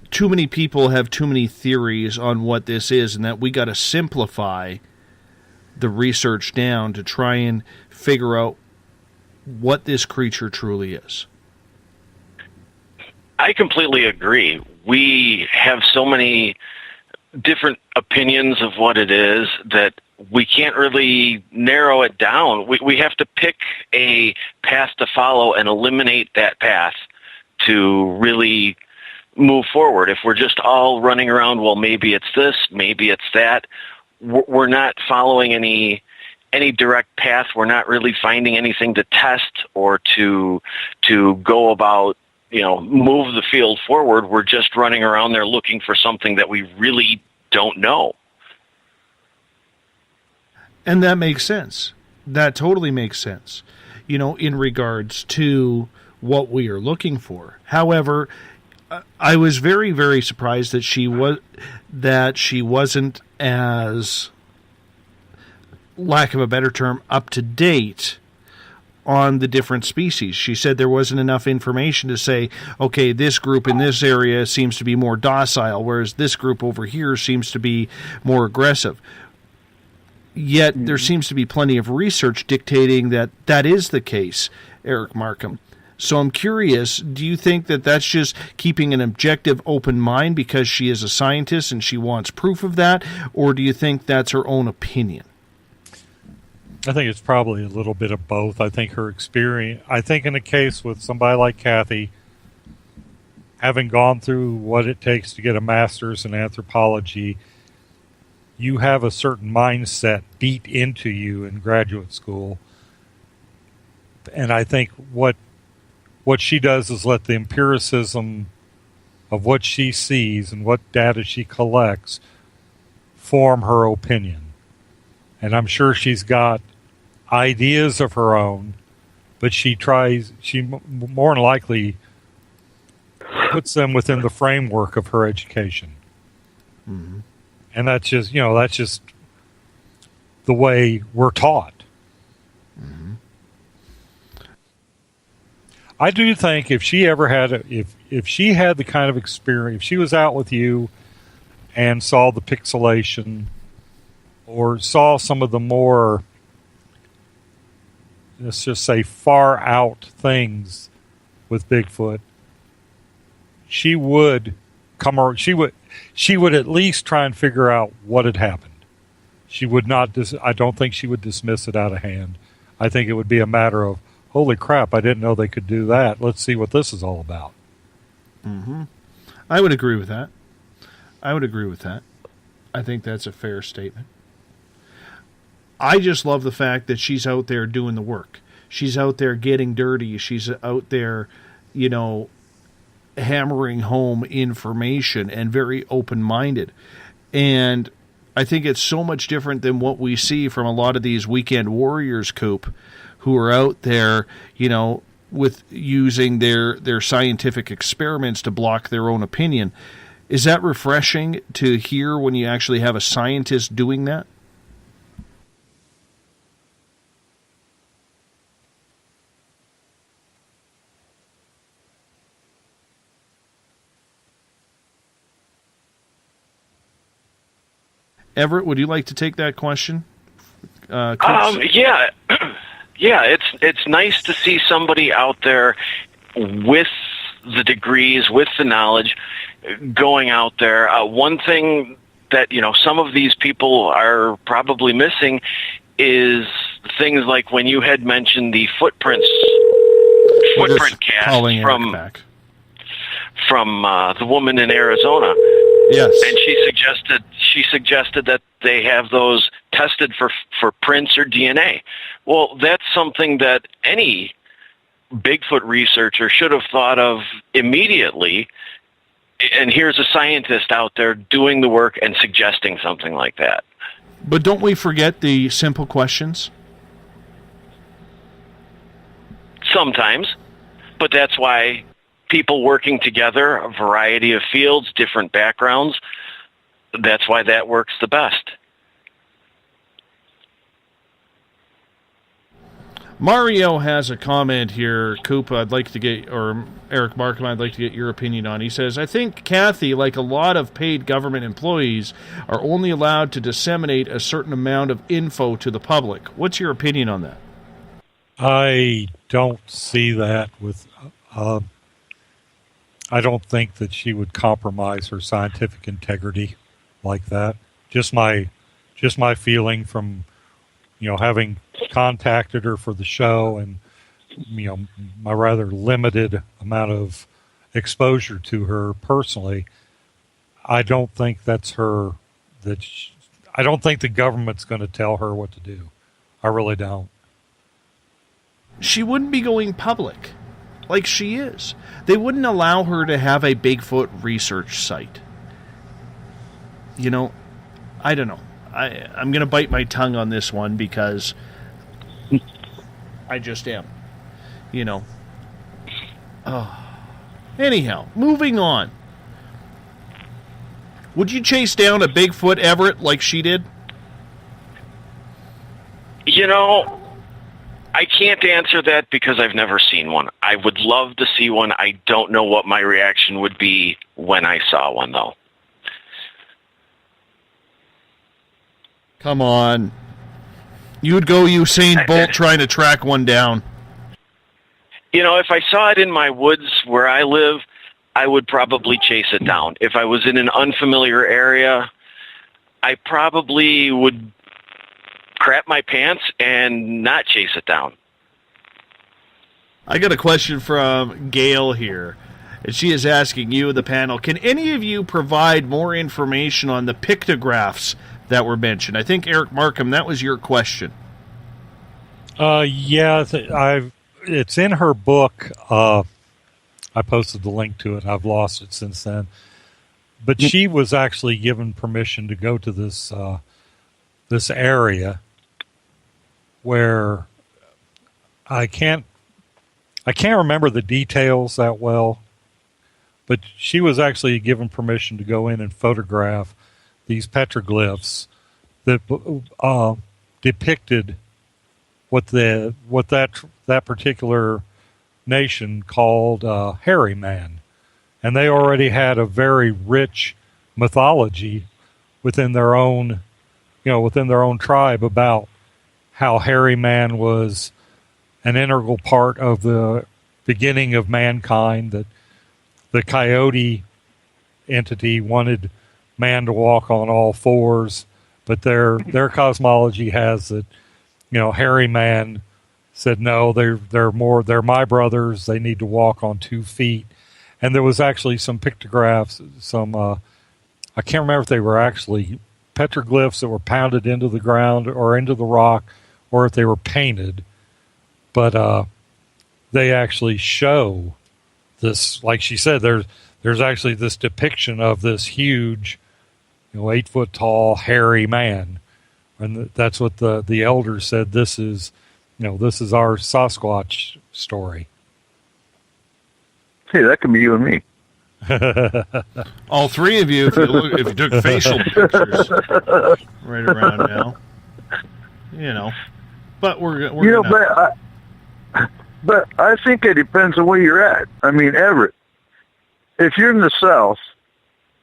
too many people have too many theories on what this is and that we got to simplify the research down to try and figure out what this creature truly is? I completely agree. We have so many different opinions of what it is that we can't really narrow it down. We have to pick a path to follow and eliminate that path to really move forward. If we're just all running around, well, maybe it's this, maybe it's that, we're not following any direct path. We're not really finding anything to test or to go about, move the field forward. We're just running around there looking for something that we really don't know. And that makes sense. That totally makes sense, in regards to what we are looking for. However, I was very, very surprised that she wasn't as, lack of a better term, up to date on the different species. She said there wasn't enough information to say, okay, this group in this area seems to be more docile, whereas this group over here seems to be more aggressive. Yet there seems to be plenty of research dictating that is the case, Eric Markham. So I'm curious, do you think that that's just keeping an objective open mind because she is a scientist and she wants proof of that, or do you think that's her own opinion? I think it's probably a little bit of both. I think her experience, I think in a case with somebody like Kathy, having gone through what it takes to get a master's in anthropology, you have a certain mindset beat into you in graduate school. And I think what she does is let the empiricism of what she sees and what data she collects form her opinion. And I'm sure she's got ideas of her own, but she more than likely puts them within the framework of her education. Mm-hmm. And that's just the way we're taught. Mm-hmm. I do think if she ever had, if she had the kind of experience, if she was out with you and saw the pixelation or saw some of the more, let's just say, far out things with Bigfoot, she would at least try and figure out what had happened. she would not. I don't think she would dismiss it out of hand. I think it would be a matter of, holy crap, I didn't know they could do that. Let's see what this is all about. Mm-hmm. I would agree with that. I think that's a fair statement. I just love the fact that she's out there doing the work. She's out there getting dirty. She's out there, hammering home information and very open-minded. And I think it's so much different than what we see from a lot of these weekend warriors, Coop, who are out there, with using their scientific experiments to block their own opinion. Is that refreshing to hear when you actually have a scientist doing that? Everett, would you like to take that question? Yeah. Yeah, it's nice to see somebody out there with the degrees, with the knowledge, going out there. One thing that, some of these people are probably missing is things like when you had mentioned the footprint cast from the woman in Arizona. Yes. And she suggested that they have those tested for prints or DNA. Well, that's something that any Bigfoot researcher should have thought of immediately. And here's a scientist out there doing the work and suggesting something like that. But don't we forget the simple questions? Sometimes. But that's why people working together, a variety of fields, different backgrounds, that's why that works the best. Mario has a comment here, Coop, or Eric Markham, I'd like to get your opinion on. He says, I think Kathy, like a lot of paid government employees, are only allowed to disseminate a certain amount of info to the public. What's your opinion on that? I don't see that with... I don't think that she would compromise her scientific integrity like that. Just my feeling from, having contacted her for the show and, my rather limited amount of exposure to her personally. I don't think that's her. I don't think the government's going to tell her what to do. I really don't. She wouldn't be going public like she is. They wouldn't allow her to have a Bigfoot research site. I don't know. I'm going to bite my tongue on this one because I just am. Anyhow, moving on. Would you chase down a Bigfoot, Everett, like she did? I can't answer that because I've never seen one. I would love to see one. I don't know what my reaction would be when I saw one, though. Come on. You'd go Usain Bolt trying to track one down. If I saw it in my woods where I live, I would probably chase it down. If I was in an unfamiliar area, I probably would crap my pants and not chase it down. I got a question from Gail here, and she is asking you, the panel, can any of you provide more information on the pictographs that were mentioned? I think, Eric Markham, that was your question. Yeah, it's in her book. I posted the link to it. I've lost it since then. But she was actually given permission to go to this area where I can't remember the details that well, but she was actually given permission to go in and photograph these petroglyphs that depicted what that particular nation called Hairy Man, and they already had a very rich mythology within their own tribe about how Hairy Man was an integral part of the beginning of mankind, that the coyote entity wanted man to walk on all fours, but their cosmology has that, hairy man said, no, they're my brothers. They need to walk on 2 feet. And there was actually some pictographs, I can't remember if they were actually petroglyphs that were pounded into the ground or into the rock, or if they were painted. But they actually show this, like she said, there's actually this depiction of this huge, 8 foot tall, hairy man. And that's what the elders said. This is our Sasquatch story. Hey, that can be you and me. All three of you, if you took facial pictures right around now, but we're but I think it depends on where you're at. I mean, Everett, if you're in the South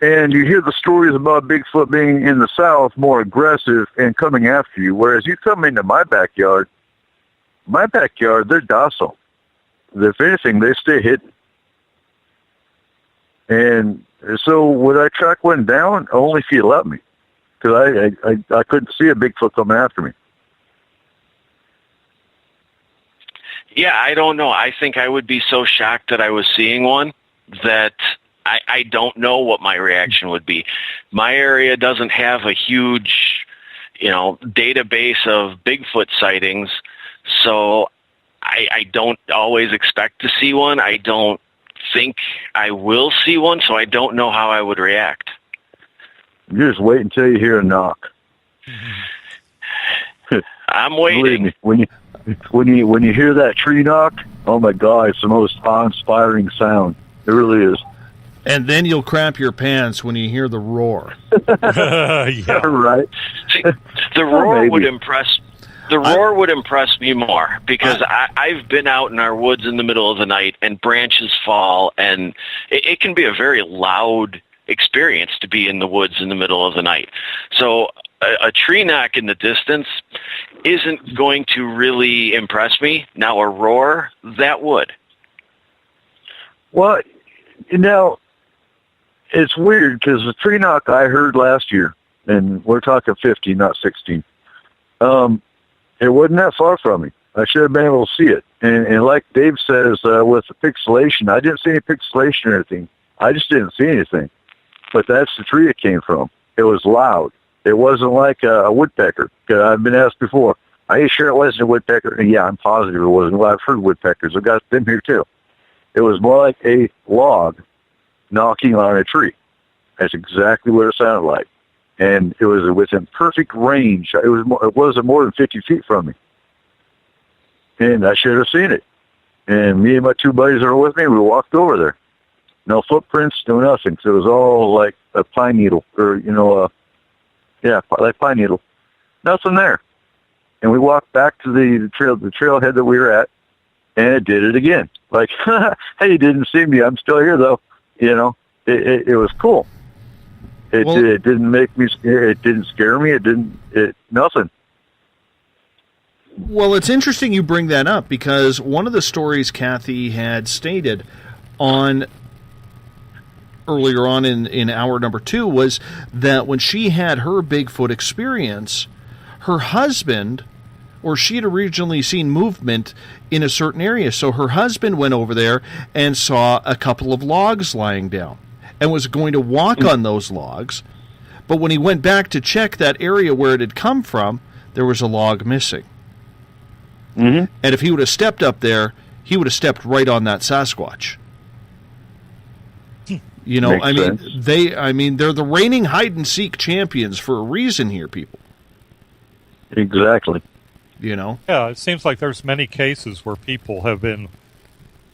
and you hear the stories about Bigfoot being in the South more aggressive and coming after you, whereas you come into my backyard, they're docile. If anything, they stay hidden. And so would I track one down? Only if you let me. Because I couldn't see a Bigfoot coming after me. Yeah, I don't know. I think I would be so shocked that I was seeing one that I don't know what my reaction would be. My area doesn't have a huge, database of Bigfoot sightings, so I don't always expect to see one. I don't think I will see one, so I don't know how I would react. You just wait until you hear a knock. I'm waiting. Believe me, when you hear that tree knock, oh my God, it's the most awe-inspiring sound. It really is. And then you'll crap your pants when you hear the roar. Yeah, right. See, the roar would impress. The roar would impress me more because I've been out in our woods in the middle of the night and branches fall, and it can be a very loud experience to be in the woods in the middle of the night. So a tree knock in the distance isn't going to really impress me. Now a roar, that would. Well, it's weird because the tree knock I heard last year, and we're talking 50, not 16, it wasn't that far from me. I should have been able to see it. And like Dave says, with the pixelation, I didn't see any pixelation or anything. I just didn't see anything. But that's the tree it came from. It was loud. It wasn't like a woodpecker. I've been asked before, are you sure it wasn't a woodpecker? And yeah, I'm positive it wasn't. Well, I've heard woodpeckers. I've got them here too. It was more like a log knocking on a tree. That's exactly what it sounded like. And it was within perfect range. It wasn't more than 50 feet from me. And I should have seen it. And me and my two buddies that were with me, we walked over there. No footprints, no nothing. So it was all like a pine needle, or, like pine needle. Nothing there. And we walked back to the trailhead that we were at, and it did it again. Like, hey, you didn't see me. I'm still here, though. It was cool. It didn't make me scared. It didn't scare me. Nothing. Well, it's interesting you bring that up because one of the stories Kathy had stated earlier on in hour number 2 was that when she had her Bigfoot experience, her husband, or she had originally seen movement in a certain area, so her husband went over there and saw a couple of logs lying down and was going to walk on those logs, but when he went back to check that area where it had come from, there was a log missing. Mm-hmm. And if he would have stepped up there, he would have stepped right on that Sasquatch. Makes sense. They're the reigning hide-and-seek champions for a reason here, people. Exactly. Yeah, it seems like there's many cases where people have been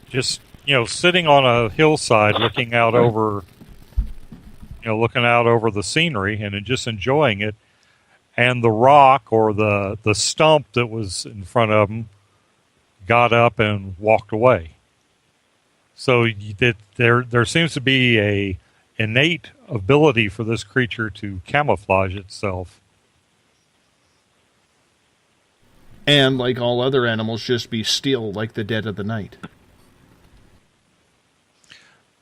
just, sitting on a hillside looking out over the scenery and just enjoying it, and the rock or the stump that was in front of them got up and walked away. So there seems to be a innate ability for this creature to camouflage itself. And like all other animals, just be still like the dead of the night.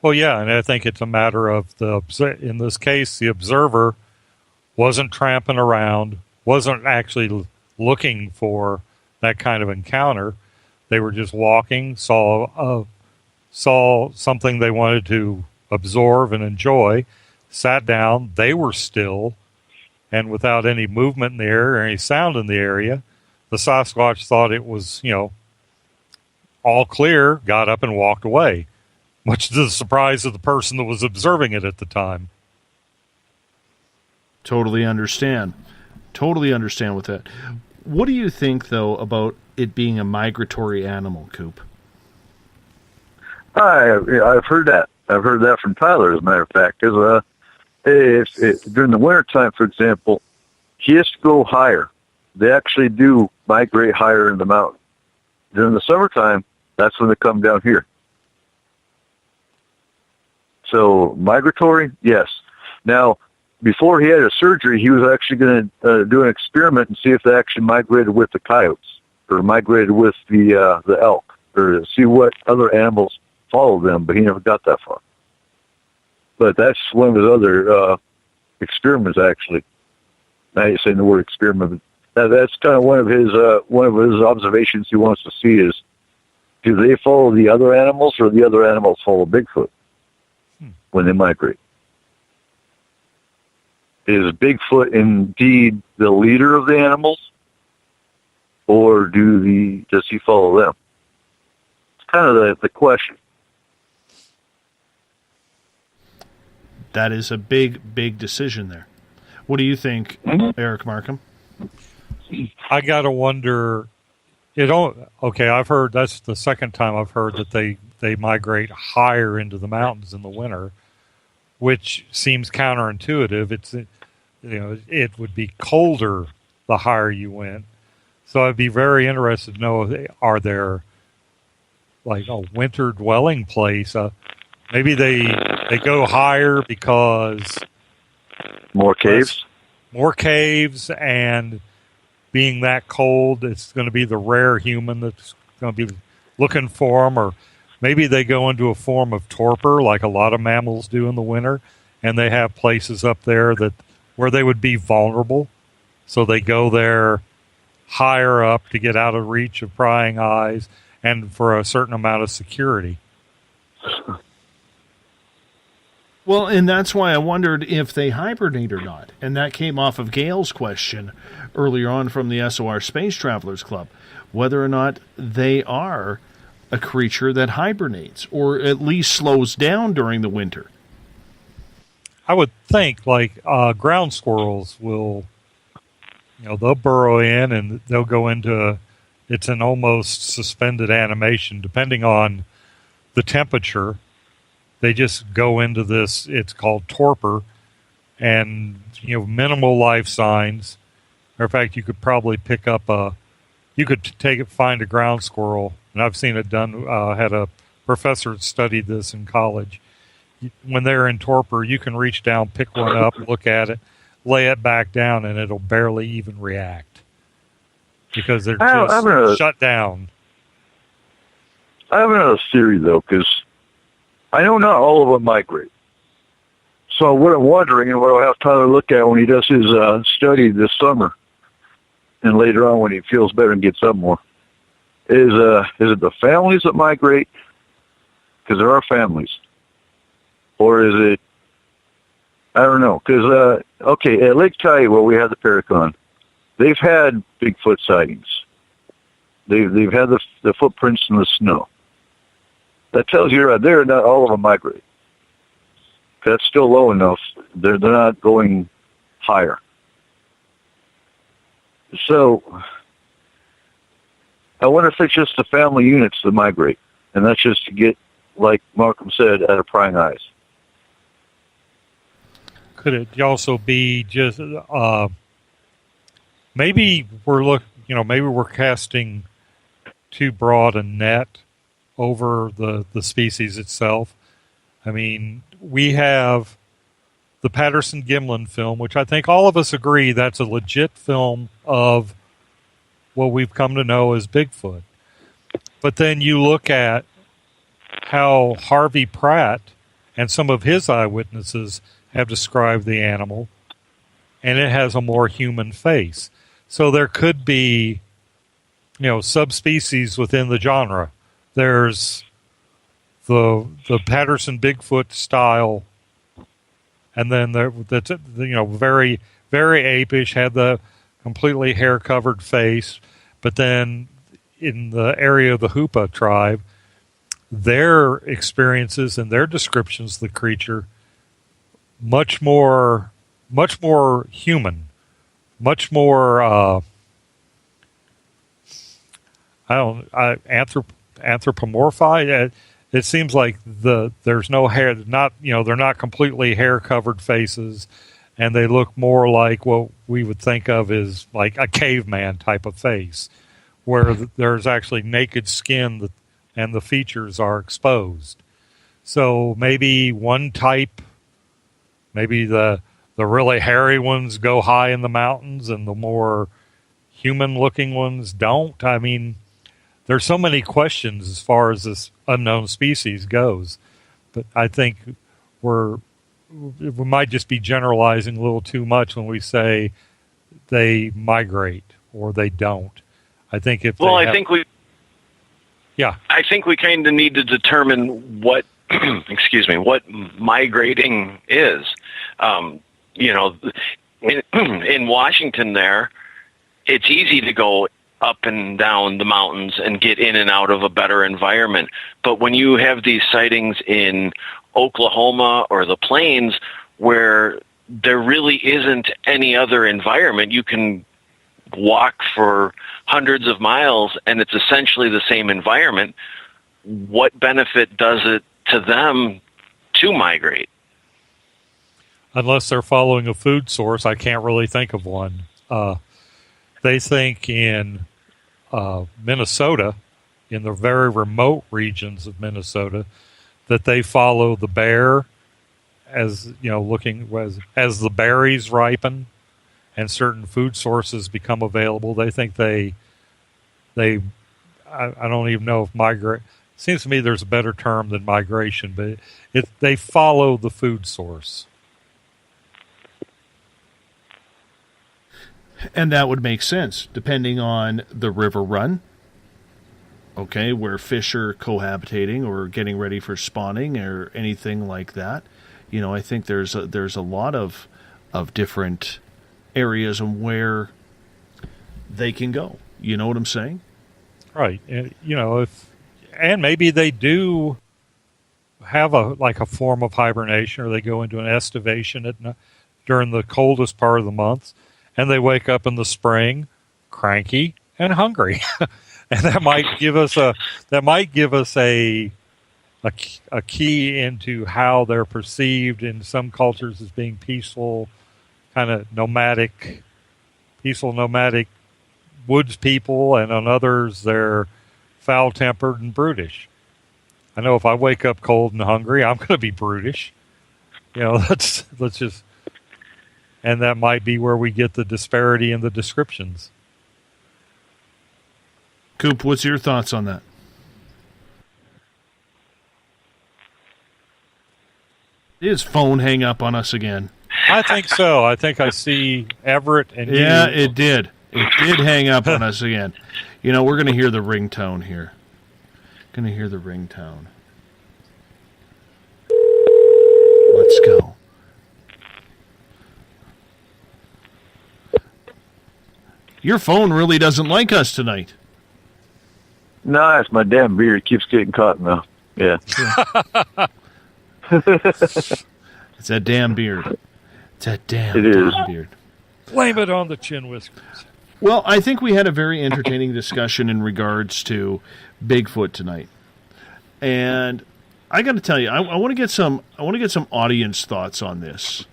Well, yeah, and I think it's a matter of in this case, the observer wasn't tramping around, wasn't actually looking for that kind of encounter. They were just walking, saw something they wanted to absorb and enjoy, sat down, they were still, and without any movement in the area or any sound in the area, the Sasquatch thought it was, all clear, got up and walked away, much to the surprise of the person that was observing it at the time. Totally understand with that. What do you think, though, about it being a migratory animal, Coop? I've heard that. I've heard that from Tyler, as a matter of fact. Because during the wintertime, for example, he has to go higher. They actually do migrate higher in the mountain. During the summertime, that's when they come down here. So migratory, yes. Now, before he had a surgery, he was actually going to do an experiment and see if they actually migrated with the coyotes or migrated with the elk, or see what other animals follow them, but he never got that far. But that's one of his other experiments, actually. Now you're saying the word experiment. That's kind of one of his observations he wants to see is, do they follow the other animals or the other animals follow Bigfoot when they migrate? Is Bigfoot indeed the leader of the animals, or does he follow them? It's kind of the question. That is a big, big decision there. What do you think, Eric Markham? I gotta wonder. I've heard that's the second time I've heard that they migrate higher into the mountains in the winter, which seems counterintuitive. It would be colder the higher you went. So I'd be very interested to know, are there like a winter dwelling place? Maybe they go higher because more caves, and being that cold, it's going to be the rare human that's going to be looking for them, or maybe they go into a form of torpor like a lot of mammals do in the winter, and they have places up there where they would be vulnerable, so they go there higher up to get out of reach of prying eyes and for a certain amount of security. Well, and that's why I wondered if they hibernate or not. And that came off of Gail's question earlier on from the SOR Space Travelers Club, whether or not they are a creature that hibernates or at least slows down during the winter. I would think ground squirrels will, they'll burrow in and they'll go into, it's an almost suspended animation depending on the temperature. They just go into this, it's called torpor, and, minimal life signs. Matter of fact, you could probably pick up find a ground squirrel, and I've seen it done, had a professor that studied this in college. When they're in torpor, you can reach down, pick one up, look at it, lay it back down, and it'll barely even react because they're just shut down. I have another theory, though, because I know not all of them migrate. So what I'm wondering, and what I'll have Tyler look at when he does his study this summer, and later on when he feels better and gets up more, is it the families that migrate? Because there are families. Or is it, I don't know. Because, at Lake Cayuga, where we had the Paracon, they've had Bigfoot sightings. They've had the footprints in the snow. That tells you right there, not all of them migrate. That's still low enough. They're not going higher. So, I wonder if it's just the family units that migrate, and that's just to get, like Markham said, out of prying eyes. Could it also be just maybe we're casting too broad a net over the species itself? I mean, we have the Patterson-Gimlin film, which I think all of us agree that's a legit film of what we've come to know as Bigfoot. But then you look at how Harvey Pratt and some of his eyewitnesses have described the animal, and it has a more human face. So there could be, subspecies within the genre. There's the Patterson Bigfoot style, and then that's very, very apish, had the completely hair covered face. But then in the area of the Hoopa tribe, their experiences and their descriptions of the creature much more human, much more anthropomorphized. It seems like there's no hair, they're not completely hair covered faces, and they look more like what we would think of as like a caveman type of face, where there's actually naked skin and the features are exposed. So maybe one type, maybe the really hairy ones go high in the mountains and the more human-looking ones don't. I mean, there's so many questions as far as this unknown species goes. But I think we might just be generalizing a little too much when we say they migrate or they don't. I think if I think we kind of need to determine what what migrating is. In Washington there, it's easy to go up and down the mountains and get in and out of a better environment. But when you have these sightings in Oklahoma or the plains where there really isn't any other environment, you can walk for hundreds of miles and it's essentially the same environment. What benefit does it to them to migrate? Unless they're following a food source, I can't really think of one. They think in Minnesota, in the very remote regions of Minnesota, that they follow the bear as as the berries ripen and certain food sources become available. They think I don't even know if migrate. Seems to me there's a better term than migration, but they follow the food source. And that would make sense, depending on the river run, where fish are cohabitating or getting ready for spawning or anything like that. I think there's a lot of different areas and where they can go. You know what I'm saying? Right. And maybe they do have a form of hibernation, or they go into an estivation during the coldest part of the month. And they wake up in the spring, cranky and hungry, and that might give us a key into how they're perceived in some cultures as being peaceful, kind of nomadic woods people, and on others they're foul-tempered and brutish. I know if I wake up cold and hungry, I'm going to be brutish. Let's just. And that might be where we get the disparity in the descriptions. Coop, what's your thoughts on that? Did his phone hang up on us again? I think so. I think I see Everett and yeah, you. It did. It did hang up on us again. We're going to hear the ringtone here. Going to hear the ringtone. Let's go. Your phone really doesn't like us tonight. No, it's my damn beard. It keeps getting caught now. Yeah. It's that damn beard. It's that damn beard. Blame it on the chin whiskers. Well, I think we had a very entertaining discussion in regards to Bigfoot tonight. And I got to tell you, I want to get some audience thoughts on this.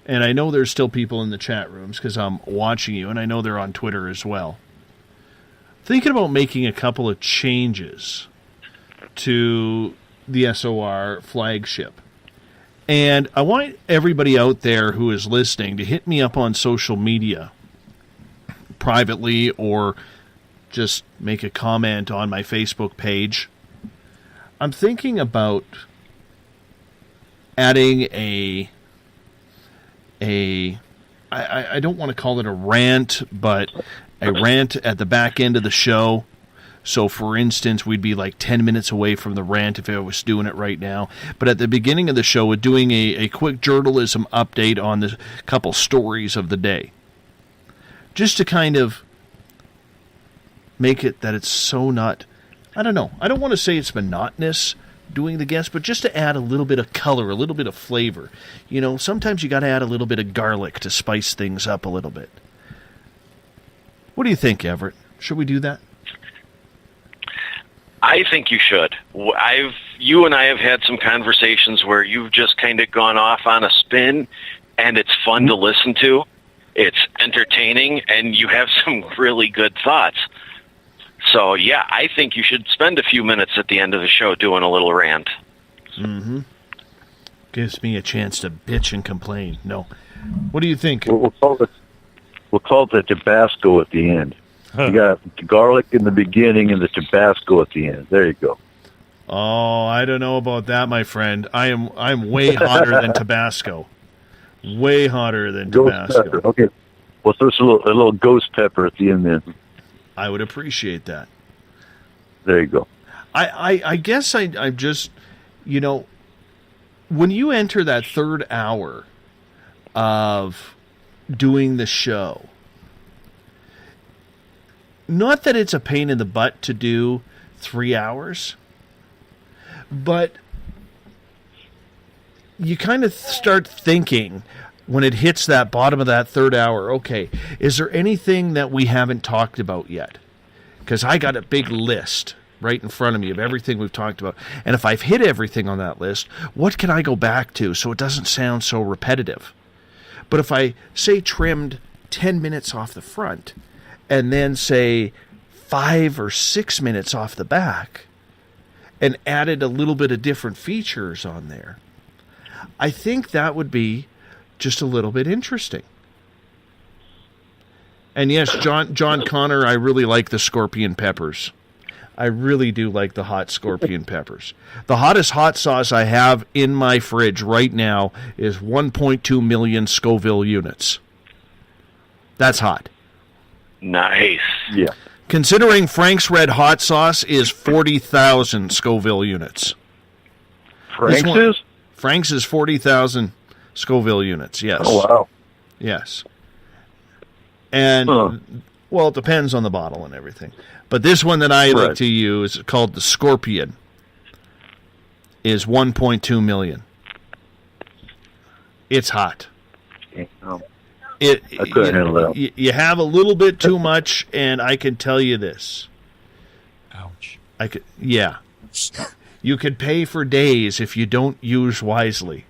And I know there's still people in the chat rooms because I'm watching you, and I know they're on Twitter as well. Thinking about making a couple of changes to the SOR flagship. And I want everybody out there who is listening to hit me up on social media privately or just make a comment on my Facebook page. I'm thinking about adding a I don't want to call it a rant, but a rant at the back end of the show. So, for instance, we'd be like 10 minutes away from the rant if I was doing it right now. But at the beginning of the show, we're doing a quick journalism update on the couple stories of the day. Just to kind of make it that it's so not, I don't know, I don't want to say it's monotonous doing the guest, but just to add a little bit of color, a little bit of flavor. You know, sometimes you got to add a little bit of garlic to spice things up a little bit. What do you think, Everett? Should we do that? I think you should. You and I have had some conversations where you've just kind of gone off on a spin, and it's fun to listen to. It's entertaining, and you have some really good thoughts. So, yeah, I think you should spend a few minutes at the end of the show doing a little rant. Mm-hmm. Gives me a chance to bitch and complain. No. What do you think? We'll call it the Tabasco at the end. You got garlic in the beginning and the Tabasco at the end. There you go. Oh, I don't know about that, my friend. I'm way hotter than Tabasco. Way hotter than Tabasco. Pepper. Okay. Well, throw a little ghost pepper at the end then. I would appreciate that. There you go. I guess I'm just, you know, when you enter that third hour of doing the show, not that it's a pain in the butt to do 3 hours, but you kind of start thinking when it hits that bottom of that third hour, okay, is there anything that we haven't talked about yet? Because I got a big list right in front of me of everything we've talked about. And if I've hit everything on that list, what can I go back to so it doesn't sound so repetitive? But if I, say, trimmed 10 minutes off the front and then, say, 5 or 6 minutes off the back and added a little bit of different features on there, I think that would be just a little bit interesting. And yes, John Connor, I really like the scorpion peppers. I really do like the hot scorpion peppers. The hottest hot sauce I have in my fridge right now is 1.2 million Scoville units. That's hot. Nice. Yeah. Considering Frank's Red Hot Sauce is 40,000 Scoville units. Frank's is? Frank's is 40,000 Scoville units, yes. Oh, wow. Yes. And, well, it depends on the bottle and everything. But this one that I like to use, called the Scorpion, is 1.2 million. It's hot. I couldn't handle that. You have a little bit too much, and I can tell you this. Ouch. Yeah. You could pay for days if you don't use wisely.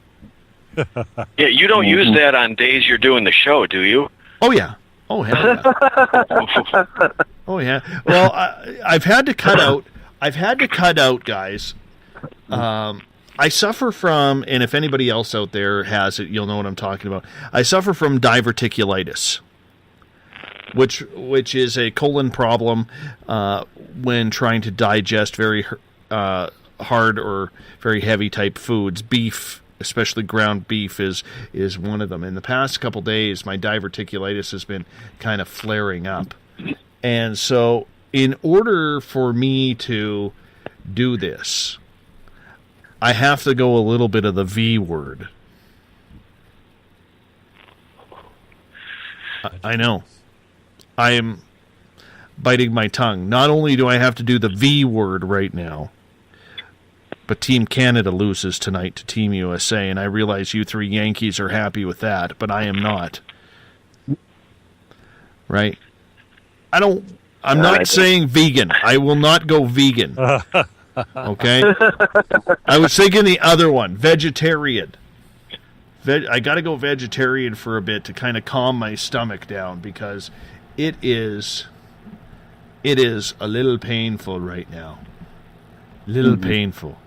Yeah, you don't use that on days you're doing the show, do you? Oh, yeah. Oh, hell yeah. Oh, yeah. Well, I've had to cut out, guys. I suffer from, and if anybody else out there has it, you'll know what I'm talking about. I suffer from diverticulitis, which is a colon problem when trying to digest very hard or very heavy type foods. Beef, especially ground beef, is one of them. In the past couple days, my diverticulitis has been kind of flaring up. And so in order for me to do this, I have to go a little bit of the V word. I know. I am biting my tongue. Not only do I have to do the V word right now, but Team Canada loses tonight to Team USA, and I realize you three Yankees are happy with that, but I am not. Right? I'm not saying vegan. I will not go vegan. Okay? I was thinking the other one, vegetarian. I got to go vegetarian for a bit to kind of calm my stomach down, because it is a little painful right now. Painful.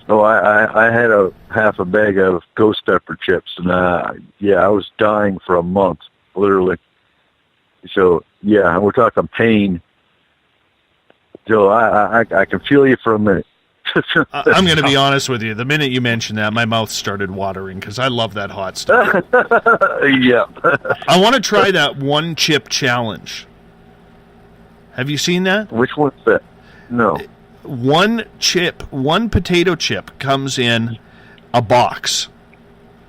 Oh, I had a half a bag of ghost pepper chips, and I was dying for a month, literally. So we're talking pain. Joe, I can feel you for a minute. I'm going to be honest with you. The minute you mentioned that, my mouth started watering because I love that hot stuff. Yeah. I want to try that one chip challenge. Have you seen that? Which one's that? No. One potato chip comes in a box.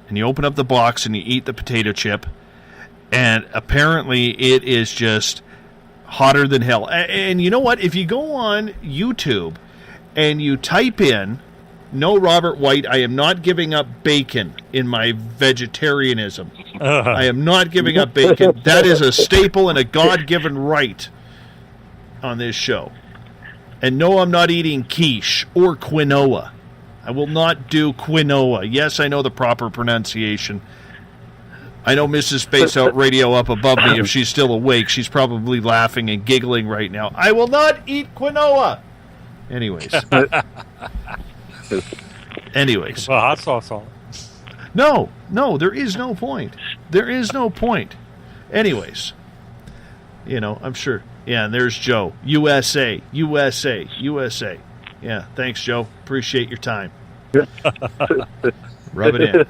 And you open up the box and you eat the potato chip. And apparently it is just hotter than hell. And you know what? If you go on YouTube and you type in, "No, Robert White, I am not giving up bacon in my vegetarianism. I am not giving up bacon." That is a staple and a God-given right on this show. And no, I'm not eating quiche or quinoa. I will not do quinoa. Yes, I know the proper pronunciation. I know Mrs. Space Out Radio up above me, if she's still awake, she's probably laughing and giggling right now. I will not eat quinoa! Anyways. Well, hot sauce on it. No, there is no point. There is no point. Anyways. You know, I'm sure. Yeah, and there's Joe. USA. Yeah, thanks, Joe. Appreciate your time. Rub it in.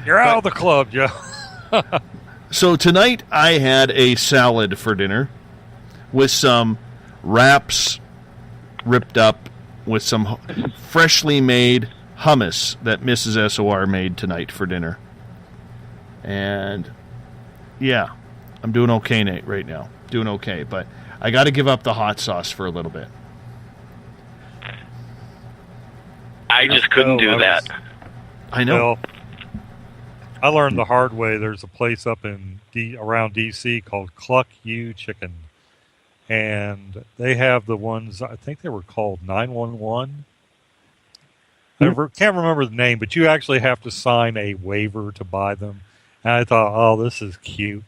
You're out of the club, Joe. So tonight I had a salad for dinner with some wraps ripped up with some freshly made hummus that Mrs. SOR made tonight for dinner. And yeah, I'm doing okay, Nate, right now. Doing okay, but I got to give up the hot sauce for a little bit. I just couldn't do that. I know. Well, I learned the hard way. There's a place up in around D.C. called Cluck U Chicken, and they have the ones, I think they were called 911. I can't remember the name, but you actually have to sign a waiver to buy them. And I thought, oh, this is cute.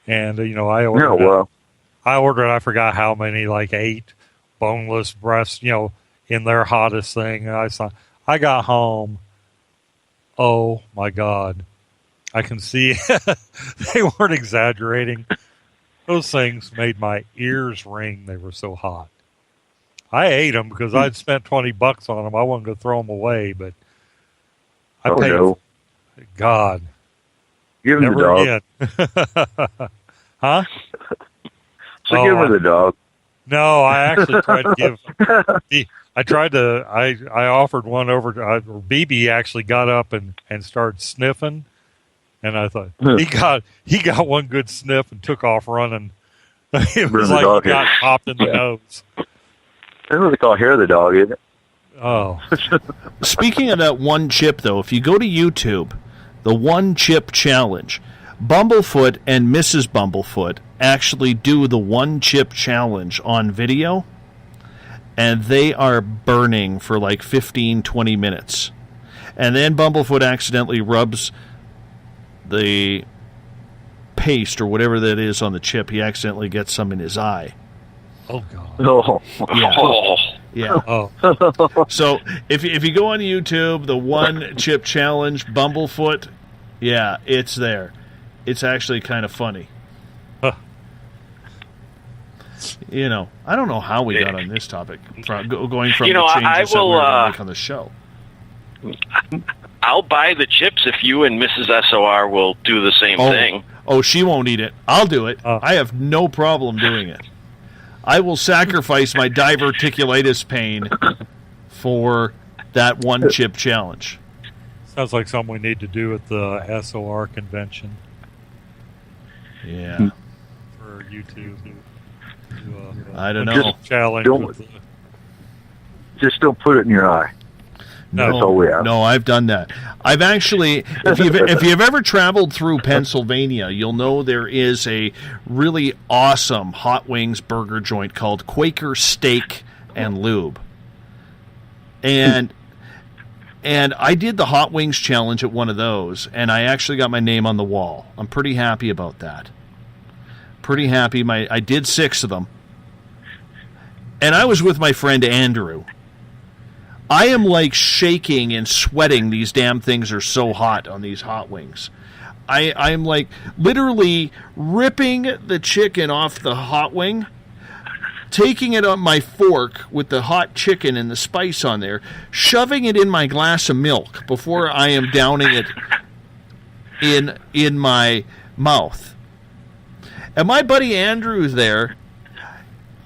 And, I ordered I forgot how many, like 8 boneless breasts, in their hottest thing. And I got home. Oh, my God. I can see they weren't exaggerating. Those things made my ears ring. They were so hot. I ate them because I'd spent $20 on them. I wasn't going to throw them away, but I paid. No. God. Give him the dog. Huh? So give her the dog. No, I actually tried to give. I offered one over to BB. Actually got up and started sniffing, and I thought he got one good sniff and took off running. It was like he got popped in the nose. That's what they call hair of the dog, isn't it? Oh. Speaking of that one chip, though, if you go to YouTube, the one chip challenge, Bumblefoot and Mrs. Bumblefoot actually do the one chip challenge on video, and they are burning for like 15-20 minutes. And then Bumblefoot accidentally rubs the paste or whatever that is on the chip. He accidentally gets some in his eye. Oh, God. Oh. Yeah. Oh. So if you go on YouTube, the one chip challenge, Bumblefoot, yeah, it's there. It's actually kind of funny. Huh. I don't know how we got on this topic, going from the changes I that we will, were going to make on the show. I'll buy the chips if you and Mrs. SOR will do the same thing. Oh, she won't eat it. I'll do it. I have no problem doing it. I will sacrifice my diverticulitis pain for that one chip challenge. Sounds like something we need to do at the SOR convention. Yeah. For YouTube. I don't know. Challenge. Just don't put it in your eye. No, that's all we have. No, I've done that. I've actually, if you've ever traveled through Pennsylvania, you'll know there is a really awesome hot wings burger joint called Quaker Steak and Lube. And I did the hot wings challenge at one of those, and I actually got my name on the wall. I'm pretty happy about that. Pretty happy. I did 6 of them. And I was with my friend Andrew. I am like shaking and sweating. These damn things are so hot on these hot wings. I'm like literally ripping the chicken off the hot wing, taking it on my fork with the hot chicken and the spice on there, shoving it in my glass of milk before I am downing it in my mouth. And my buddy Andrew's there.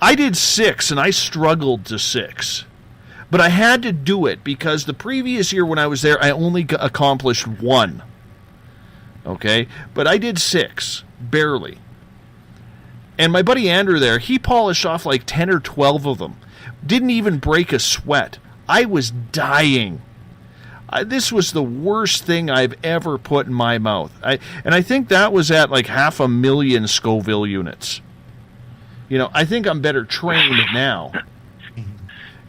I did 6, and I struggled to 6. But I had to do it because the previous year when I was there, I only accomplished 1. Okay? But I did 6, barely. And my buddy Andrew there, he polished off like 10 or 12 of them. Didn't even break a sweat. I was dying. This was the worst thing I've ever put in my mouth. And I think that was at like 500,000 Scoville units. You know, I think I'm better trained now.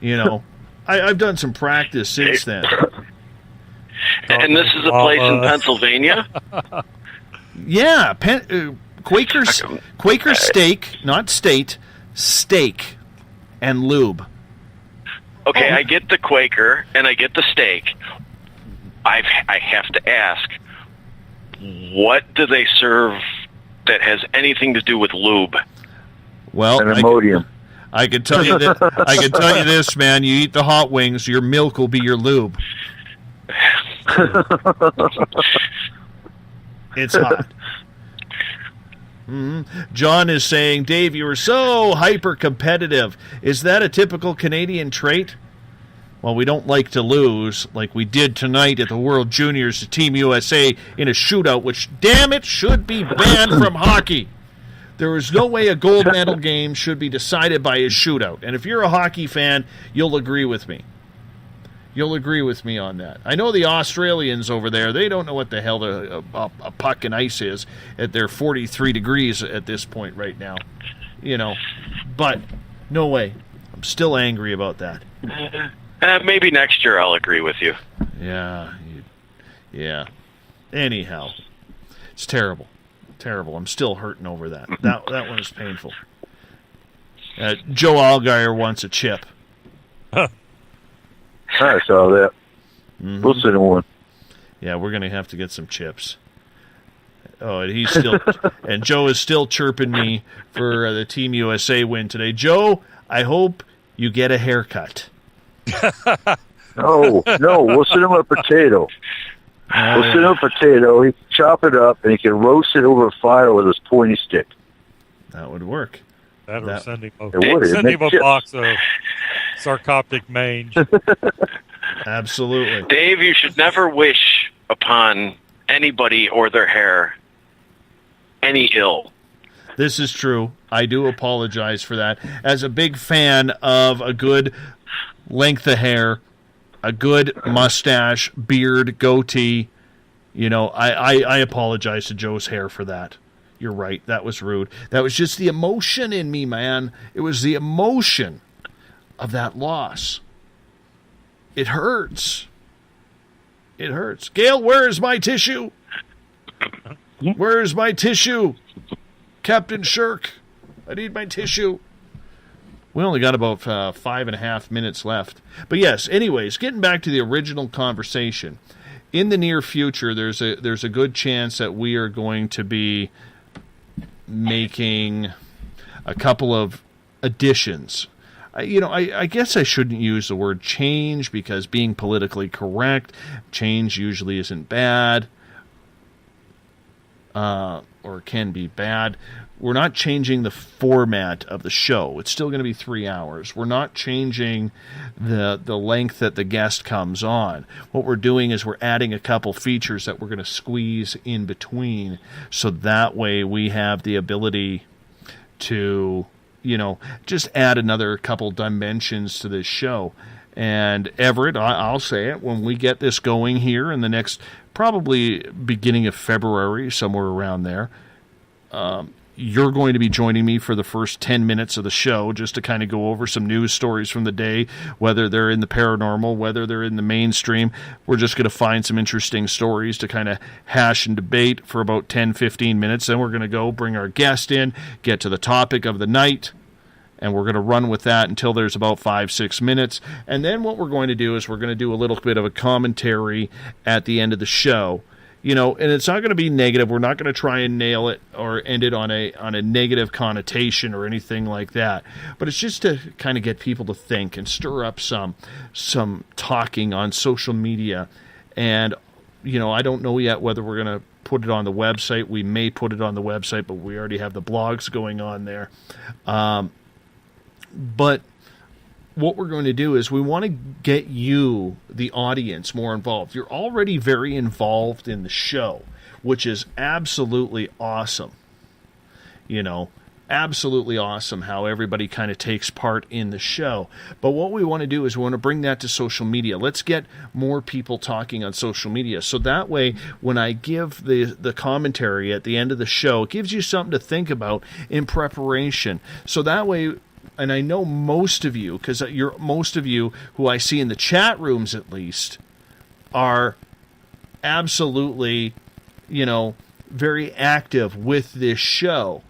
You know, I've done some practice since then. And this is a place in Pennsylvania? Yeah, Quaker steak, not state, steak and lube. Okay, I get the Quaker and I get the steak. I have to ask, what do they serve that has anything to do with lube? Well, an Imodium. I can tell you that. I can tell you this, man. You eat the hot wings, your milk will be your lube. It's hot. Mm-hmm. John is saying, Dave, you are so hyper-competitive. Is that a typical Canadian trait? Well, we don't like to lose like we did tonight at the World Juniors to Team USA in a shootout, which, damn it, should be banned from hockey. There is no way a gold medal game should be decided by a shootout. And if you're a hockey fan, you'll agree with me. You'll agree with me on that. I know the Australians over there, they don't know what the hell a puck and ice is at their 43 degrees at this point right now. You know, but no way. I'm still angry about that. Maybe next year I'll agree with you. Yeah. Anyhow, it's terrible. Terrible. I'm still hurting over that. That one is painful. Joe Allgaier wants a chip. I saw that. Mm-hmm. We'll send him one. Yeah, we're going to have to get some chips. Oh, and he's still, and Joe is still chirping me for the Team USA win today. Joe, I hope you get a haircut. No, we'll send him a potato. We'll send him a potato. He can chop it up, and he can roast it over a fire with his pointy stick. That would work. Send him a chips. box of sarcoptic mange. Absolutely. Dave, you should never wish upon anybody or their hair any ill. This is true. I do apologize for that. As a big fan of a good length of hair, a good mustache, beard, goatee, you know, I apologize to Joe's hair for that. You're right. That was rude. That was just the emotion in me, man. It was the emotion of that loss. It hurts. It hurts. Gail, where's my tissue? Where's my tissue? Captain Shirk, I need my tissue. We only got about 5.5 minutes left. But yes, anyways, getting back to the original conversation. In the near future, there's a good chance that we are going to be making a couple of additions. I guess I shouldn't use the word change because being politically correct, change usually isn't bad. Or can be bad. We're not changing the format of the show. It's still going to be 3 hours. We're not changing the length that the guest comes on. What we're doing is we're adding a couple features that we're going to squeeze in between, so that way we have the ability to, just add another couple dimensions to this show. And Everett, I'll say it, when we get this going here in the next, probably beginning of February, somewhere around there, you're going to be joining me for the first 10 minutes of the show just to kind of go over some news stories from the day, whether they're in the paranormal, whether they're in the mainstream. We're just going to find some interesting stories to kind of hash and debate for about 10, 15 minutes. Then we're going to go bring our guest in, get to the topic of the night, and we're going to run with that until there's about 5-6 minutes. And then what we're going to do is we're going to do a little bit of a commentary at the end of the show. and it's not going to be negative. We're not going to try and nail it or end it on a negative connotation or anything like that. But it's just to kind of get people to think and stir up some talking on social media. And, I don't know yet whether we're going to put it on the website. We may put it on the website, but we already have the blogs going on there. But what we're going to do is we want to get you, the audience, more involved. You're already very involved in the show, which is absolutely awesome. Absolutely awesome how everybody kind of takes part in the show. But what we want to do is we want to bring that to social media. Let's get more people talking on social media. So that way, when I give the commentary at the end of the show, it gives you something to think about in preparation. So that way, and I know most of you, because most of you who I see in the chat rooms at least, are absolutely, very active with this show.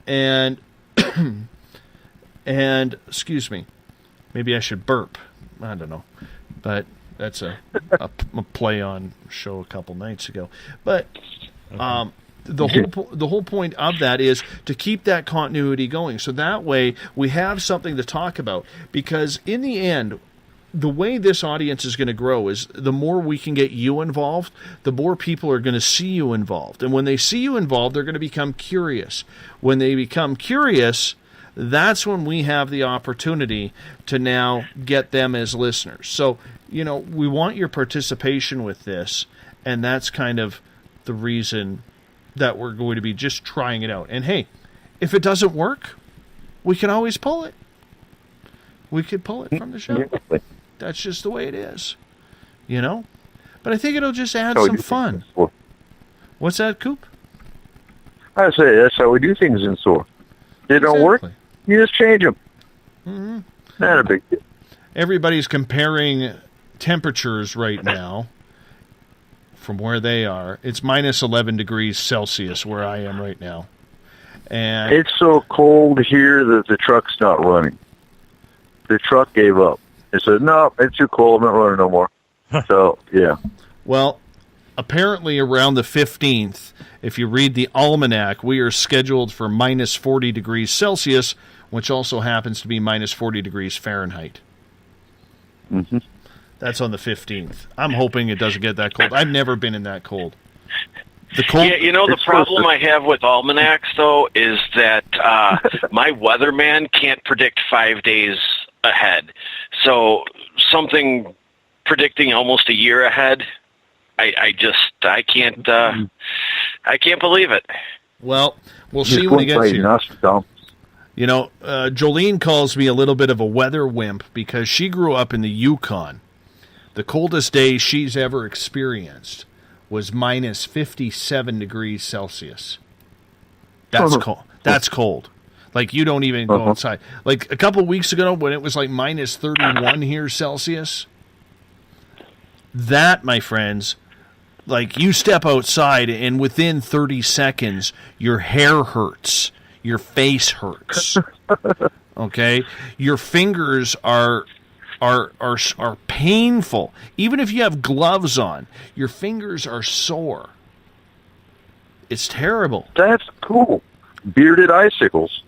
And excuse me, maybe I should burp. I don't know, but that's a play on show a couple nights ago. But the whole point of that is to keep that continuity going, so that way we have something to talk about. Because in the end, the way this audience is going to grow is the more we can get you involved, the more people are going to see you involved. And when they see you involved, they're going to become curious. When they become curious, that's when we have the opportunity to now get them as listeners. So, we want your participation with this, and that's kind of the reason that we're going to be just trying it out. And hey, if it doesn't work, we can always pull it. We could pull it from the show. That's just the way it is, But I think it'll just add some fun. What's that, Coop? I say that's how we do things in SOAR. They don't work, you just change them. Mm-hmm. Not a big deal. Everybody's comparing temperatures right now from where they are. It's minus 11 degrees Celsius where I am right now. And it's so cold here that the truck's not running. The truck gave up. It said, no, it's too cold. I'm not running no more. So, yeah. Well, apparently around the 15th, if you read the almanac, we are scheduled for minus 40 degrees Celsius, which also happens to be minus 40 degrees Fahrenheit. Mm-hmm. That's on the 15th. I'm hoping it doesn't get that cold. I've never been in that cold. The cold. Yeah, the problem I have with almanacs, though, is that my weatherman can't predict 5 days ahead. So something predicting almost a year ahead, I can't believe it. Well, we'll see when it gets here. Jolene calls me a little bit of a weather wimp because she grew up in the Yukon. The coldest day she's ever experienced was minus 57 degrees Celsius. That's cold. That's cold. Like, you don't even go outside. Like, a couple of weeks ago when it was like minus 31 here Celsius, that, my friends, like, you step outside and within 30 seconds, your hair hurts. Your face hurts. Okay? Your fingers are painful. Even if you have gloves on, your fingers are sore. It's terrible. That's cool. Bearded icicles.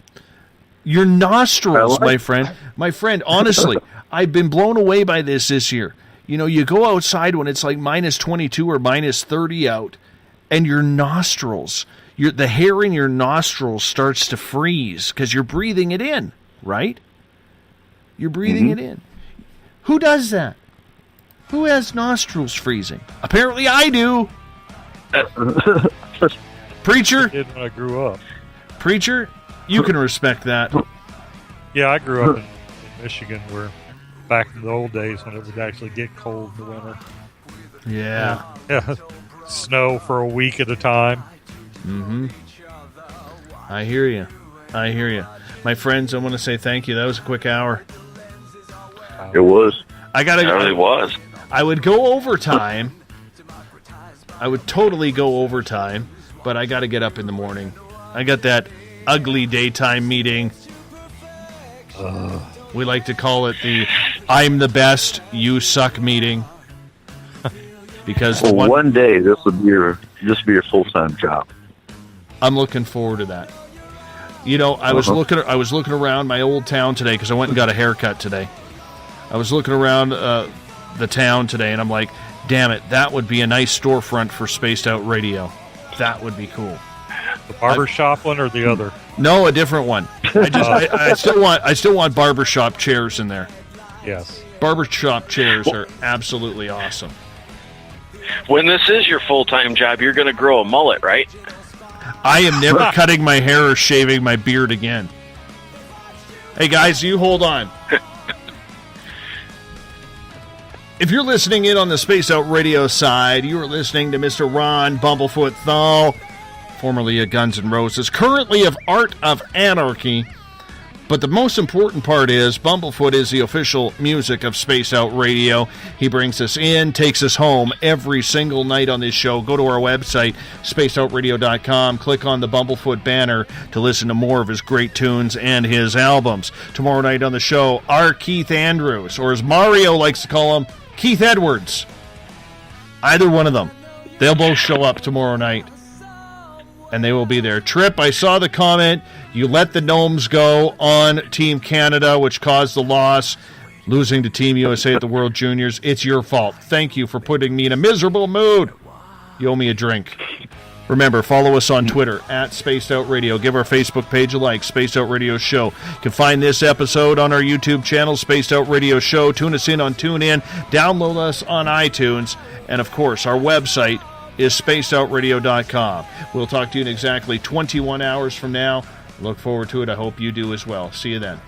Your nostrils, my friend. My friend, honestly, I've been blown away by this year. You go outside when it's like minus 22 or minus 30 out, and your nostrils, the hair in your nostrils starts to freeze because you're breathing it in, right? You're breathing it in. Who does that? Who has nostrils freezing? Apparently I do. Preacher? I did when I grew up. Preacher, you can respect that. Yeah, I grew up in Michigan, where back in the old days when it would actually get cold in the winter. Yeah. Yeah. Snow for a week at a time. Mm-hmm. I hear you. My friends, I want to say thank you. That was a quick hour. It was. It really was. I would go overtime. I would totally go overtime, but I got to get up in the morning. I got that ugly daytime meeting. We like to call it the I'm the best, you suck meeting. Because well, one day this will be your full-time job. I'm looking forward to that. You know, I was looking around my old town today because I went and got a haircut today. I was looking around the town today, and I'm like, damn it, that would be a nice storefront for Spaced Out Radio. That would be cool. The barbershop one or the other? No, a different one. I still want barbershop chairs in there. Yes. Barbershop chairs are absolutely awesome. When this is your full-time job, you're going to grow a mullet, right? I am never cutting my hair or shaving my beard again. Hey, guys, you hold on. If you're listening in on the Space Out Radio side, you are listening to Mr. Ron Bumblefoot THAL, formerly of Guns N' Roses, currently of Art of Anarchy. But the most important part is Bumblefoot is the official music of Space Out Radio. He brings us in, takes us home every single night on this show. Go to our website, spacedoutradio.com. Click on the Bumblefoot banner to listen to more of his great tunes and his albums. Tomorrow night on the show, our Keith Andrews, or as Mario likes to call him, Keith Edwards. Either one of them. They'll both show up tomorrow night. And they will be there. Trip, I saw the comment. You let the Gnomes go on Team Canada, which caused the loss, losing to Team USA at the World Juniors. It's your fault. Thank you for putting me in a miserable mood. You owe me a drink. Remember, follow us on Twitter, @Spaced Out Radio. Give our Facebook page a like, Spaced Out Radio Show. You can find this episode on our YouTube channel, Spaced Out Radio Show. Tune us in on TuneIn. Download us on iTunes. And, of course, our website is spacedoutradio.com. We'll talk to you in exactly 21 hours from now. Look forward to it. I hope you do as well. See you then.